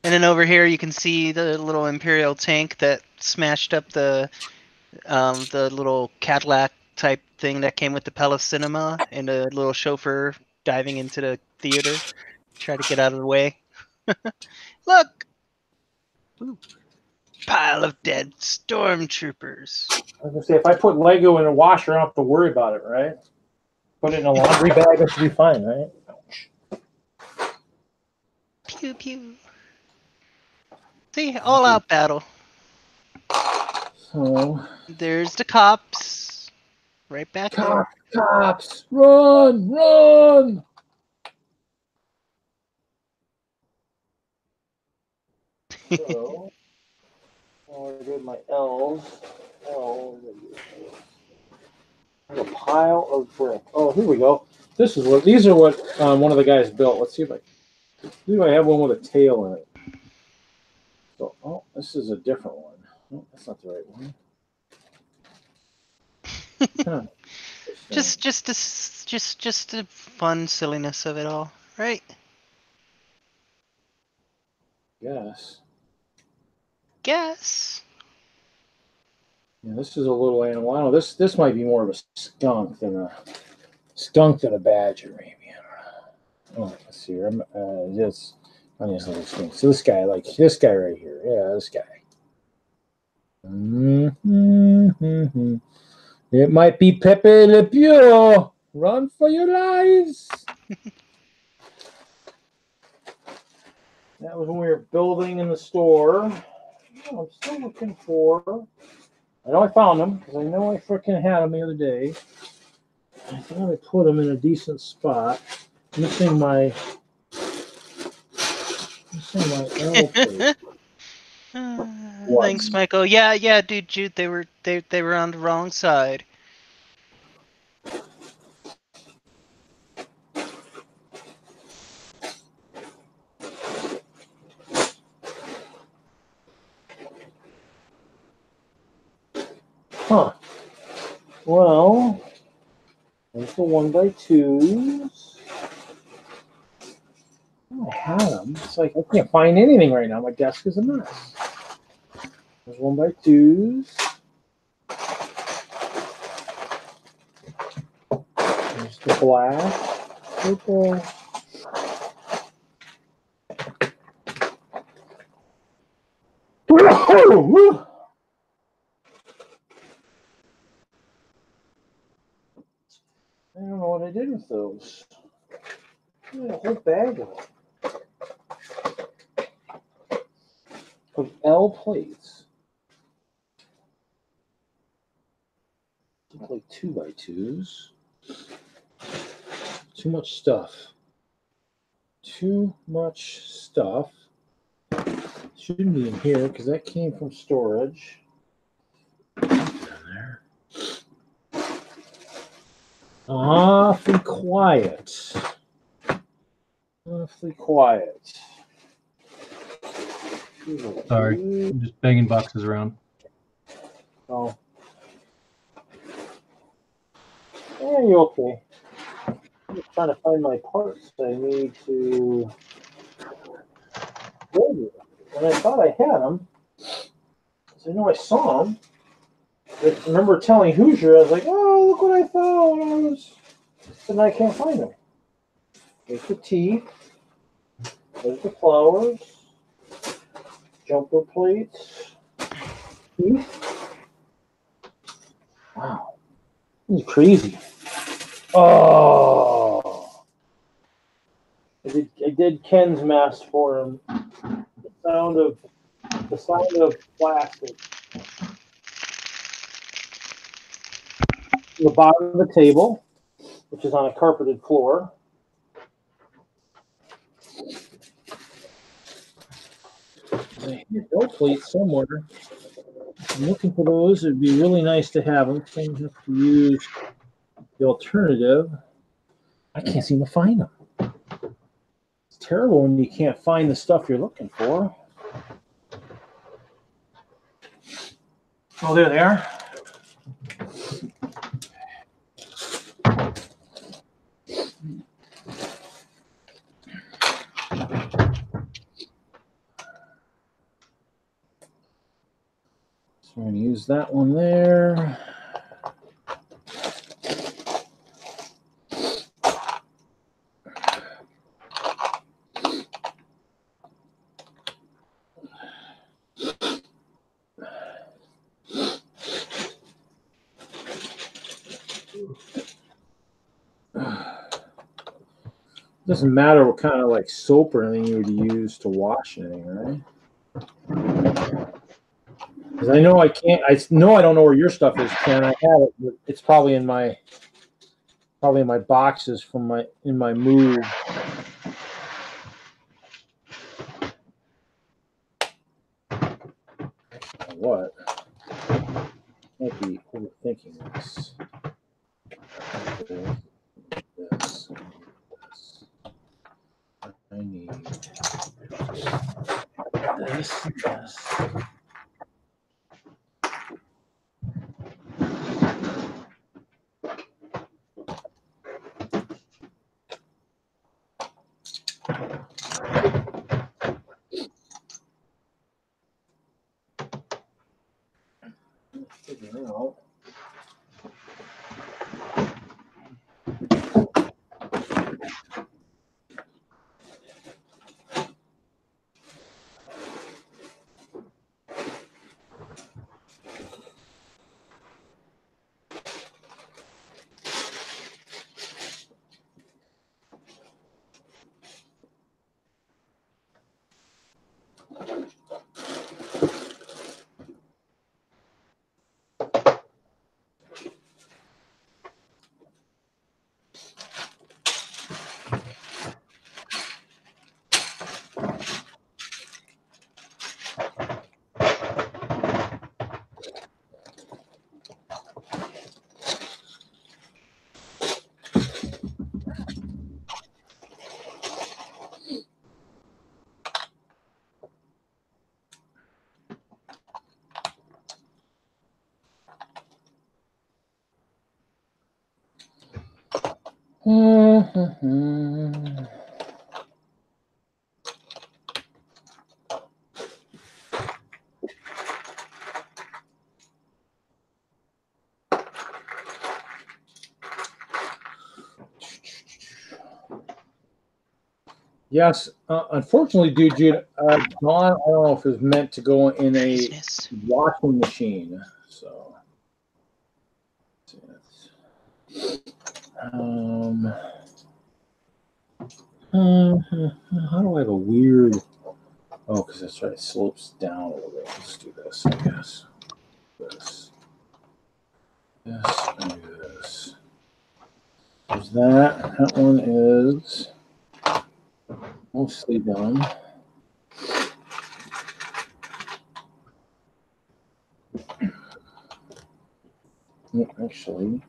[SPEAKER 4] And then over here you can see the little Imperial tank that smashed up the little Cadillac type thing that came with the Palace Cinema, and a little chauffeur diving into the theater, try to get out of the way. Look! Ooh. Pile of dead stormtroopers.
[SPEAKER 1] I was gonna say, if I put Lego in a washer, I don't have to worry about it, right? Put it in a laundry bag, it should be fine, right?
[SPEAKER 4] Pew pew. See, all out battle.
[SPEAKER 1] So
[SPEAKER 4] there's the cops. Right back there.
[SPEAKER 1] Cops! Run! Run! So, I did my L's. A pile of brick. Oh, here we go. These are what one of the guys built. Let's see if I have one with a tail in it. So, oh, this is a different one. Oh, that's not the right one. Huh.
[SPEAKER 4] Just the fun silliness of it all, right?
[SPEAKER 1] Yes.
[SPEAKER 4] Guess.
[SPEAKER 1] Yeah, this is a little animal. I don't know. This might be more of a skunk than a badger, maybe. I don't know. Oh, let's see here. This little skunk. So this guy right here. Yeah, this guy. Mm-hmm. It might be Pepe Le Pew. Run for your lives. That was when we were building in the store. Oh, I'm still looking for. I know I found them because I know I freaking had them the other day. I thought I put them in a decent spot. Missing my L plate.
[SPEAKER 4] Thanks, Michael. Yeah, dude, Jude, they were on the wrong side.
[SPEAKER 1] Huh. Well, there's the 1x2s. Oh, I had them. It's like I can't find anything right now. My desk is a mess. There's 1x2s. There's the black, purple. I don't know what I did with those. I had a whole bag of L plates. Look like 2x2s. Too much stuff. Too much stuff. Shouldn't be in here because that came from storage. There. Awfully quiet. Awfully quiet.
[SPEAKER 3] Sorry, I'm just banging boxes around.
[SPEAKER 1] Oh. Yeah, you're okay. I'm just trying to find my parts I need to build it. And I thought I had them. Because I know I saw them. I remember telling Hoosier, I was like, oh, look what I found. And I can't find them. There's the teeth. There's the flowers. Jumper plates. Teeth. Wow. This is crazy. Oh. I did Ken's mask for him. The sound of the side of plastic. The bottom of the table, which is on a carpeted floor. There's a dough plate somewhere. I'm looking for those. It'd be really nice to have them. So you have to use the alternative. I can't seem to find them. It's terrible when you can't find the stuff you're looking for. Oh, there they are. So we're going to use that one there. Doesn't matter what kind of like soap or anything you would use to wash anything, right? Because I know I can't. I know I don't know where your stuff is, Ken. I have it, but it's probably in my boxes from in my move. What? Might be overthinking this. This. I need this. Figure out. Yes, unfortunately, dude, Dawn, I don't know if it was meant to go in a washing machine. So, how do I have a weird? Oh, because that's right, it slopes down a little bit. Let's do this, I guess. This, and this. There's that. That one is mostly done. Actually,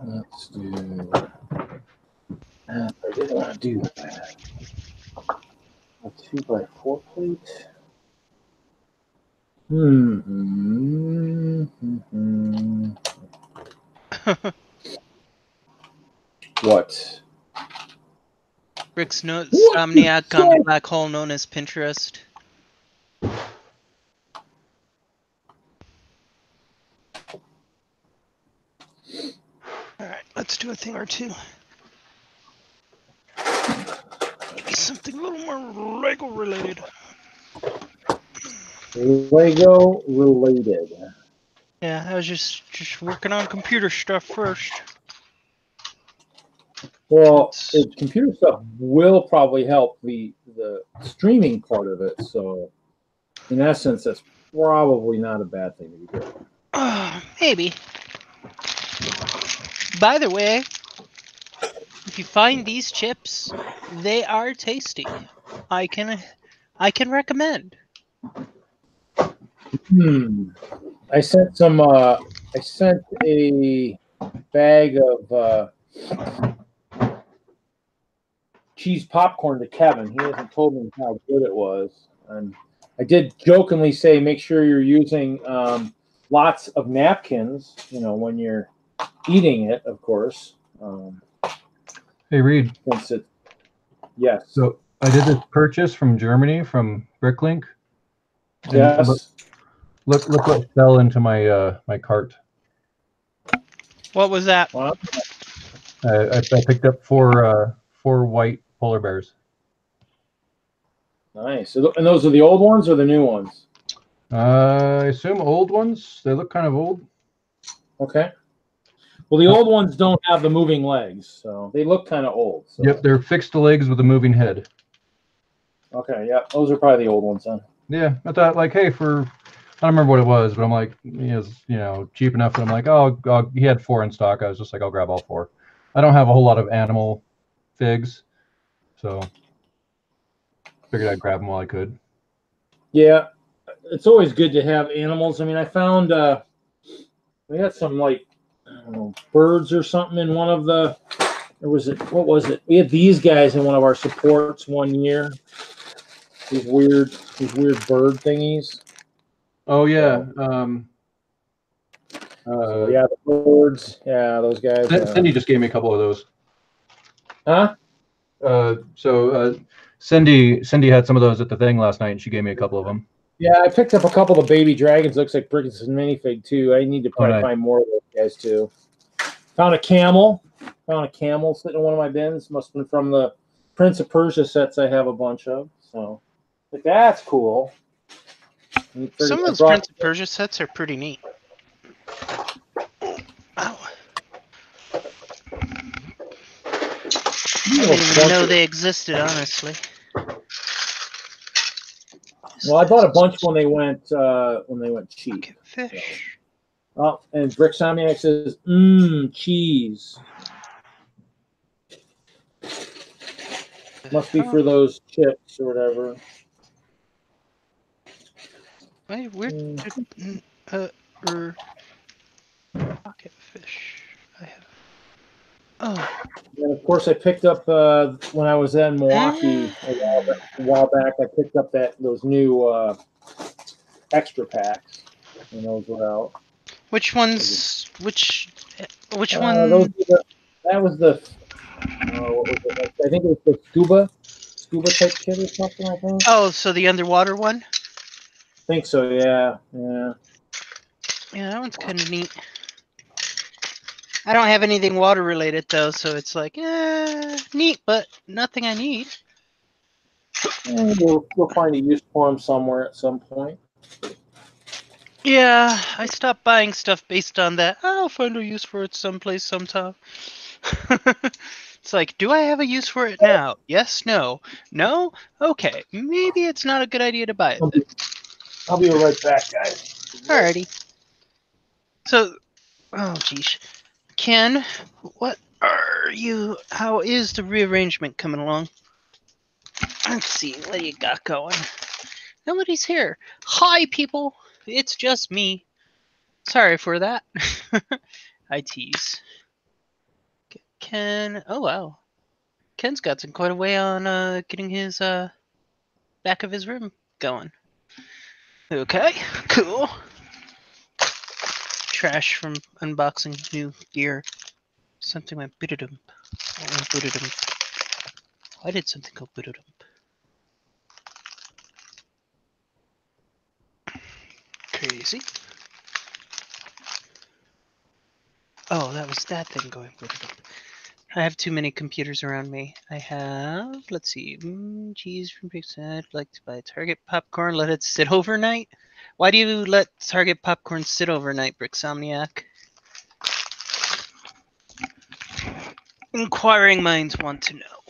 [SPEAKER 1] let's do. I didn't want to do that. A 2x4 plate. What?
[SPEAKER 4] Bricks Insomniac on the black hole known as Pinterest. Alright, let's do a thing or two. Something a little more Lego related.
[SPEAKER 1] Lego related.
[SPEAKER 4] Yeah, I was just working on computer stuff first.
[SPEAKER 1] Well, computer stuff will probably help the streaming part of it. So in essence, that's probably not a bad thing to be doing.
[SPEAKER 5] Maybe. By the way, if you find these chips, they are tasty. I can recommend.
[SPEAKER 1] I sent some. I sent a bag of cheese popcorn to Kevin. He hasn't told me how good it was, and I did jokingly say, make sure you're using lots of napkins. You know, when you're eating it, of course.
[SPEAKER 3] Hey, Reed.
[SPEAKER 1] Since it, yes.
[SPEAKER 3] So I did this purchase from Germany from Bricklink.
[SPEAKER 1] Yes.
[SPEAKER 3] Look what fell into my my cart.
[SPEAKER 5] What was that?
[SPEAKER 1] Well,
[SPEAKER 3] I picked up four white polar bears.
[SPEAKER 1] nice. And those are the old ones or the new ones?
[SPEAKER 3] I assume old ones. They look kind of old.
[SPEAKER 1] Okay. Well, the old ones don't have the moving legs, so they look kind of old. So.
[SPEAKER 3] Yep, they're fixed legs with a moving head.
[SPEAKER 1] Okay, yeah, those are probably the old ones then.
[SPEAKER 3] Yeah, I thought like, hey, I don't remember what it was, but I'm like, he was, cheap enough. And I'm like, oh, he had 4 in stock. I was just like, I'll grab all 4. I don't have a whole lot of animal figs, so figured I'd grab them while I could.
[SPEAKER 1] Yeah, it's always good to have animals. I mean, I found we had some like I don't know, birds or something in one of the. What was it? We had these guys in one of our supports one year. These weird bird thingies.
[SPEAKER 3] Oh yeah.
[SPEAKER 1] Yeah, the birds. Yeah, those guys.
[SPEAKER 3] Cindy just gave me a couple of those.
[SPEAKER 1] Huh?
[SPEAKER 3] Cindy had some of those at the thing last night, and she gave me a couple of them.
[SPEAKER 1] Yeah, I picked up a couple of baby dragons. Looks like Brickhead minifig too. I need to probably
[SPEAKER 3] nice.
[SPEAKER 1] find more of those guys too. Found a camel. Sitting in one of my bins. Must have been from the Prince of Persia sets I have a bunch of. So, like, that's cool.
[SPEAKER 5] Some of those Prince of Persia sets are pretty neat. Ow. I didn't even know they existed, honestly.
[SPEAKER 1] Well, I bought a bunch when they went cheap.
[SPEAKER 5] Fish.
[SPEAKER 1] So. Oh, and Bricksmith says, cheese. Must be for those chips or whatever.
[SPEAKER 5] Wait, where pocket fish? I have. Oh.
[SPEAKER 1] And of course, I picked up when I was in Milwaukee a while back. I picked up those new extra packs, and those were out.
[SPEAKER 5] Which ones? Which one?
[SPEAKER 1] That was the. What was it? I think it was the scuba type kit or something. I think.
[SPEAKER 5] Oh, so the underwater one?
[SPEAKER 1] I think so. Yeah.
[SPEAKER 5] Yeah, that one's kind of neat. I don't have anything water related though, so it's like, neat, but nothing I need.
[SPEAKER 1] We'll find a use for them somewhere at some point.
[SPEAKER 5] Yeah, I stopped buying stuff based on that. I'll find a use for it someplace sometime. It's like, do I have a use for it now? Yes, no. No? Okay, maybe it's not a good idea to buy it.
[SPEAKER 1] I'll be right back, guys.
[SPEAKER 5] Alrighty. So, oh geez. Ken, what are you? How is the rearrangement coming along? Let's see, what do you got going? Nobody's here. Hi, people. It's just me. Sorry for that. I tease. Ken, oh wow. Ken's got quite a way on getting his back of his room going. Okay, cool. Trash from unboxing new gear. Something went bootadump. What went bootadump? Why did something go bootadump? Crazy. Oh, that was that thing going bootadump. I have too many computers around me. I have, let's see, cheese from Bricksmith. Like to buy Target popcorn. Let it sit overnight. Why do you let Target popcorn sit overnight, Bricksomniac? Inquiring minds want to know.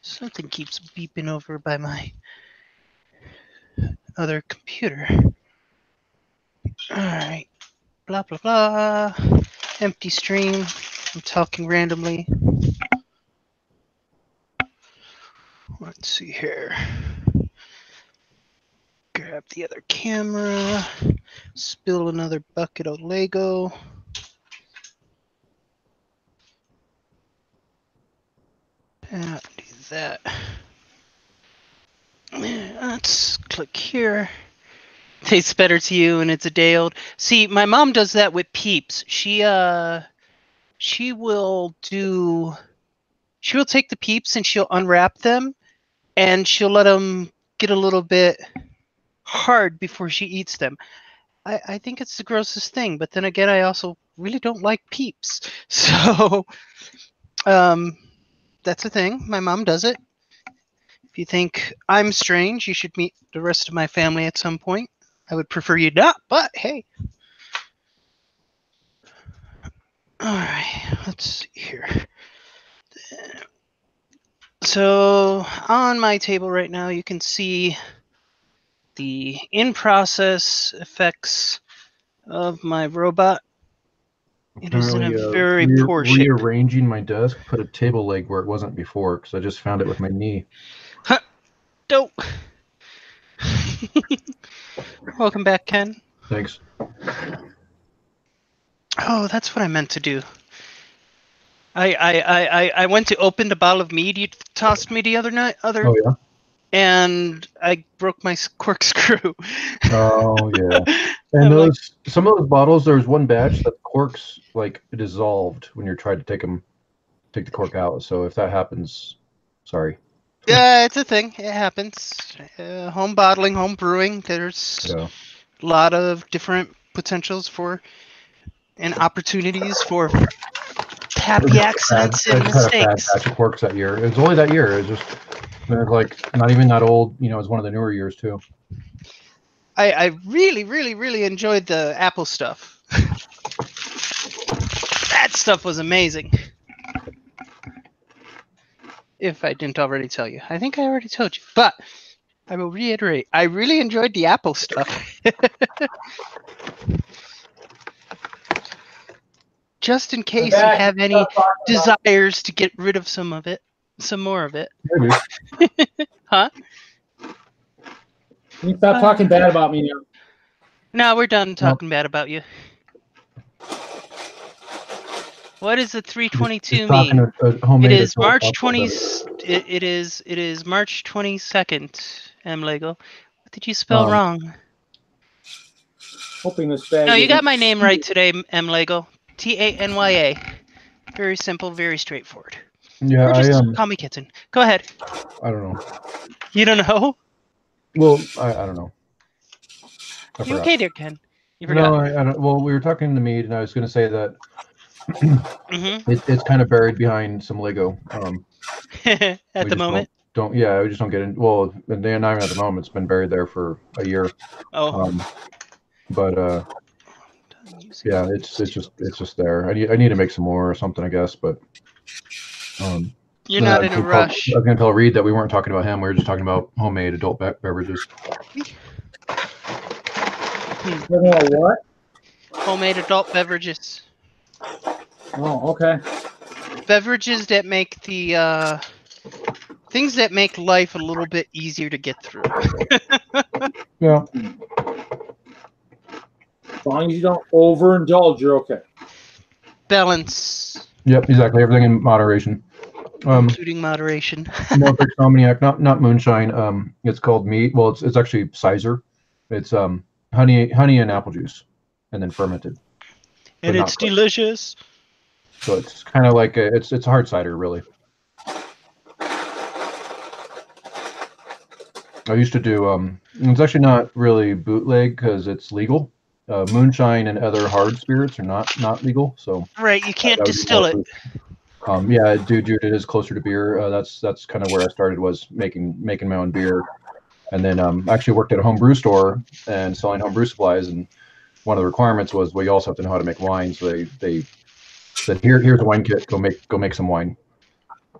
[SPEAKER 5] Something keeps beeping over by my other computer. Alright. Blah, blah, blah. Empty stream. I'm talking randomly. Let's see here. Grab the other camera. Spill another bucket of Lego. Do that. Let's click here. Tastes better to you and it's a day old. See, my mom does that with Peeps. She will take the Peeps and she'll unwrap them and she'll let them get a little bit hard before she eats them. I think it's the grossest thing, but then again, I also really don't like Peeps. So, that's a thing. My mom does it. If you think I'm strange, you should meet the rest of my family at some point. I would prefer you not, but hey. Alright, let's see here. So, on my table right now, you can see the in-process effects of my robot. It is in a very poor shape.
[SPEAKER 3] Rearranging my desk, put a table leg where it wasn't before, because I just found it with my knee.
[SPEAKER 5] Huh. Dope. Welcome back, Ken.
[SPEAKER 3] Thanks.
[SPEAKER 5] Oh, that's what I meant to do. I went to open the bottle of mead you tossed me the other night.
[SPEAKER 3] Oh, yeah?
[SPEAKER 5] And I broke my corkscrew.
[SPEAKER 3] Oh, yeah. And some of those bottles, there was one batch that corks like dissolved when you're trying to take the cork out. So if that happens, sorry.
[SPEAKER 5] Yeah, it's a thing. It happens. Home bottling, home brewing. There's a lot of different potentials for and opportunities for happy accidents and mistakes.
[SPEAKER 3] I had a bad batch of corks that year. It was only that year. It was just like not even that old. You know, it was one of the newer years too.
[SPEAKER 5] I really enjoyed the Apple stuff. That stuff was amazing. If I didn't already tell you. I think I already told you. But I will reiterate. I really enjoyed the Apple stuff. Just in case you have any desires to get rid of some of it. Some more of it.
[SPEAKER 3] Maybe.
[SPEAKER 5] Huh?
[SPEAKER 1] Can you stop talking bad about me now?
[SPEAKER 5] No, we're done talking bad about you. What does the 322 mean? It is March 20th. It is March 22nd. M Lego. What did you spell wrong?
[SPEAKER 1] Hoping this bag.
[SPEAKER 5] No, you got my name right today, M Lego. Tanya. Very simple, very straightforward.
[SPEAKER 3] Yeah,
[SPEAKER 5] or just call me Kitten. Go ahead.
[SPEAKER 3] I don't know.
[SPEAKER 5] You don't know?
[SPEAKER 3] Well, I don't know.
[SPEAKER 5] You okay, dear Ken? You forgot.
[SPEAKER 3] No, I don't. Well, we were talking to Mead, and I was going to say that it's kind of buried behind some Lego.
[SPEAKER 5] At the moment?
[SPEAKER 3] Yeah, we just don't get in. Well, and not even at the moment. It's been buried there for a year.
[SPEAKER 5] Oh.
[SPEAKER 3] But yeah, it's just there. I need to make some more or something, I guess. But
[SPEAKER 5] you're not in a rush.
[SPEAKER 3] I was going to tell Reed that we weren't talking about him. We were just talking about homemade adult beverages.
[SPEAKER 1] What?
[SPEAKER 5] Homemade adult beverages.
[SPEAKER 1] Oh, okay.
[SPEAKER 5] Beverages that make the things that make life a little bit easier to get through.
[SPEAKER 3] Yeah.
[SPEAKER 1] As long as you don't overindulge, you're okay.
[SPEAKER 5] Balance.
[SPEAKER 3] Yep, exactly. Everything in moderation.
[SPEAKER 5] Including moderation.
[SPEAKER 3] Morphic Somniac, not moonshine. It's called meat. Well, it's actually Sizer. It's honey and apple juice, and then fermented.
[SPEAKER 5] And it's delicious.
[SPEAKER 3] So it's kind of like it's a hard cider, really. I used to do it's actually not really bootleg because it's legal. Moonshine and other hard spirits are not legal. So
[SPEAKER 5] right, you can't distill it.
[SPEAKER 3] Yeah, dude, it is closer to beer. That's kind of where I started, was making my own beer, and then actually worked at a home brew store and selling home brew supplies. And one of the requirements was, well, you also have to know how to make wine. So they said, here's a wine kit. Go make some wine.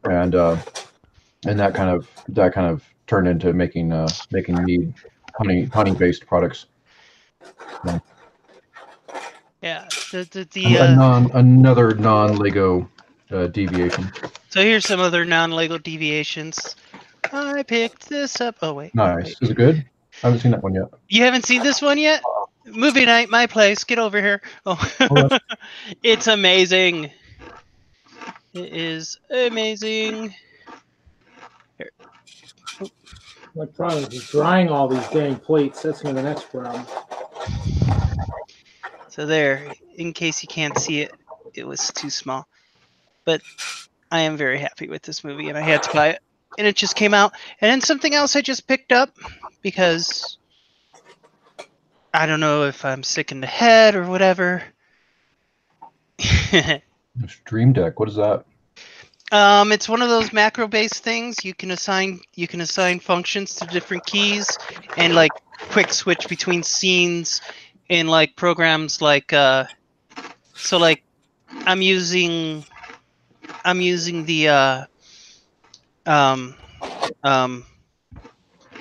[SPEAKER 3] And and that kind of turned into making mead, honey based products.
[SPEAKER 5] Yeah.
[SPEAKER 3] Another non-Lego deviation.
[SPEAKER 5] So here's some other non-Lego deviations. I picked this up. Oh wait.
[SPEAKER 3] Nice.
[SPEAKER 5] Wait.
[SPEAKER 3] Is it good? I haven't seen that one yet.
[SPEAKER 5] You haven't seen this one yet? Movie night, my place. Get over here. Oh, it's amazing. It is amazing. Here.
[SPEAKER 1] My problem is drying all these dang plates. That's gonna be the next problem.
[SPEAKER 5] So there, in case you can't see it, it was too small. But I am very happy with this movie, and I had to buy it. And it just came out. And then something else I just picked up, because I don't know if I'm sick in the head or whatever.
[SPEAKER 3] Stream Deck. What is that?
[SPEAKER 5] It's one of those macro-based things. You can assign functions to different keys, and like quick switch between scenes in like programs like so like I'm using the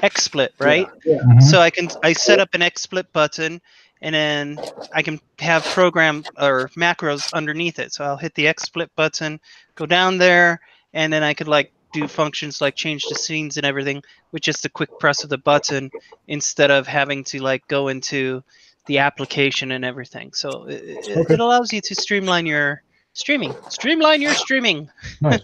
[SPEAKER 5] XSplit, right?
[SPEAKER 1] Yeah.
[SPEAKER 3] Mm-hmm.
[SPEAKER 5] So I set up an XSplit button, and then I can have program or macros underneath it. So I'll hit the XSplit button, go down there, and then I could like do functions like change the scenes and everything with just a quick press of the button, instead of having to like go into the application and everything. So it allows you to streamline your streaming. Streamline your streaming.
[SPEAKER 3] Nice.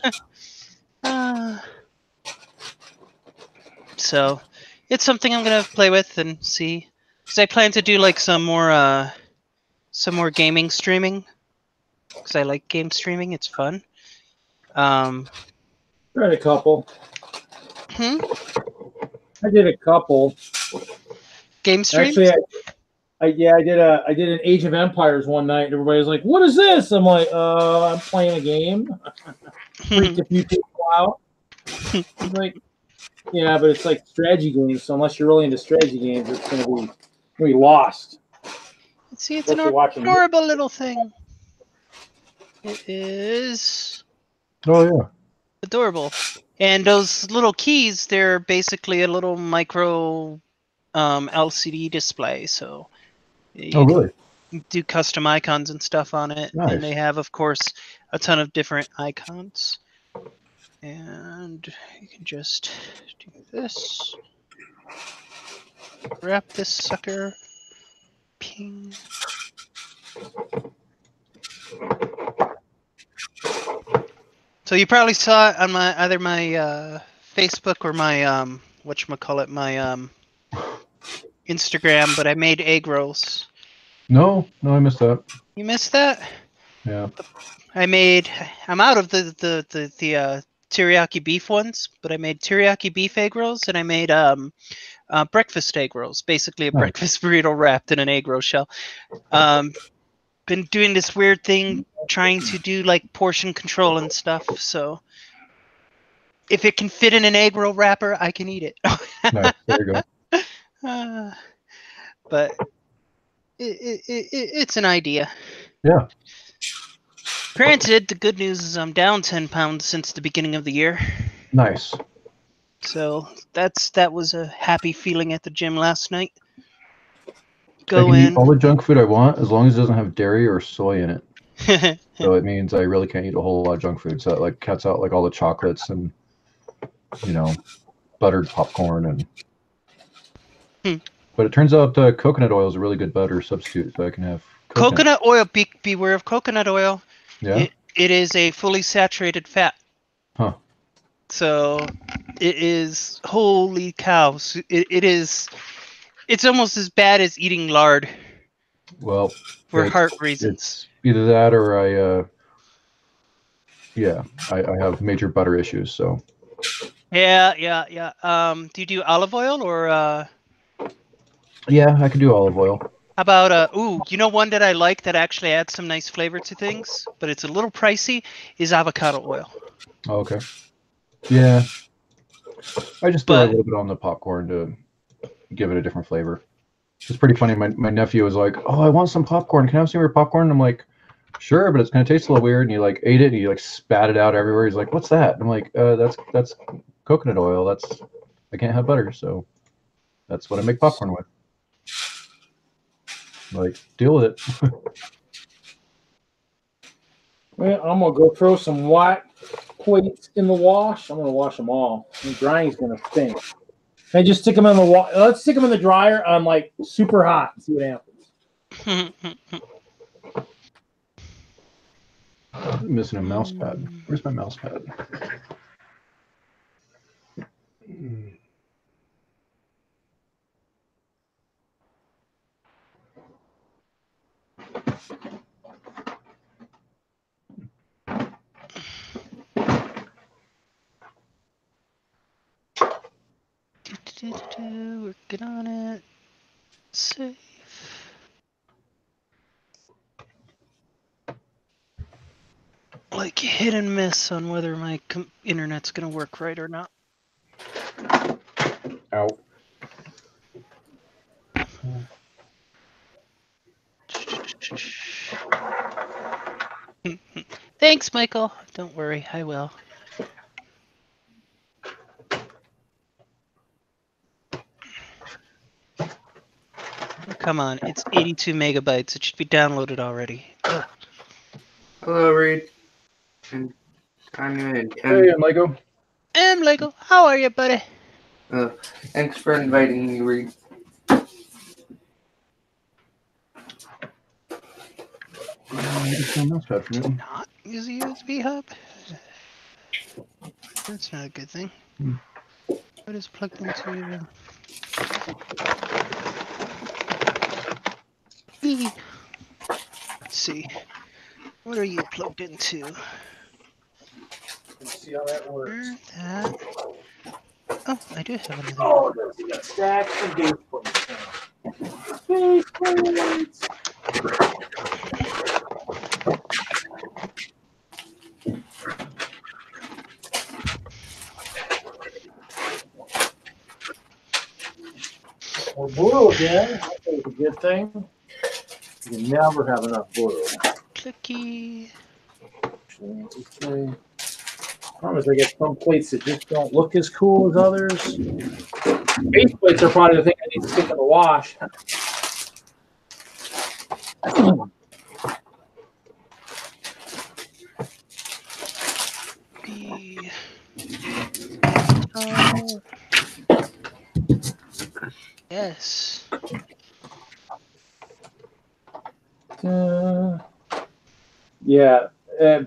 [SPEAKER 5] So it's something I'm gonna play with and see, because I plan to do like some more gaming streaming, because I like game streaming. It's fun.
[SPEAKER 1] Tried a couple.
[SPEAKER 5] I
[SPEAKER 1] I did a couple.
[SPEAKER 5] Game streams?
[SPEAKER 1] Actually, I did an Age of Empires one night, and everybody was like, "What is this?" I'm like, I'm playing a game." Freaked a few people out. I'm like, yeah, but it's like strategy games, so unless you're really into strategy games, it's gonna be lost.
[SPEAKER 5] See, it's an adorable little thing. It is
[SPEAKER 3] Oh yeah.
[SPEAKER 5] adorable. And those little keys, they're basically a little micro LCD display. So you
[SPEAKER 3] really?
[SPEAKER 5] can do custom icons and stuff on it.
[SPEAKER 3] Nice.
[SPEAKER 5] And they have, of course, a ton of different icons. And you can just do this. Wrap this sucker. Ping. So you probably saw it on either my Facebook or my whatchamacallit, my Instagram, but I made egg rolls.
[SPEAKER 3] No, I missed that.
[SPEAKER 5] You missed that?
[SPEAKER 3] Yeah.
[SPEAKER 5] I'm out of the teriyaki beef ones, but I made teriyaki beef egg rolls, and I made breakfast egg rolls, basically a breakfast burrito wrapped in an egg roll shell. Been doing this weird thing, trying to do like portion control and stuff. So if it can fit in an egg roll wrapper, I can eat it.
[SPEAKER 3] Nice. There you go.
[SPEAKER 5] But it's an idea.
[SPEAKER 3] Yeah.
[SPEAKER 5] Granted, the good news is I'm down 10 pounds since the beginning of the year.
[SPEAKER 3] Nice.
[SPEAKER 5] So that was a happy feeling at the gym last night.
[SPEAKER 3] I can eat all the junk food I want as long as it doesn't have dairy or soy in it. So it means I really can't eat a whole lot of junk food. So it like cuts out like all the chocolates and buttered popcorn and. But it turns out coconut oil is a really good butter substitute, so I can have
[SPEAKER 5] coconut oil. Beware of coconut oil.
[SPEAKER 3] Yeah.
[SPEAKER 5] It is a fully saturated fat.
[SPEAKER 3] Huh.
[SPEAKER 5] So it is, holy cows. It is. It's almost as bad as eating lard.
[SPEAKER 3] Well,
[SPEAKER 5] for heart reasons.
[SPEAKER 3] It's either that or I have major butter issues. So.
[SPEAKER 5] Yeah. Do you do olive oil or?
[SPEAKER 3] Yeah, I could do olive oil.
[SPEAKER 5] How about one that I like that actually adds some nice flavor to things, but it's a little pricey, is avocado oil.
[SPEAKER 3] Oh, okay. Yeah. I just throw a little bit on the popcorn to give it a different flavor. It's pretty funny. My nephew was like, "Oh, I want some popcorn. Can I have some of your popcorn?" And I'm like, "Sure, but it's gonna taste a little weird." And he like ate it and he like spat it out everywhere. He's like, "What's that?" And I'm like, "That's coconut oil. I can't have butter, so that's what I make popcorn with. Like, deal with it.
[SPEAKER 1] Well, I'm gonna go throw some white plates in the wash. I'm gonna wash them all. And drying's gonna stink. And just stick them in the let's stick them in the dryer on like super hot and see what happens.
[SPEAKER 3] I'm missing a mouse pad. Where's my mouse pad?
[SPEAKER 5] Working on it. Safe. Like hit and miss on whether my internet's gonna work right or not.
[SPEAKER 3] Ow.
[SPEAKER 5] Thanks, Michael. Don't worry, I will. Come on, it's 82 megabytes. It should be downloaded already. Ugh.
[SPEAKER 6] Hello, Reed. And Tanya and Ken.
[SPEAKER 3] Hey, I'm Lego.
[SPEAKER 5] And Lego, how are you, buddy?
[SPEAKER 6] Thanks for inviting me, Reed.
[SPEAKER 5] Not use a USB hub? That's not a good thing. What is plugged into? Let's see. What are you plugged into?
[SPEAKER 1] Let's see how that works.
[SPEAKER 5] That. Oh, I do have another.
[SPEAKER 1] Oh, we got stacks of base plates. We're blue again. That's a good thing. You never have enough blue.
[SPEAKER 5] Clicky.
[SPEAKER 1] Okay. Problem is, I get some plates that just don't look as cool as others. Base plates are probably the thing I need to stick in the wash.
[SPEAKER 5] Oh. Yes.
[SPEAKER 1] Yeah,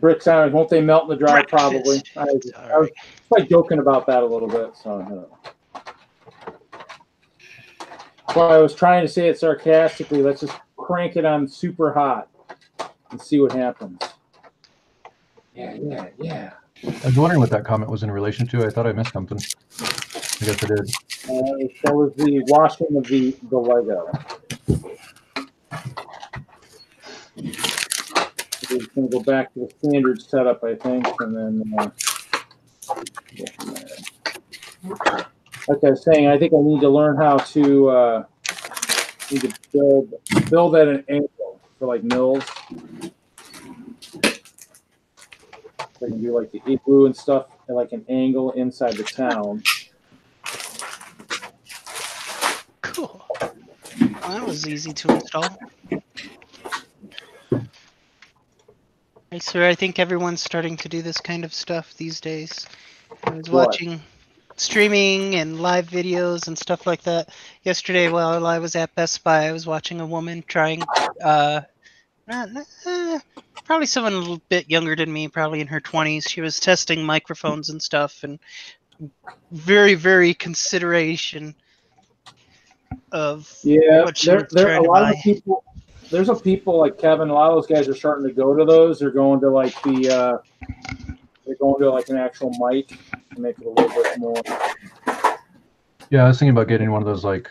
[SPEAKER 1] bricks on, won't they melt in the dryer? Probably. I was like joking about that a little bit. So I don't know. Well, I was trying to say it sarcastically. Let's just crank it on super hot and see what happens. Yeah.
[SPEAKER 3] I was wondering what that comment was in relation to. I thought I missed something. I guess I did.
[SPEAKER 1] That was the washing of the Lego. We're going to go back to the standard setup, I think, and then like I was saying, I think I need to learn how to build at an angle for like mills. So I can do like the igloo and stuff at like an angle inside the town.
[SPEAKER 5] Cool. Well, that was easy to install. Right, so I think everyone's starting to do this kind of stuff these days. I was watching streaming and live videos and stuff like that. Yesterday, while I was at Best Buy, I was watching a woman trying, probably someone a little bit younger than me, probably in her 20s. She was testing microphones and stuff, and very, very consideration of what she was trying to buy.
[SPEAKER 1] There's a people like Kevin. A lot of those guys are starting to go to those. They're going to like they're going to like an actual mic to make it a little bit more.
[SPEAKER 3] Yeah, I was thinking about getting one of those, like,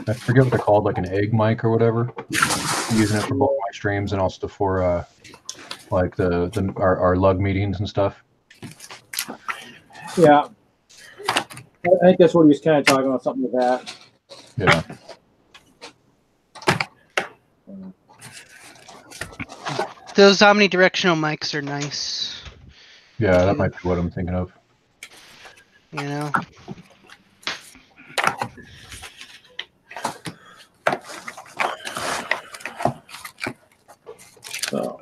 [SPEAKER 3] I forget what they're called, like an egg mic or whatever. I'm using it for both my streams and also for like our lug meetings and stuff.
[SPEAKER 1] Yeah, I think that's what he was kind of talking about, something like that.
[SPEAKER 3] Yeah.
[SPEAKER 5] Those omnidirectional mics are nice.
[SPEAKER 3] Yeah, that might be what I'm thinking of.
[SPEAKER 4] You know?
[SPEAKER 1] So.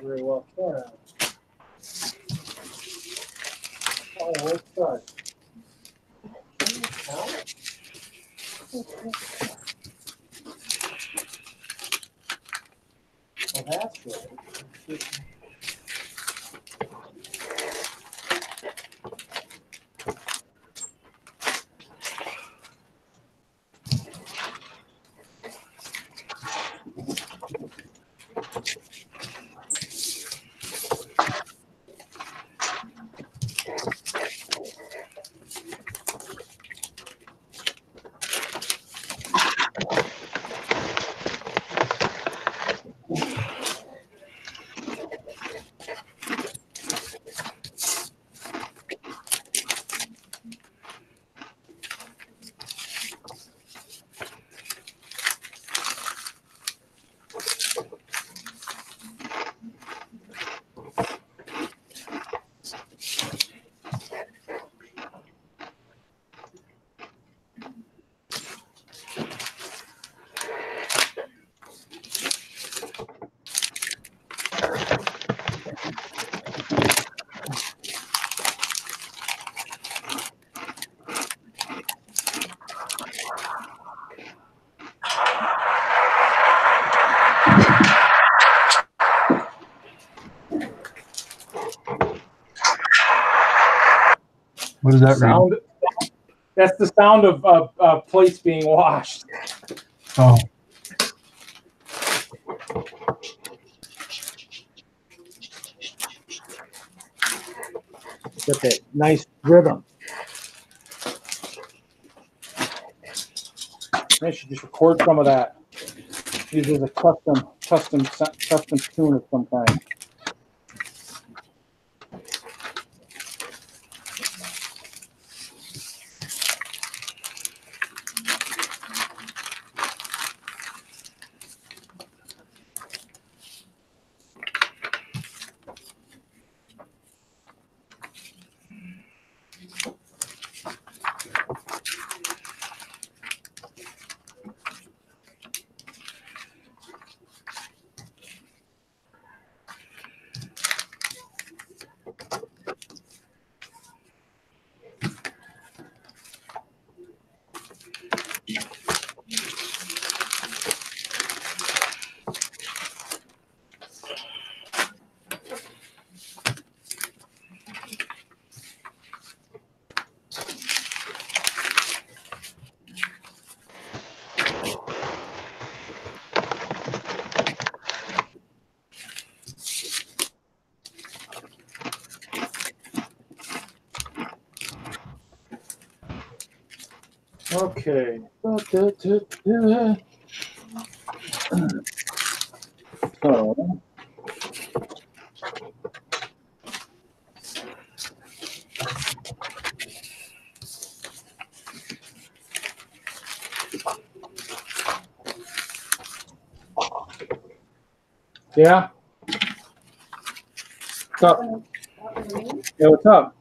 [SPEAKER 1] Very well said. Oh, what's that? Well, that's right.
[SPEAKER 3] What is that
[SPEAKER 1] Sound. That's the sound of plates being washed.
[SPEAKER 3] Oh.
[SPEAKER 1] Get that nice rhythm. I should just record some of that. Use it as a custom tune of some kind. Okay. So. Yeah. What's up? Yeah, what's up?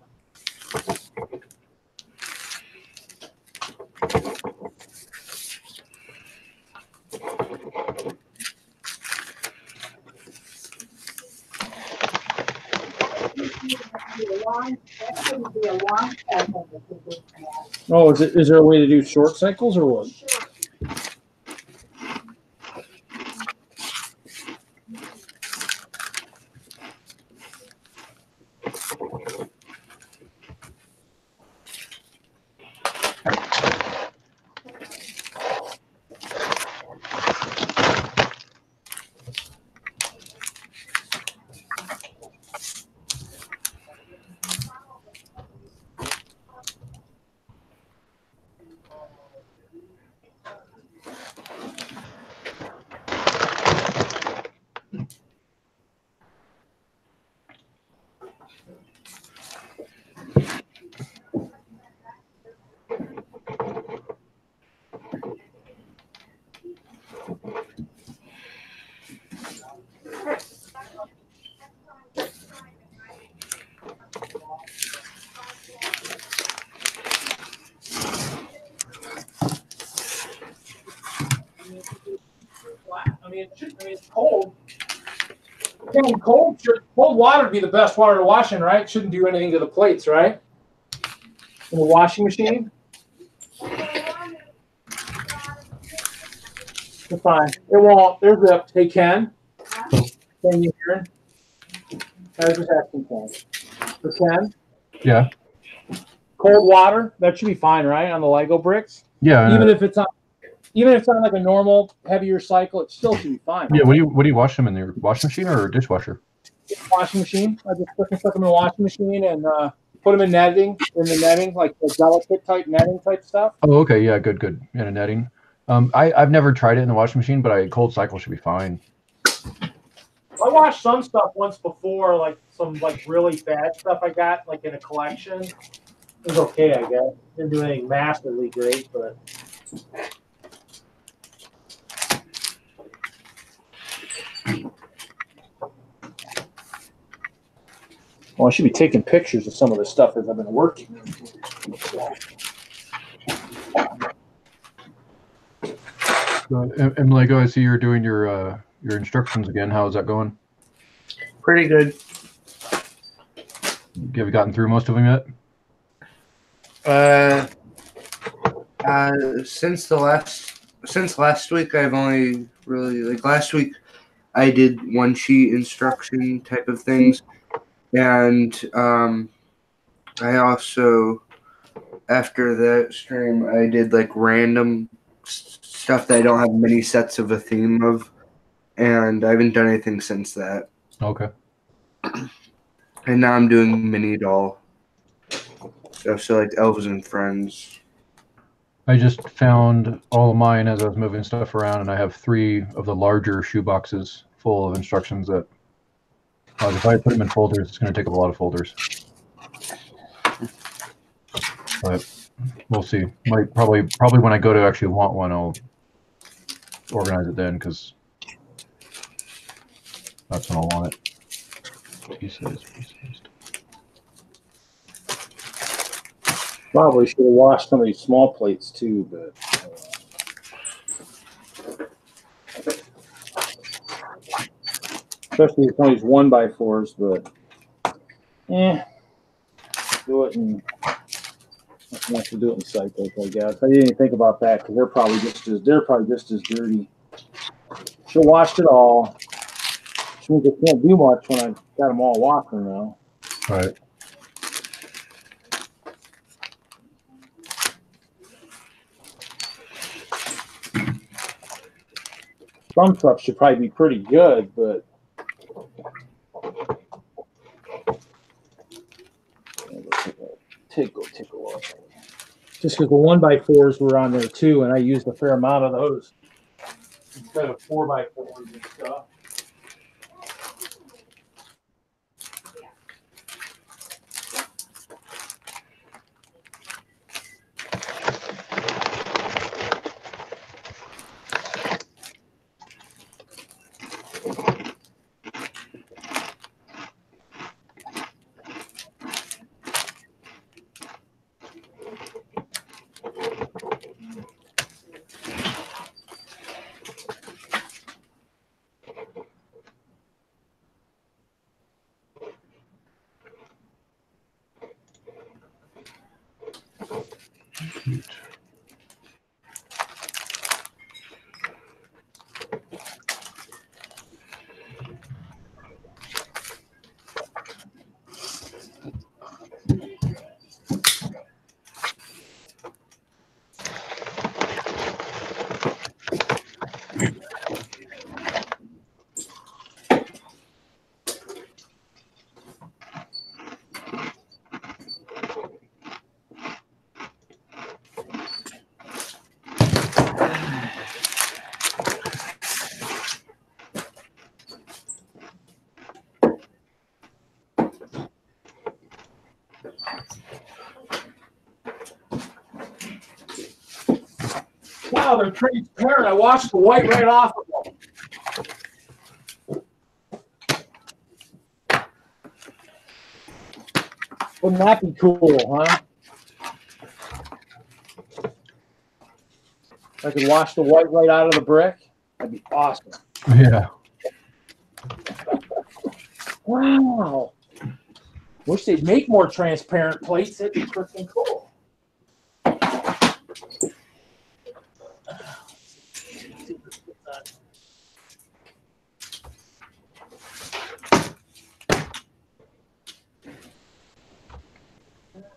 [SPEAKER 1] Oh, is there a way to do short cycles or what? It's cold. Again, cold water would be the best water to wash in, right? Shouldn't do anything to the plates, right? In the washing machine. It's fine. It won't. There's the. Hey, Ken. Can you hear? I was just asking Ken. For Ken.
[SPEAKER 3] Yeah.
[SPEAKER 1] Cold water. That should be fine, right? On the Lego bricks.
[SPEAKER 3] Yeah.
[SPEAKER 1] Even if it's on like a normal heavier cycle, it still should be fine.
[SPEAKER 3] Yeah. What do you wash them in? Your washing machine or dishwasher?
[SPEAKER 1] Washing machine. I just stuck them in the washing machine and put them in netting. Like the delicate type netting type stuff.
[SPEAKER 3] Oh, okay. Yeah. Good. In a netting. I've never tried it in the washing machine, but cold cycle should be fine.
[SPEAKER 1] I washed some stuff once before, like some like really bad stuff I got like in a collection. It was okay, I guess. Didn't do anything massively great, but. Well, I should be taking pictures of some of the stuff as I've been working.
[SPEAKER 3] And Lego, I see you're doing your instructions again. How is that going?
[SPEAKER 6] Pretty good.
[SPEAKER 3] Have you gotten through most of them yet?
[SPEAKER 6] Since last week, I've only really last week I did one sheet instruction type of things, and I also after that stream I did like random stuff that I don't have many sets of a theme of, and I haven't done anything since that.
[SPEAKER 3] Okay.
[SPEAKER 6] And now I'm doing mini doll stuff, so like Elves and Friends.
[SPEAKER 3] I just found all of mine as I was moving stuff around, and I have 3 of the larger shoe boxes full of instructions that if I put them in folders, it's going to take up a lot of folders. But we'll see. Might probably when I go to actually want one, I'll organize it then, because that's when I'll want it. Pieces.
[SPEAKER 1] Probably should have washed some of these small plates too, but. Especially with some of these 1x4s, but do it and have to do it in cycles, I guess. I didn't even think about that because they're probably just as dirty. Should have washed it all. Which means I can't do much when I got them all washing now.
[SPEAKER 3] Right.
[SPEAKER 1] Some trucks should probably be pretty good, but take a look. Just because the 1x4s were on there too, and I used a fair amount of those instead of 4x4s and stuff. Wow, they're transparent. I washed the white right off of them. Wouldn't that be cool, huh? If I could wash the white right out of the brick, that'd be awesome.
[SPEAKER 3] Yeah.
[SPEAKER 1] Wow. Wish they'd make more transparent plates. That'd be freaking cool.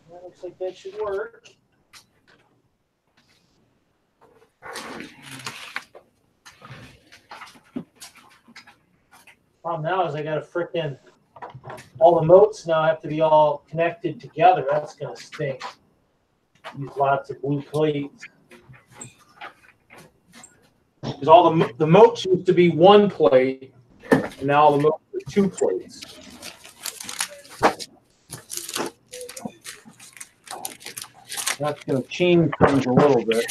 [SPEAKER 1] That looks like that should work. Problem now is I got to frickin' all the moats now have to be all connected together. That's gonna stink. Use lots of blue plates because all the moats used to be one plate, and now all the moats are 2 plates. That's gonna change things a little bit.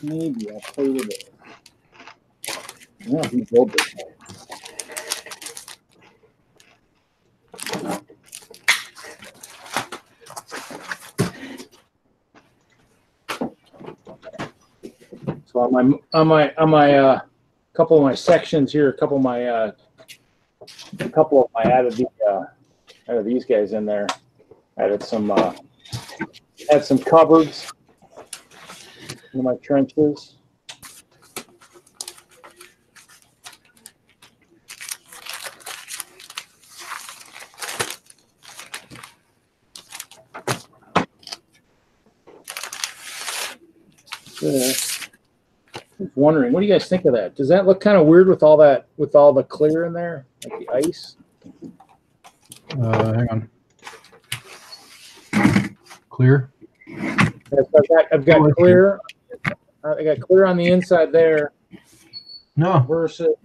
[SPEAKER 1] Maybe I'll play with it. Yeah, we build this. So on my couple of my sections here, a couple of my added these guys in there. Added some cupboards in my trenches. I was wondering, what do you guys think of that? Does that look kind of weird with all the clear in there, like the ice?
[SPEAKER 3] Hang on. Clear?
[SPEAKER 1] Yes, I've got clear. I got clear on the inside there.
[SPEAKER 3] No.
[SPEAKER 1] Versus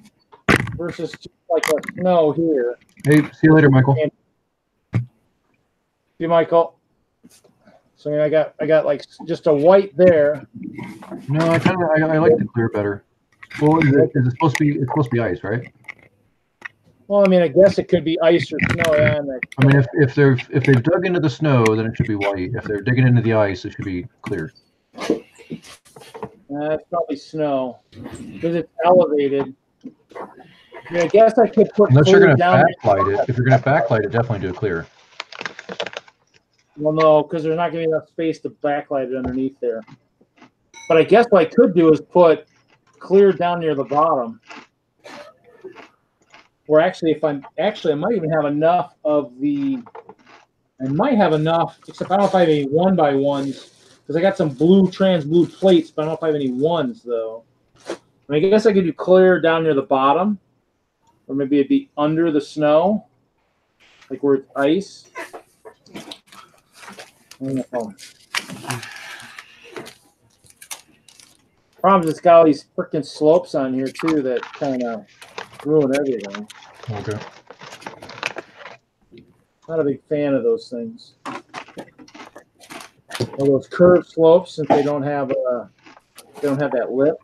[SPEAKER 1] just like a snow here.
[SPEAKER 3] Hey, see you later, Michael.
[SPEAKER 1] See, Michael. So I got like just a white there.
[SPEAKER 3] No, I like the clear better. Well, is it supposed to be? It's supposed to be ice, right?
[SPEAKER 1] Well, I mean, I guess it could be ice or snow. Yeah,
[SPEAKER 3] I mean, if they've dug into the snow, then it should be white. If they're digging into the ice, it should be clear.
[SPEAKER 1] It's probably snow because it's elevated. I mean, I guess I could put.
[SPEAKER 3] Unless you're going to backlight it. If you're going to backlight it, definitely do it clear.
[SPEAKER 1] Well, no, because there's not going to be enough space to backlight it underneath there. But I guess what I could do is put clear down near the bottom. Or actually, I might even have enough of the. I might have enough, except I don't know if I have any 1x1s because I got some trans blue plates, but I don't know if I have any ones though. I guess I could do clear down near the bottom, or maybe it'd be under the snow, like where it's ice. Problem is, it's got all these freaking slopes on here too that kind of ruin everything.
[SPEAKER 3] Okay.
[SPEAKER 1] Not a big fan of those things. Or those curved slopes, since they don't have that lip.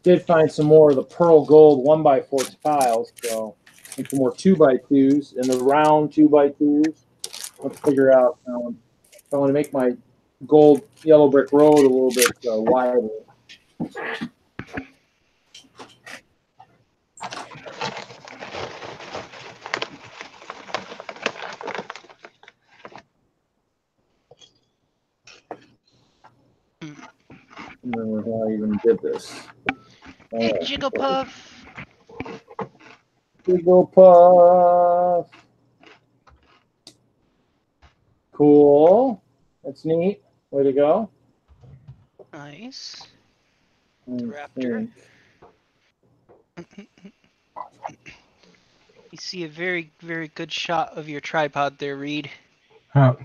[SPEAKER 1] Did find some more of the pearl gold 1x4 tiles, so and some more 2x2s and the round 2x2s. Let's figure out if I want to make my gold yellow brick road a little bit wider. I don't remember how I even did this.
[SPEAKER 5] Hey, Jigglepuff.
[SPEAKER 1] Jigglepuff. Cool. That's neat. Way to go.
[SPEAKER 5] Nice.
[SPEAKER 1] I
[SPEAKER 5] Raptor.
[SPEAKER 1] think.
[SPEAKER 5] You see a very, very good shot of your tripod there, Reed.
[SPEAKER 3] Huh.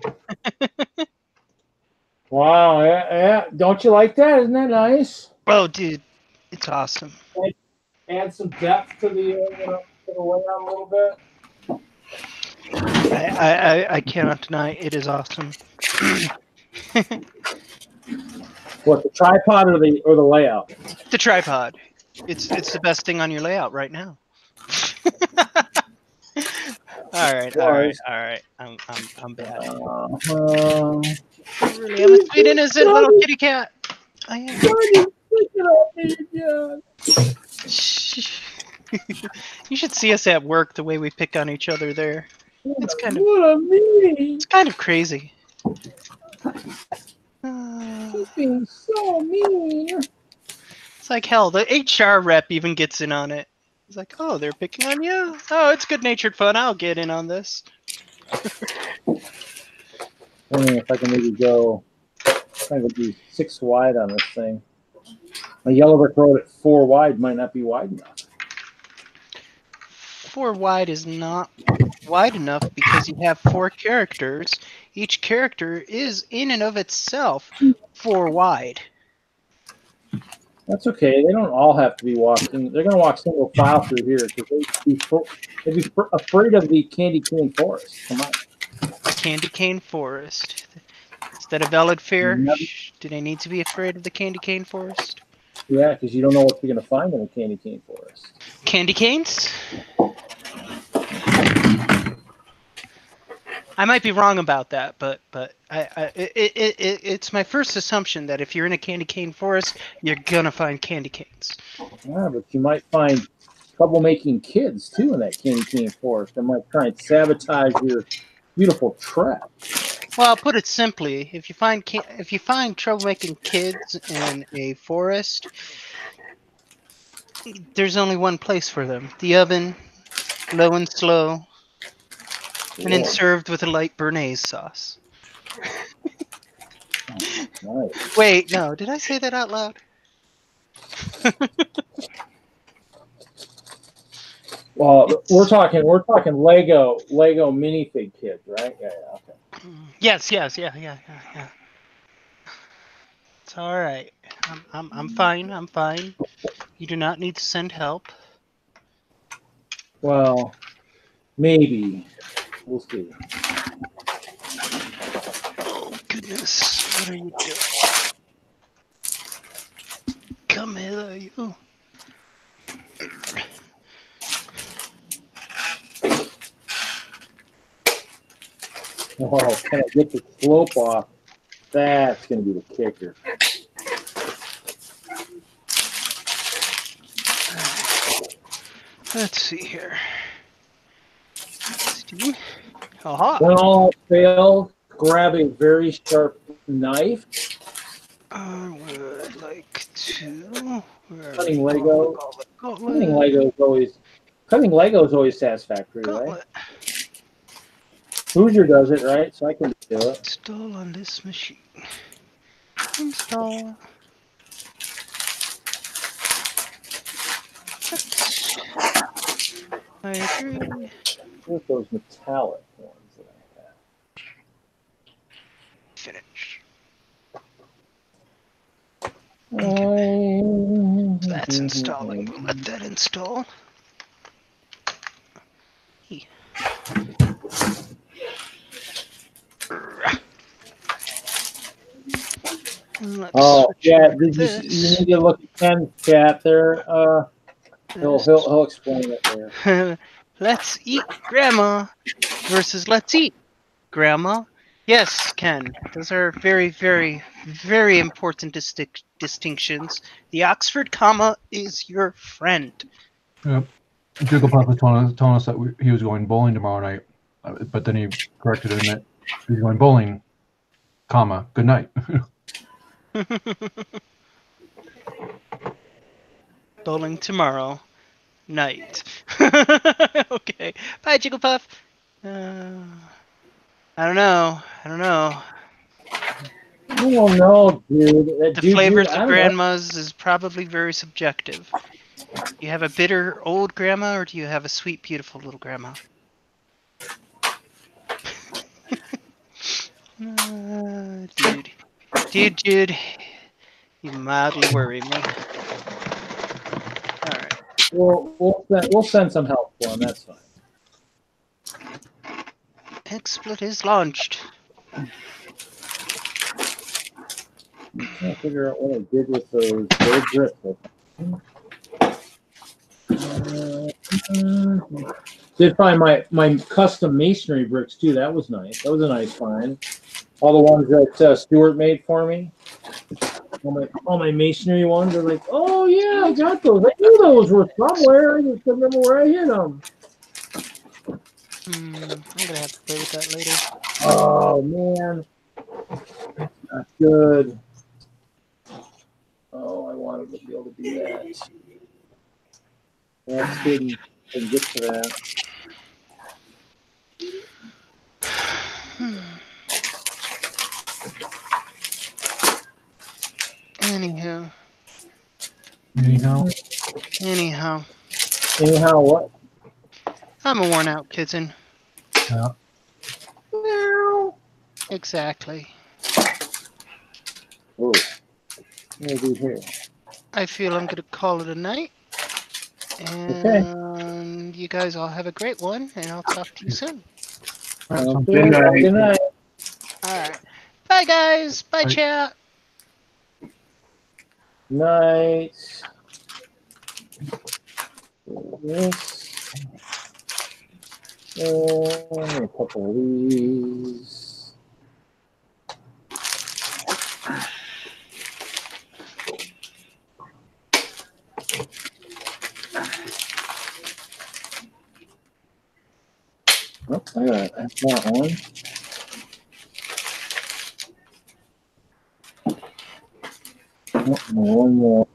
[SPEAKER 1] Wow, yeah. Don't you like that? Isn't that nice?
[SPEAKER 5] Oh, dude, it's awesome.
[SPEAKER 1] Add some depth to the layout a little bit.
[SPEAKER 5] I cannot deny it is awesome.
[SPEAKER 1] What, the tripod or the layout?
[SPEAKER 5] The tripod. It's the best thing on your layout right now. All right. I'm bad. Really, I'm a sweet innocent little kitty cat. I am. You should see us at work, the way we pick on each other there. It's kind of crazy.
[SPEAKER 1] She's being so mean.
[SPEAKER 5] It's like hell. The HR rep even gets in on it. He's like, "Oh, they're picking on you. Oh, it's good-natured fun. I'll get in on this."
[SPEAKER 1] Wondering if I can maybe go kind of be 6 wide on this thing. A yellow brick road at 4 wide might not be wide enough.
[SPEAKER 5] 4 wide is not wide enough because you have 4 characters. Each character is in and of itself 4 wide.
[SPEAKER 1] That's okay. They don't all have to be walking. They're going to walk single file through here because they'd be afraid of the candy cane forest. Come on.
[SPEAKER 5] Candy cane forest. Is that a valid fear?
[SPEAKER 1] Never.
[SPEAKER 5] Do they need to be afraid of the candy cane forest?
[SPEAKER 1] Yeah, because you don't know what you're going to find in a candy cane forest.
[SPEAKER 5] Candy canes? I might be wrong about that, but it's my first assumption that if you're in a candy cane forest, you're gonna find candy canes.
[SPEAKER 1] Yeah, but you might find troublemaking kids too in that candy cane forest. They might try and sabotage your beautiful trap.
[SPEAKER 5] Well, I'll put it simply: if you find troublemaking kids in a forest, there's only one place for them: the oven, low and slow. And then served with a light béarnaise sauce.
[SPEAKER 1] Nice.
[SPEAKER 5] Wait, no, did I say that out loud?
[SPEAKER 1] Well, we're talking Lego minifig kids, right? Yeah, okay.
[SPEAKER 5] Yes, yeah. It's all right. I'm fine. You do not need to send help.
[SPEAKER 1] Well, maybe. We'll see.
[SPEAKER 5] Oh, goodness. What are you doing? Come hither, you.
[SPEAKER 1] Oh, can I get the slope off? That's going to be the kicker.
[SPEAKER 5] Let's see here. Aha.
[SPEAKER 1] When all fails, grab a very sharp knife.
[SPEAKER 5] I would like to.
[SPEAKER 1] Cutting Lego. Cutting Lego is always satisfactory, right? Hoosier does it, right? So I can do it.
[SPEAKER 5] Install on this machine. Install. I agree.
[SPEAKER 1] With those metallic ones that I have.
[SPEAKER 5] Finish.
[SPEAKER 1] That's
[SPEAKER 5] That's installing. We'll let that install.
[SPEAKER 1] Oh yeah, you need to look at Ken's chat there. He'll explain it there.
[SPEAKER 5] Let's eat grandma versus let's eat grandma Yes, Ken. Those are very, very, very important distinctions. The Oxford comma is your friend.
[SPEAKER 3] Yep. Jigglepuff was telling us that he was going bowling tomorrow night, but then he corrected it and that he's going bowling, comma, good night.
[SPEAKER 5] Bowling tomorrow night. Okay. Bye, Jigglepuff. I don't know.
[SPEAKER 1] I don't know, dude.
[SPEAKER 5] The flavors of grandmas is probably very subjective. Do you have a bitter old grandma or do you have a sweet, beautiful little grandma? Dude, you mildly worry me. All right.
[SPEAKER 1] We'll send some help for him. That's fine.
[SPEAKER 5] XSplit is launched.
[SPEAKER 1] I can't figure out what I did with those gold bricks. Did find my custom masonry bricks too. That was nice. That was a nice find. All the ones that Stuart made for me. All my masonry ones are like, oh yeah, I got those. I knew those were somewhere. I just couldn't remember where I hid them.
[SPEAKER 5] I'm gonna have to play with that later.
[SPEAKER 1] Oh man, not good. Oh, I wanted to be able to do that. That's good. Didn't get to that.
[SPEAKER 5] Anyhow,
[SPEAKER 1] what?
[SPEAKER 5] I'm a worn out kitten.
[SPEAKER 3] Yeah.
[SPEAKER 5] Exactly.
[SPEAKER 1] Oh, what do I do here?
[SPEAKER 5] I feel I'm gonna call it a night. And
[SPEAKER 1] Okay.
[SPEAKER 5] You guys all have a great one, and I'll talk to you soon.
[SPEAKER 1] Good night. Good night.
[SPEAKER 5] All right. Bye, guys. Bye,
[SPEAKER 3] Bye.
[SPEAKER 5] chat.
[SPEAKER 1] Night. This. And a couple of these. Oh, I got that one. One more.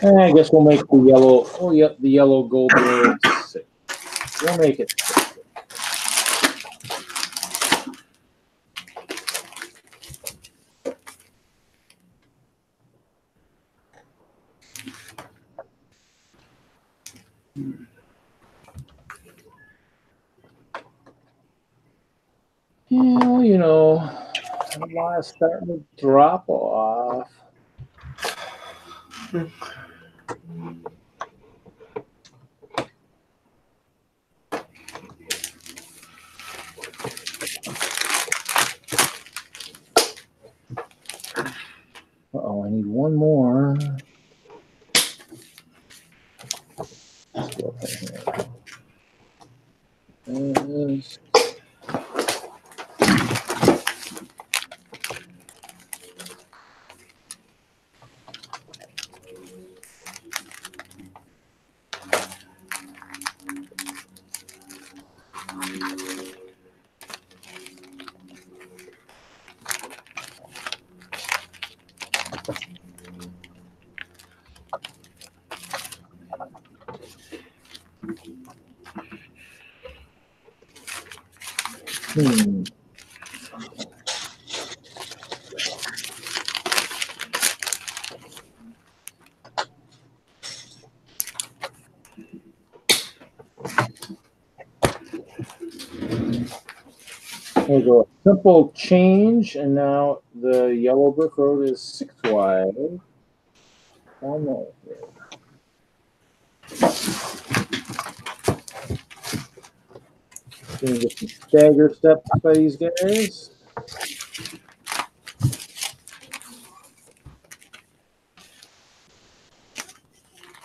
[SPEAKER 1] And I guess we'll make the yellow. Oh, yep, the yellow gold road 6. We'll make it 6. Well, you know, a lot is starting to drop off. Uh-oh, I need one more. Let's go up in here. We'll go a simple change, and now the yellow brick road is 6 wide. One more here. Gonna get some stagger steps by these guys.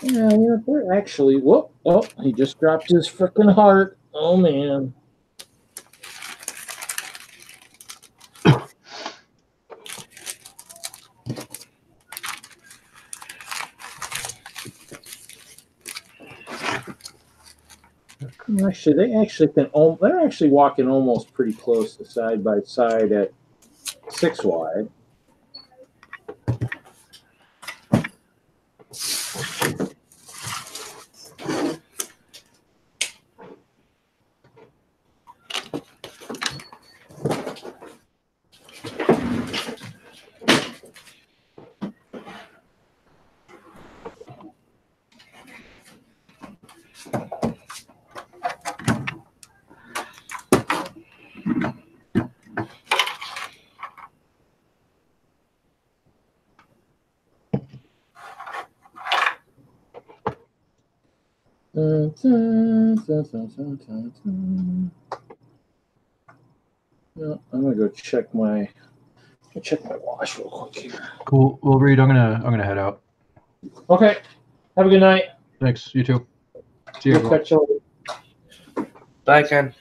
[SPEAKER 1] Yeah, they're actually. Whoop! Oh, he just dropped his freaking heart. Oh man. Actually, they actually can. They're actually walking almost pretty close to side by side at 6 wide. Yeah, I'm gonna go check my wash real quick here.
[SPEAKER 3] Cool. Well, Reed, I'm gonna head out.
[SPEAKER 1] Okay. Have a good night.
[SPEAKER 3] Thanks. You too. See you.
[SPEAKER 1] We'll catch you later.
[SPEAKER 6] Bye, Ken.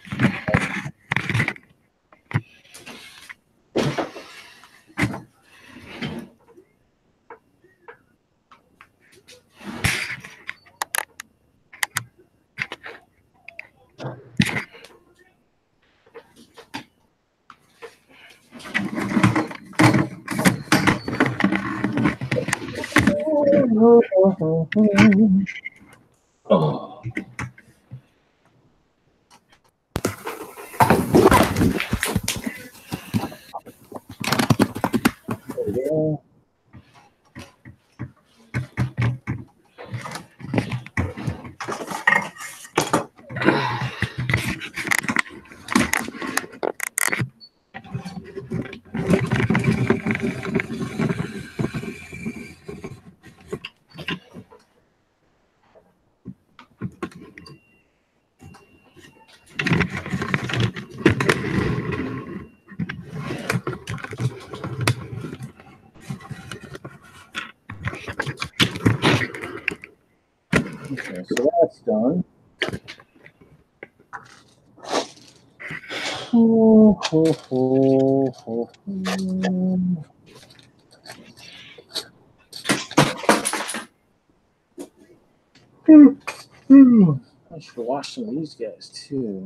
[SPEAKER 1] Oh. There we go. Okay, so that's done. I should wash some of these guys too.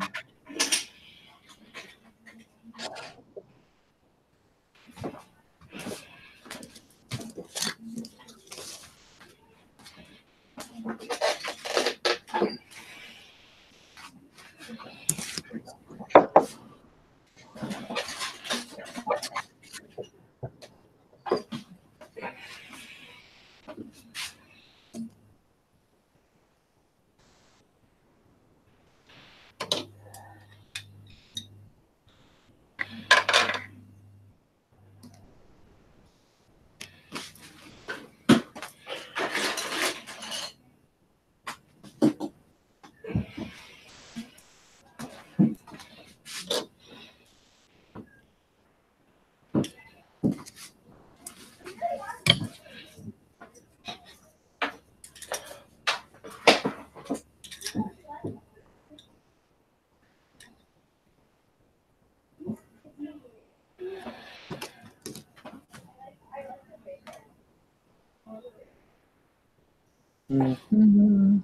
[SPEAKER 1] Mm-hmm.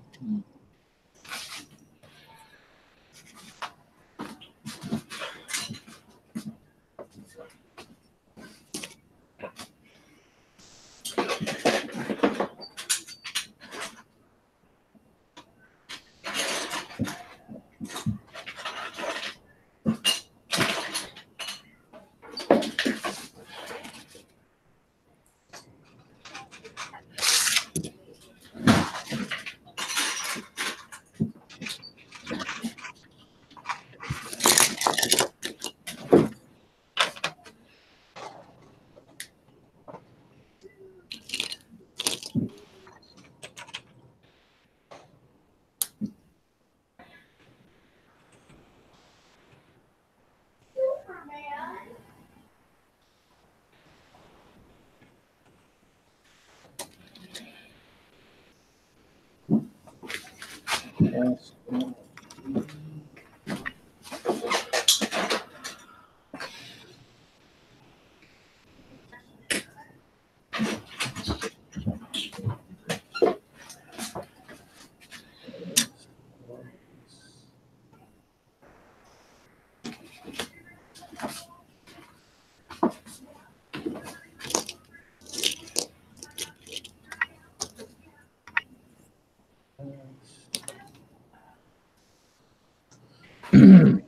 [SPEAKER 1] Yes. Let's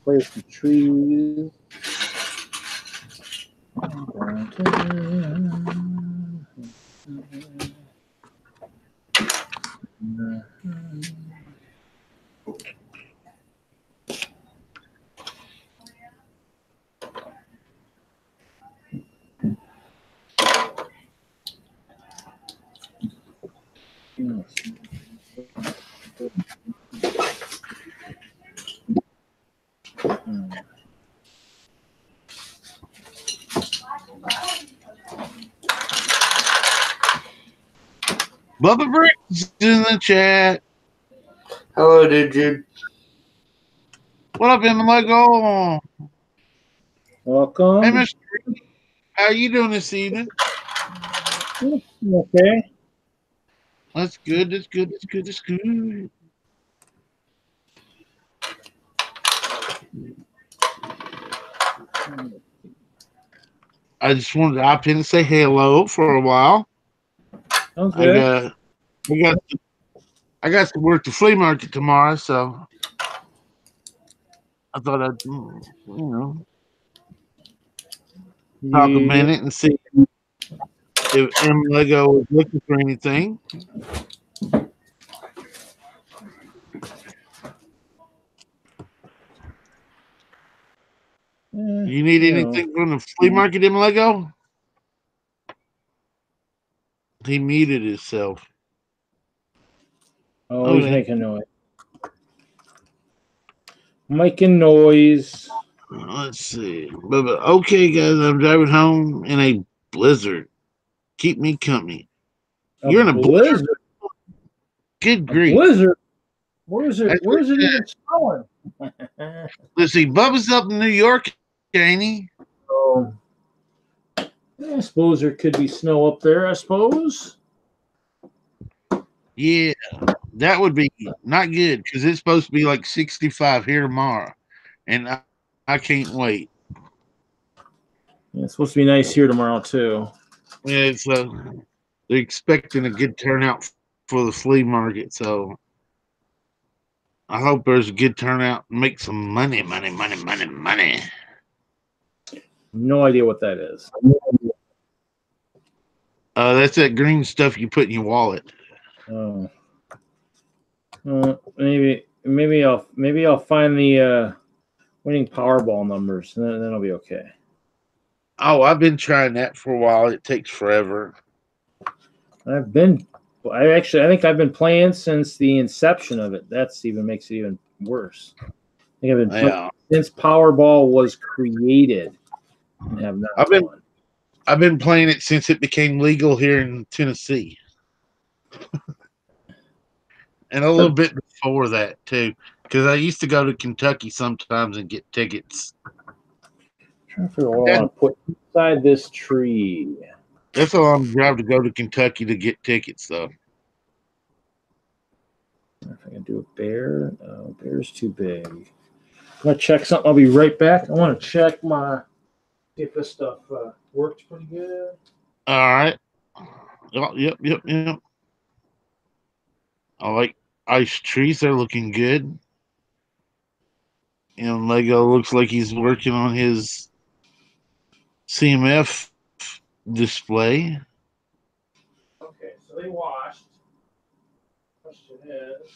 [SPEAKER 1] play with some trees.
[SPEAKER 7] Bubba Bricks in the chat.
[SPEAKER 6] Hello, Digid.
[SPEAKER 7] What up, NILTC?
[SPEAKER 1] Welcome.
[SPEAKER 7] Hey, Mr. Bricks, how you doing this evening?
[SPEAKER 1] Okay.
[SPEAKER 7] That's good. That's good. That's good. That's good. I just wanted to hop in and say hello for a while.
[SPEAKER 1] Sounds good.
[SPEAKER 7] I got to work the flea market tomorrow, so I thought I'd, talk a minute and see if NILTC was looking for anything. You need anything from the flea market, NILTC? He muted himself.
[SPEAKER 1] Oh, he's making noise. Making noise.
[SPEAKER 7] Let's see. Okay, guys, I'm driving home in a blizzard. Keep me company. You're in a blizzard? Good grief.
[SPEAKER 1] Blizzard? Where's it even snowing?
[SPEAKER 7] Let's see. Bubba's up in New York, ain't he?
[SPEAKER 1] Oh, I suppose there could be snow up there, I suppose.
[SPEAKER 7] Yeah, that would be not good because it's supposed to be like 65 here tomorrow, and I can't wait.
[SPEAKER 1] Yeah, it's supposed to be nice here tomorrow too.
[SPEAKER 7] Yeah, it's they're expecting a good turnout for the flea market, so I hope there's a good turnout and make some money.
[SPEAKER 1] No idea what that is.
[SPEAKER 7] That's that green stuff you put in your wallet.
[SPEAKER 1] Oh, maybe I'll find the winning Powerball numbers, and then I'll be okay.
[SPEAKER 7] Oh, I've been trying that for a while. It takes forever.
[SPEAKER 1] I think I've been playing since the inception of it. That's even makes it even worse. I think I've been playing since Powerball was created. And have not
[SPEAKER 7] I've been playing it since it became legal here in Tennessee. And a little bit before that too, because I used to go to Kentucky sometimes and get tickets.
[SPEAKER 1] Trying to figure out what I want to put inside this tree.
[SPEAKER 7] That's a long drive to go to Kentucky to get tickets, though.
[SPEAKER 1] If I can do a bear, no, bear's too big. I'm gonna check something. I'll be right back. I want to check see if this stuff works pretty good.
[SPEAKER 7] All right. Yep. I like ice trees. They're looking good. And Lego looks like he's working on his CMF display.
[SPEAKER 1] Okay, so they washed. Question is,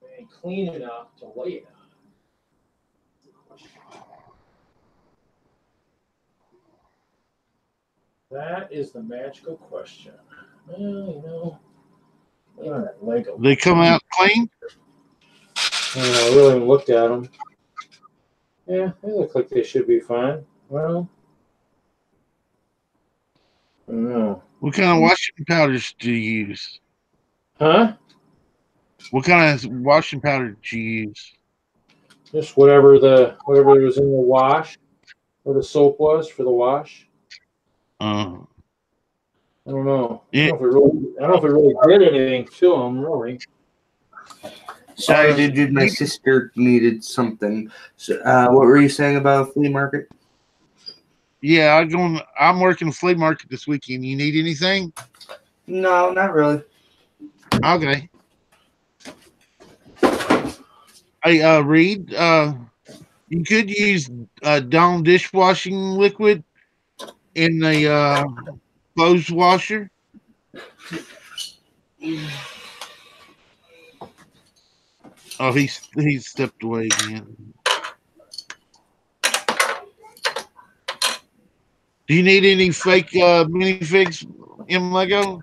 [SPEAKER 1] are they clean enough to lay it on? That is the magical question. Well, Lego.
[SPEAKER 7] They come out clean?
[SPEAKER 1] I really haven't looked at them. Yeah, they look like they should be fine. Well, I don't know.
[SPEAKER 7] What kind of washing powders do you use?
[SPEAKER 1] Huh?
[SPEAKER 7] What kind of washing powder did you use?
[SPEAKER 1] Just whatever was in the wash, or the soap was for the wash. I don't know.
[SPEAKER 7] Yeah.
[SPEAKER 1] I don't know if it really did anything to them, really.
[SPEAKER 6] Sorry, dude. My sister needed something. So, what were you saying about a flea market?
[SPEAKER 7] Yeah, I'm working a flea market this weekend. You need anything?
[SPEAKER 6] No, not really.
[SPEAKER 7] Okay. Hey, Reed, you could use Dawn dishwashing liquid in the clothes washer. Oh, he's stepped away again. Do you need any fake minifigs in Lego?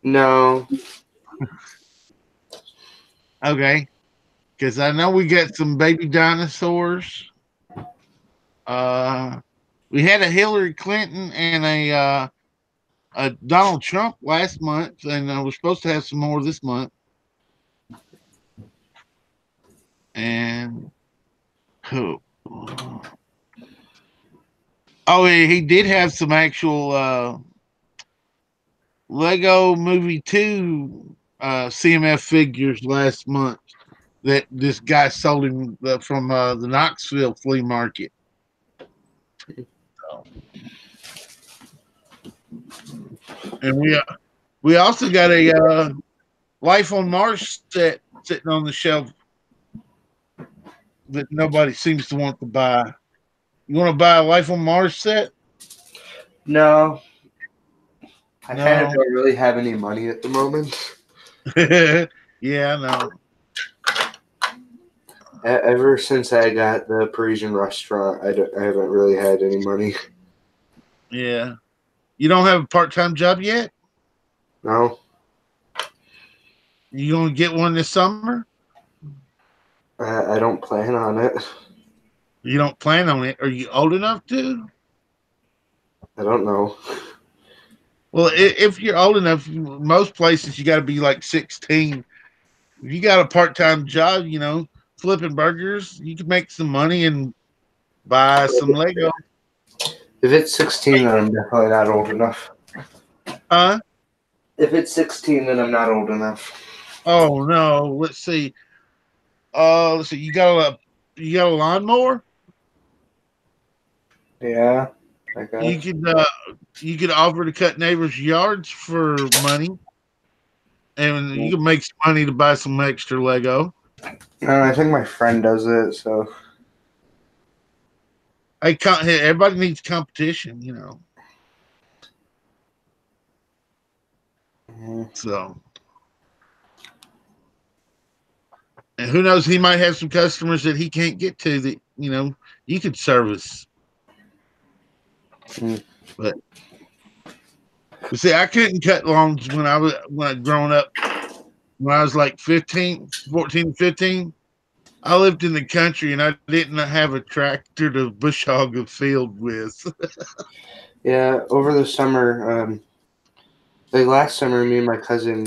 [SPEAKER 6] No.
[SPEAKER 7] Okay, because I know we got some baby dinosaurs. We had a Hillary Clinton and a Donald Trump last month, and we're supposed to have some more this month. And he did have some actual Lego Movie 2 CMF figures last month that this guy sold him from the Knoxville flea market. And we also got a Life on Mars set sitting on the shelf that nobody seems to want to buy. You want to buy a Life on Mars set?
[SPEAKER 6] No. I kind of don't really have any money at the moment.
[SPEAKER 7] Yeah, I know.
[SPEAKER 6] Ever since I got the Parisian restaurant, I haven't really had any money.
[SPEAKER 7] Yeah. You don't have a part-time job yet?
[SPEAKER 6] No.
[SPEAKER 7] You gonna get one this summer?
[SPEAKER 6] I don't plan on it.
[SPEAKER 7] You don't plan on it? Are you old enough to?
[SPEAKER 6] I don't know.
[SPEAKER 7] Well, if you're old enough, most places you got to be like 16. If you got a part-time job, flipping burgers, you can make some money and buy some Lego.
[SPEAKER 6] If it's 16, then I'm definitely not old enough.
[SPEAKER 7] Huh?
[SPEAKER 6] If it's 16, then I'm not old enough.
[SPEAKER 7] Oh no! Let's see. Let's see. You got a lawnmower?
[SPEAKER 6] Yeah, I guess.
[SPEAKER 7] You could offer to cut neighbors' yards for money, and you can make some money to buy some extra Lego.
[SPEAKER 6] I think my friend does it, so.
[SPEAKER 7] Everybody needs competition, So, and who knows? He might have some customers that he can't get to that you could service. But see, I couldn't cut lawns when I growing up. When I was like 14, 15, I lived in the country and I didn't have a tractor to bush hog a field with.
[SPEAKER 6] Yeah, over the summer, like last summer, me and my cousin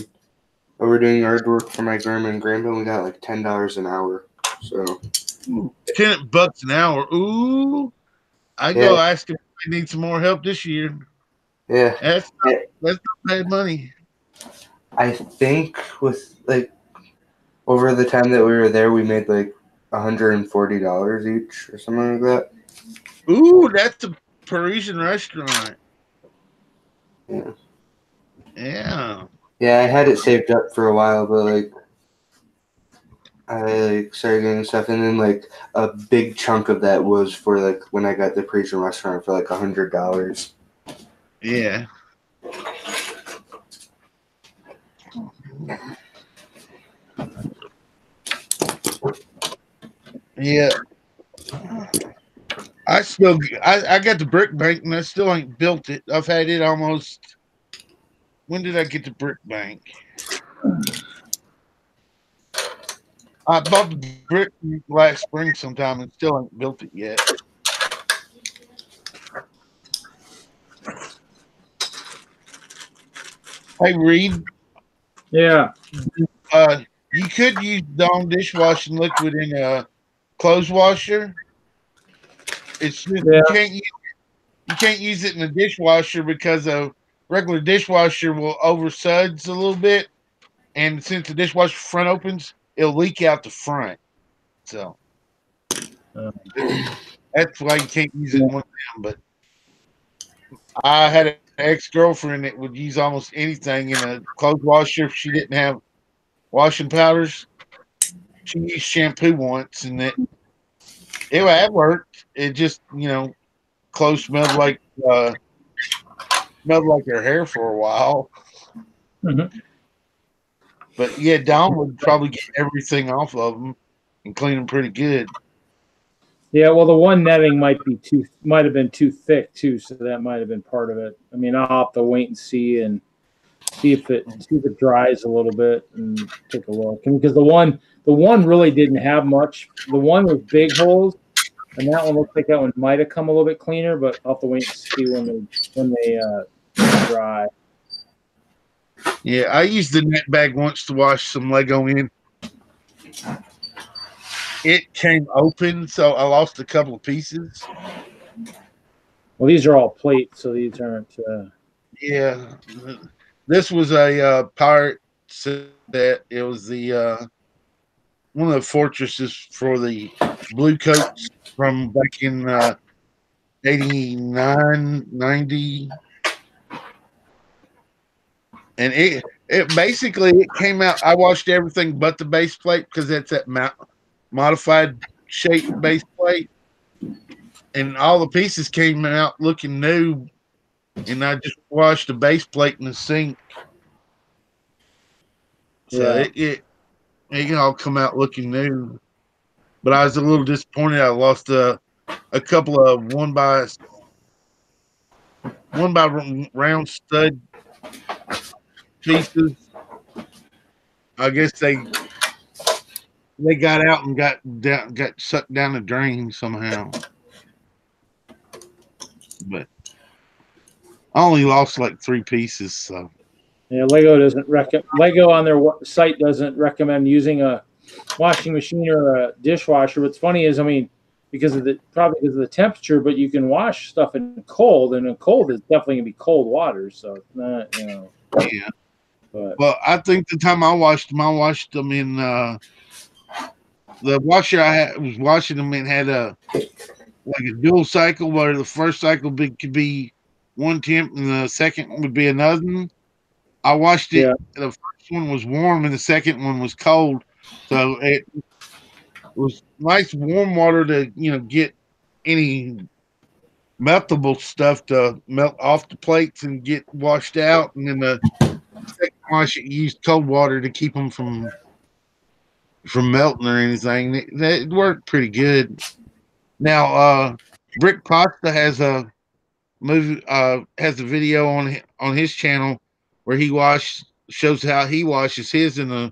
[SPEAKER 6] were doing yard work for my grandma and grandpa, and we got like $10 an hour. So
[SPEAKER 7] $10 an hour. Ooh, I go ask him if they need some more help this year.
[SPEAKER 6] Yeah,
[SPEAKER 7] that's not bad money.
[SPEAKER 6] I think with like over the time that we were there, we made like $140 each or something like that.
[SPEAKER 7] Ooh, that's a Parisian restaurant.
[SPEAKER 6] Yeah.
[SPEAKER 7] Yeah.
[SPEAKER 6] Yeah, I had it saved up for a while, but like I started getting stuff, and then like a big chunk of that was for like when I got the Parisian restaurant for like $100.
[SPEAKER 7] Yeah. Yeah. I got the brick bank and I still ain't built it. I've had it almost. When did I get the brick bank? I bought the brick last spring sometime and still ain't built it yet. Hey, Reed.
[SPEAKER 1] Yeah.
[SPEAKER 7] You could use Dawn dishwashing liquid in a clothes washer. It's just, you can't use it in a dishwasher because of regular dishwasher will over suds a little bit, and since the dishwasher front opens, it'll leak out the front. So that's why you can't use it in one of them. But I had an ex-girlfriend that would use almost anything in a clothes washer if she didn't have washing powders. She used shampoo once, and it worked. It just, clothes smelled like her hair for a while.
[SPEAKER 1] Mm-hmm.
[SPEAKER 7] But yeah, Don would probably get everything off of them and clean them pretty good.
[SPEAKER 1] Yeah, well, the one netting might have been too thick too, so that might have been part of it. I mean, I'll have to wait and see if it dries a little bit and take a look. Because the one really didn't have much. The one with big holes, and that one looks like that one might have come a little bit cleaner, but I'll have to wait and see when they dry.
[SPEAKER 7] Yeah, I used the net bag once to wash some Lego in. It came open, so I lost a couple of pieces.
[SPEAKER 1] Well, these are all plates, so these aren't.
[SPEAKER 7] Yeah, this was a pirate set. It was the one of the fortresses for the blue coats from back in 89, 90. And it basically it came out. I washed everything but the base plate because that's that modified shape base plate, and all the pieces came out looking new. And I just washed the base plate in the sink, so it all come out looking new. But I was a little disappointed. I lost a couple of one by round stud pieces. I guess they got out and got sucked down the drain somehow. But I only lost like 3 pieces. So
[SPEAKER 1] yeah, Lego on their site doesn't recommend using a washing machine or a dishwasher. What's funny is, I mean, probably because of the temperature, but you can wash stuff in cold, and in cold it's definitely gonna be cold water. So it's not,
[SPEAKER 7] yeah. Well, I think the time I washed them in the washer I was washing them in had a dual cycle where the first cycle could be one temp and the second would be another one. I washed it. Yeah. The first one was warm and the second one was cold, so it was nice warm water to get any meltable stuff to melt off the plates and get washed out, and then the second wash it used cold water to keep them from melting or anything. It worked pretty good. Now, Brick Pasta has a video on his channel where he shows how he washes his in the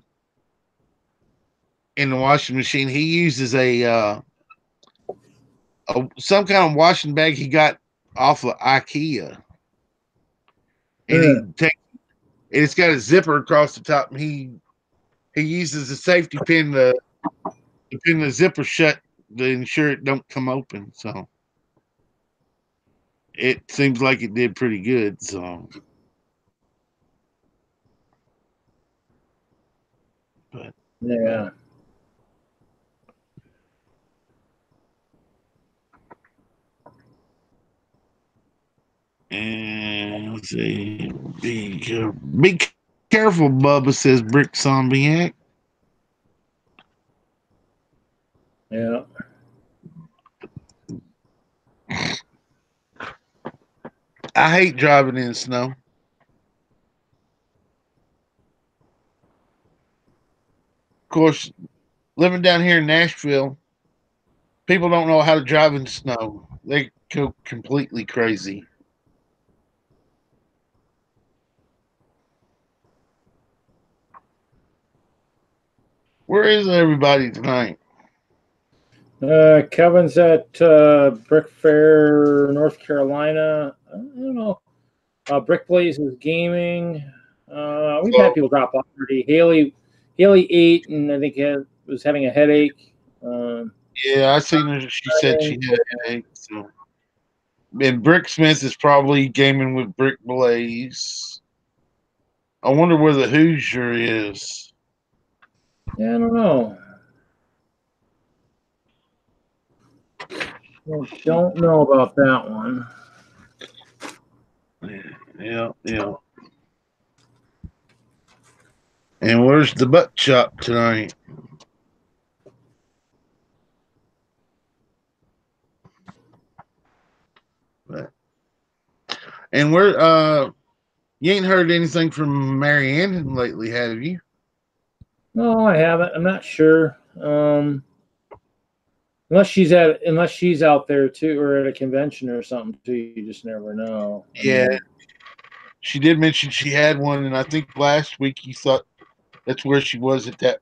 [SPEAKER 7] washing machine. He uses some kind of washing bag he got off of IKEA, and it's got a zipper across the top, and he uses a safety pin to pin the zipper shut to ensure it don't come open. So it seems like it did pretty good. So, but
[SPEAKER 1] yeah.
[SPEAKER 7] And let's see. Be careful, Bubba, says Brick Zombiac.
[SPEAKER 1] Yeah.
[SPEAKER 7] I hate driving in snow. Of course, living down here in Nashville, people don't know how to drive in snow. They go completely crazy. Where is everybody tonight?
[SPEAKER 1] Kevin's at Brick Fair, North Carolina. I don't know. Brick Blaze is gaming. We've had people drop off already. Hailey ate, and I think was having a headache.
[SPEAKER 7] Yeah, I seen her. She said she had a headache. So And Bricksmith is probably gaming with Brick Blaze. I wonder where the Hoosier is.
[SPEAKER 1] Yeah, I don't know. I don't know about that one.
[SPEAKER 7] Yeah. And where's the Buttchop tonight? And where you ain't heard anything from Mariann lately, have you?
[SPEAKER 1] No, I haven't. I'm not sure. Unless she's out there too, or at a convention or something too. You just never know.
[SPEAKER 7] Yeah. She did mention she had one, and I think last week you thought that's where she was at that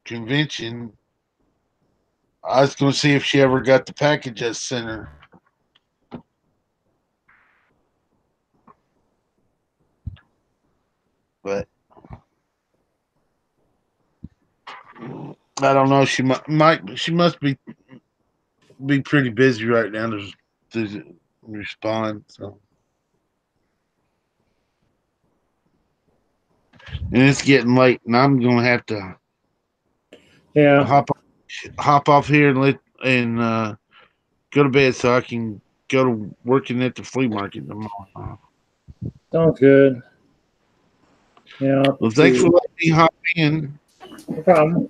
[SPEAKER 7] convention. I was going to see if she ever got the package I sent her. But I don't know. She must be pretty busy right now to respond. So, and it's getting late, and I'm going to have to hop off here and go to bed so I can go to working at the flea market tomorrow.
[SPEAKER 1] Sounds good. Yeah.
[SPEAKER 7] Well, thanks for letting me hop in.
[SPEAKER 1] No problem.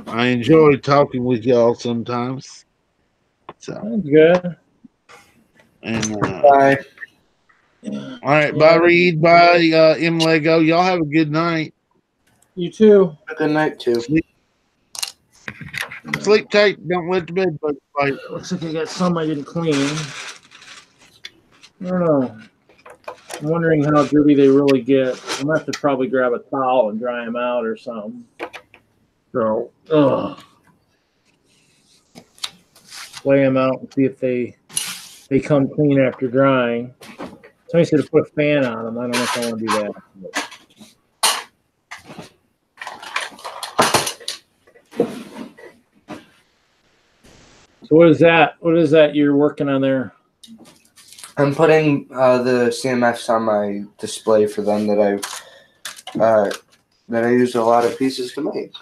[SPEAKER 7] I enjoy talking with y'all sometimes. So
[SPEAKER 1] Sounds good.
[SPEAKER 7] and
[SPEAKER 6] Bye.
[SPEAKER 7] all right, bye Reed, bye M Lego. Y'all have a good night.
[SPEAKER 1] You too.
[SPEAKER 6] Good night too.
[SPEAKER 7] Sleep tight. Don't let the bed bugs bite.
[SPEAKER 1] Looks like I got some I didn't clean. I don't know. I'm wondering how dirty they really get. I'm gonna have to probably grab a towel and dry them out or something. So, lay them out and see if they come clean after drying. Somebody said to put a fan on them. I don't know if I want to do that. So what is that? What is that you're working on there?
[SPEAKER 6] I'm putting the CMFs on my display for them that I used a lot of pieces to make.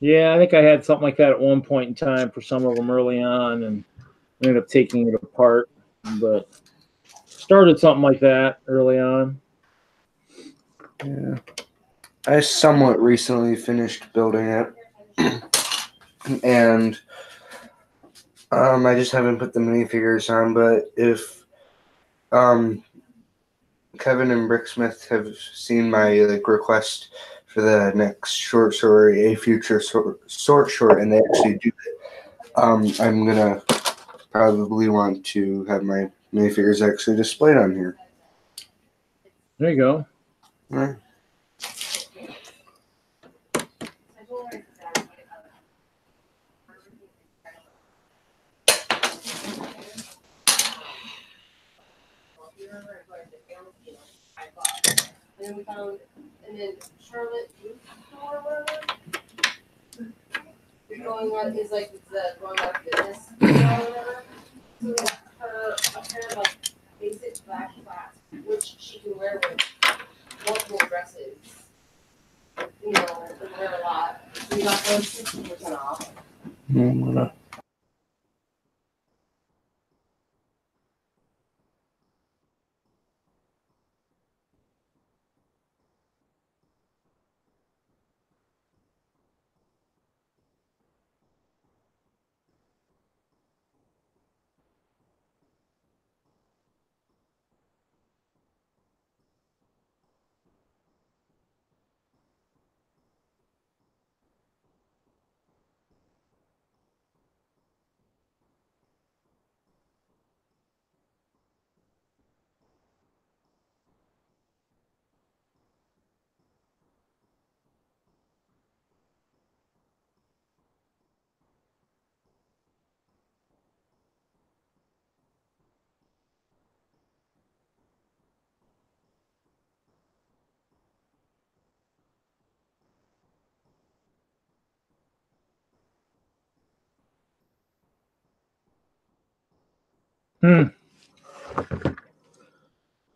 [SPEAKER 1] Yeah, I think I had something like that at one point in time for some of them early on, and ended up taking it apart. But started something like that early on.
[SPEAKER 6] Yeah, I somewhat recently finished building it, and I just haven't put the minifigures on. But if Kevin and Bricksmith have seen my request for the next short story, a future short, and they actually do it, I'm gonna probably want to have my minifigures actually displayed on here.
[SPEAKER 1] There you go.
[SPEAKER 6] All right.
[SPEAKER 8] And we found, and then Charlotte or whatever. You're going on is like the going out of business or whatever. So we got her a pair of like basic black flats, which she can wear with multiple dresses. You know, and wear a lot. We got those 60% off.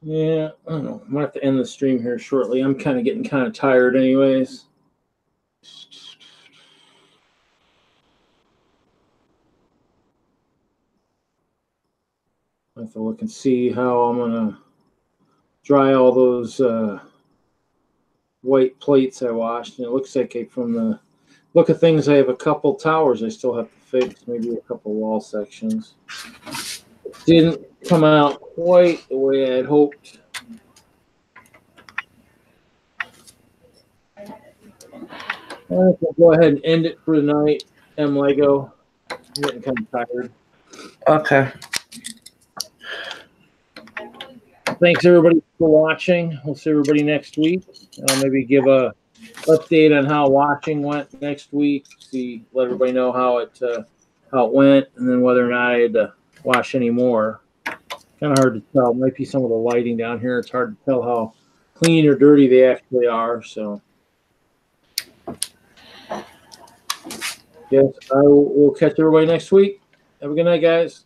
[SPEAKER 1] Yeah, I don't know. I might have to end the stream here shortly. I'm kind of getting kind of tired anyways. I have to look and see how I'm going to dry all those white plates I washed. And it looks like from the look of things, I have a couple towers I still have to fix, maybe a couple wall sections. Didn't come out quite the way I had hoped. I think we'll go ahead and end it for tonight. Lego. I'm getting kind of tired.
[SPEAKER 6] Okay.
[SPEAKER 1] Thanks everybody for watching. We'll see everybody next week. I'll maybe give a update on how watching went next week. Let everybody know how it went, and then whether or not I had to wash any more. Kind of hard to tell. It might be some of the lighting down here. It's hard to tell how clean or dirty they actually are. So, yes, we'll catch everybody next week. Have a good night, guys.